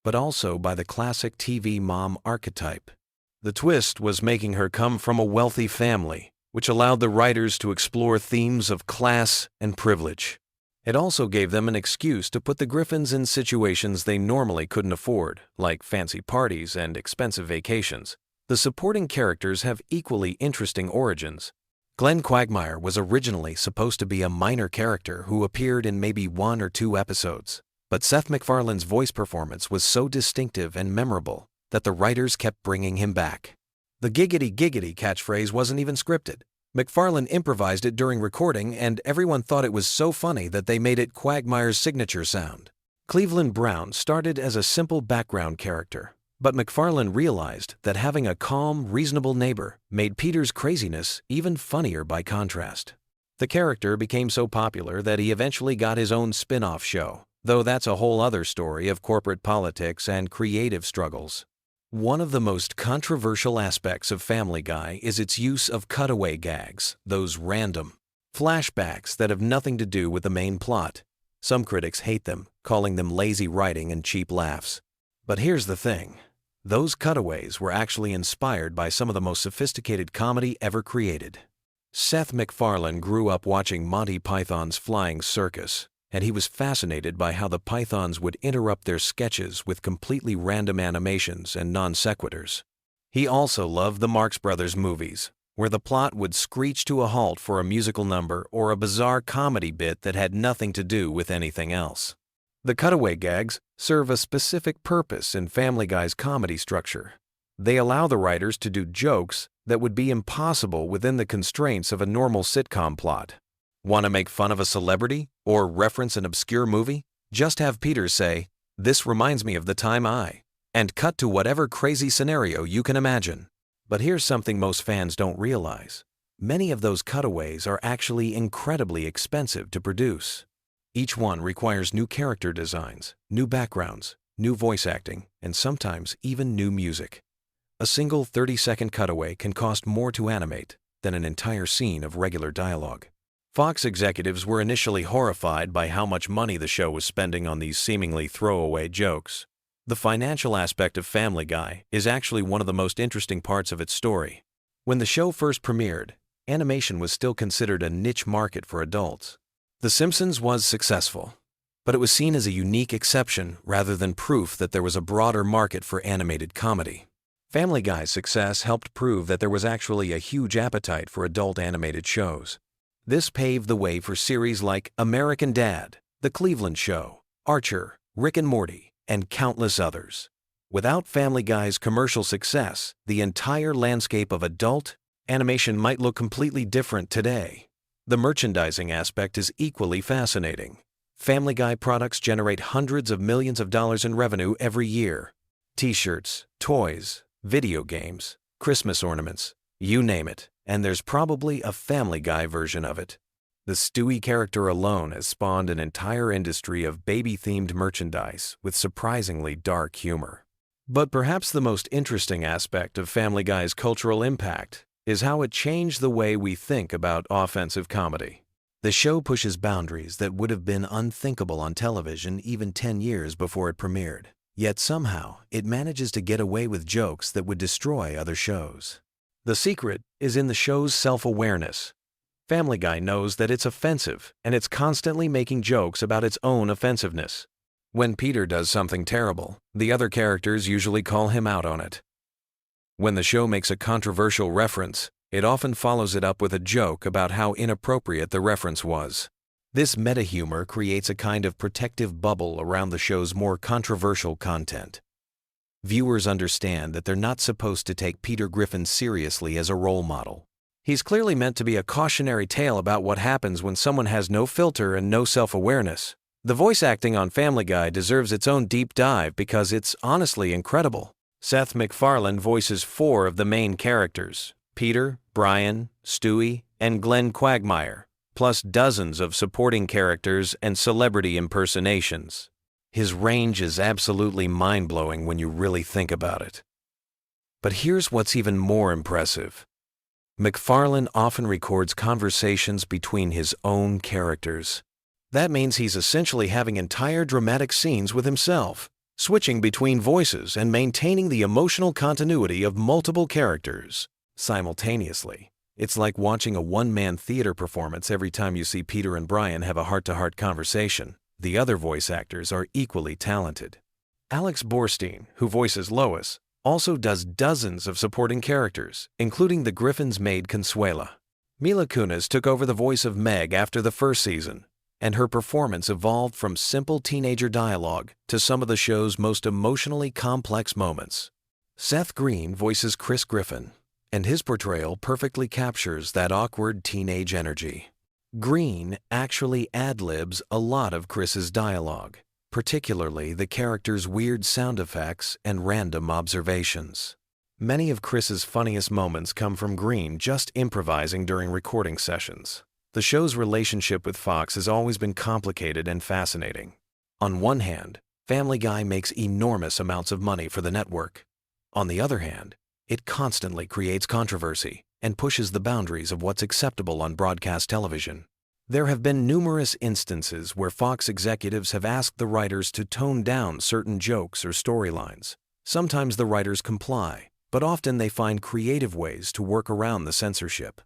but also by the classic TV mom archetype. The twist was making her come from a wealthy family, which allowed the writers to explore themes of class and privilege. It also gave them an excuse to put the Griffins in situations they normally couldn't afford, like fancy parties and expensive vacations. The supporting characters have equally interesting origins. Glenn Quagmire was originally supposed to be a minor character who appeared in maybe 1 or 2 episodes, but Seth MacFarlane's voice performance was so distinctive and memorable that the writers kept bringing him back. The giggity giggity catchphrase wasn't even scripted. MacFarlane improvised it during recording, and everyone thought it was so funny that they made it Quagmire's signature sound. Cleveland Brown started as a simple background character, but MacFarlane realized that having a calm, reasonable neighbor made Peter's craziness even funnier by contrast. The character became so popular that he eventually got his own spin-off show, though that's a whole other story of corporate politics and creative struggles. One of the most controversial aspects of Family Guy is its use of cutaway gags, those random flashbacks that have nothing to do with the main plot. Some critics hate them, calling them lazy writing and cheap laughs. But here's the thing. Those cutaways were actually inspired by some of the most sophisticated comedy ever created. Seth MacFarlane grew up watching Monty Python's Flying Circus, and he was fascinated by how the Pythons would interrupt their sketches with completely random animations and non-sequiturs. He also loved the Marx Brothers movies, where the plot would screech to a halt for a musical number or a bizarre comedy bit that had nothing to do with anything else. The cutaway gags serve a specific purpose in Family Guy's comedy structure. They allow the writers to do jokes that would be impossible within the constraints of a normal sitcom plot. Want to make fun of a celebrity or reference an obscure movie? Just have Peter say, "This reminds me of the time I," and cut to whatever crazy scenario you can imagine. But here's something most fans don't realize. Many of those cutaways are actually incredibly expensive to produce. Each one requires new character designs, new backgrounds, new voice acting, and sometimes even new music. A single 30-second cutaway can cost more to animate than an entire scene of regular dialogue. Fox executives were initially horrified by how much money the show was spending on these seemingly throwaway jokes. The financial aspect of Family Guy is actually one of the most interesting parts of its story. When the show first premiered, animation was still considered a niche market for adults. The Simpsons was successful, but it was seen as a unique exception rather than proof that there was a broader market for animated comedy. Family Guy's success helped prove that there was actually a huge appetite for adult animated shows. This paved the way for series like American Dad, The Cleveland Show, Archer, Rick and Morty, and countless others. Without Family Guy's commercial success, the entire landscape of adult animation might look completely different today. The merchandising aspect is equally fascinating. Family Guy products generate hundreds of millions of dollars in revenue every year. T-shirts, toys, video games, Christmas ornaments, you name it, and there's probably a Family Guy version of it. The Stewie character alone has spawned an entire industry of baby-themed merchandise with surprisingly dark humor. But perhaps the most interesting aspect of Family Guy's cultural impact is how it changed the way we think about offensive comedy. The show pushes boundaries that would have been unthinkable on television even 10 years before it premiered. Yet somehow, it manages to get away with jokes that would destroy other shows. The secret is in the show's self-awareness. Family Guy knows that it's offensive, and it's constantly making jokes about its own offensiveness. When Peter does something terrible, the other characters usually call him out on it. When the show makes a controversial reference, it often follows it up with a joke about how inappropriate the reference was. This meta-humor creates a kind of protective bubble around the show's more controversial content. Viewers understand that they're not supposed to take Peter Griffin seriously as a role model. He's clearly meant to be a cautionary tale about what happens when someone has no filter and no self-awareness. The voice acting on Family Guy deserves its own deep dive because it's honestly incredible. Seth MacFarlane voices 4 of the main characters: Peter, Brian, Stewie, and Glenn Quagmire, plus dozens of supporting characters and celebrity impersonations. His range is absolutely mind-blowing when you really think about it. But here's what's even more impressive. MacFarlane often records conversations between his own characters. That means he's essentially having entire dramatic scenes with himself, switching between voices and maintaining the emotional continuity of multiple characters simultaneously. It's like watching a one-man theater performance every time you see Peter and Brian have a heart-to-heart conversation. The other voice actors are equally talented. Alex Borstein, who voices Lois, also does dozens of supporting characters, including the Griffin's maid Consuela. Mila Kunis took over the voice of Meg after the first season, and her performance evolved from simple teenager dialogue to some of the show's most emotionally complex moments. Seth Green voices Chris Griffin, and his portrayal perfectly captures that awkward teenage energy. Green actually ad-libs a lot of Chris's dialogue, particularly the character's weird sound effects and random observations. Many of Chris's funniest moments come from Green just improvising during recording sessions. The show's relationship with Fox has always been complicated and fascinating. On one hand, Family Guy makes enormous amounts of money for the network. On the other hand, it constantly creates controversy and pushes the boundaries of what's acceptable on broadcast television. There have been numerous instances where Fox executives have asked the writers to tone down certain jokes or storylines. Sometimes the writers comply, but often they find creative ways to work around the censorship.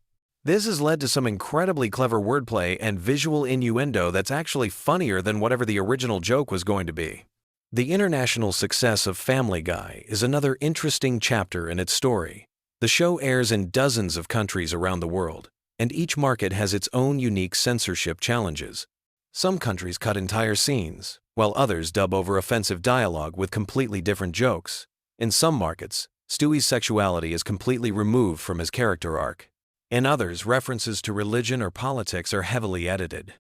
This has led to some incredibly clever wordplay and visual innuendo that's actually funnier than whatever the original joke was going to be. The international success of Family Guy is another interesting chapter in its story. The show airs in dozens of countries around the world, and each market has its own unique censorship challenges. Some countries cut entire scenes, while others dub over offensive dialogue with completely different jokes. In some markets, Stewie's sexuality is completely removed from his character arc. In others, references to religion or politics are heavily edited.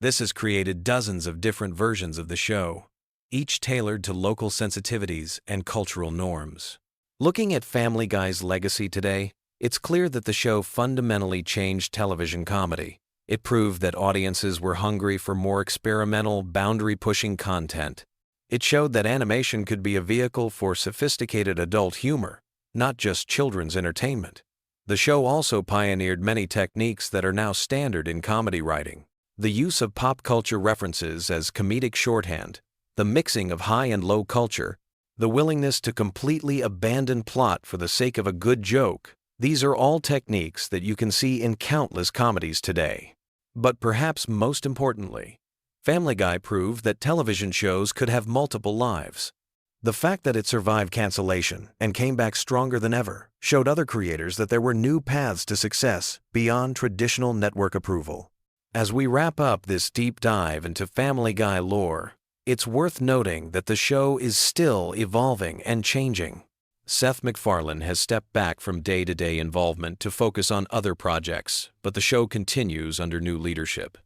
This has created dozens of different versions of the show, each tailored to local sensitivities and cultural norms. Looking at Family Guy's legacy today, it's clear that the show fundamentally changed television comedy. It proved that audiences were hungry for more experimental, boundary-pushing content. It showed that animation could be a vehicle for sophisticated adult humor, not just children's entertainment. The show also pioneered many techniques that are now standard in comedy writing. The use of pop culture references as comedic shorthand, the mixing of high and low culture, the willingness to completely abandon plot for the sake of a good joke. These are all techniques that you can see in countless comedies today. But perhaps most importantly, Family Guy proved that television shows could have multiple lives. The fact that it survived cancellation and came back stronger than ever showed other creators that there were new paths to success beyond traditional network approval. As we wrap up this deep dive into Family Guy lore, it's worth noting that the show is still evolving and changing. Seth MacFarlane has stepped back from day-to-day involvement to focus on other projects, but the show continues under new leadership.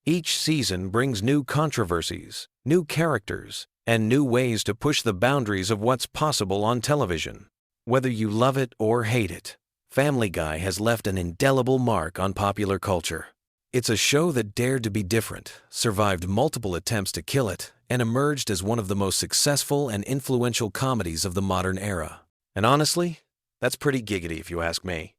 Each season brings new controversies, new characters, and new ways to push the boundaries of what's possible on television. Whether you love it or hate it, Family Guy has left an indelible mark on popular culture. It's a show that dared to be different, survived multiple attempts to kill it, and emerged as one of the most successful and influential comedies of the modern era. And honestly, that's pretty giggity if you ask me.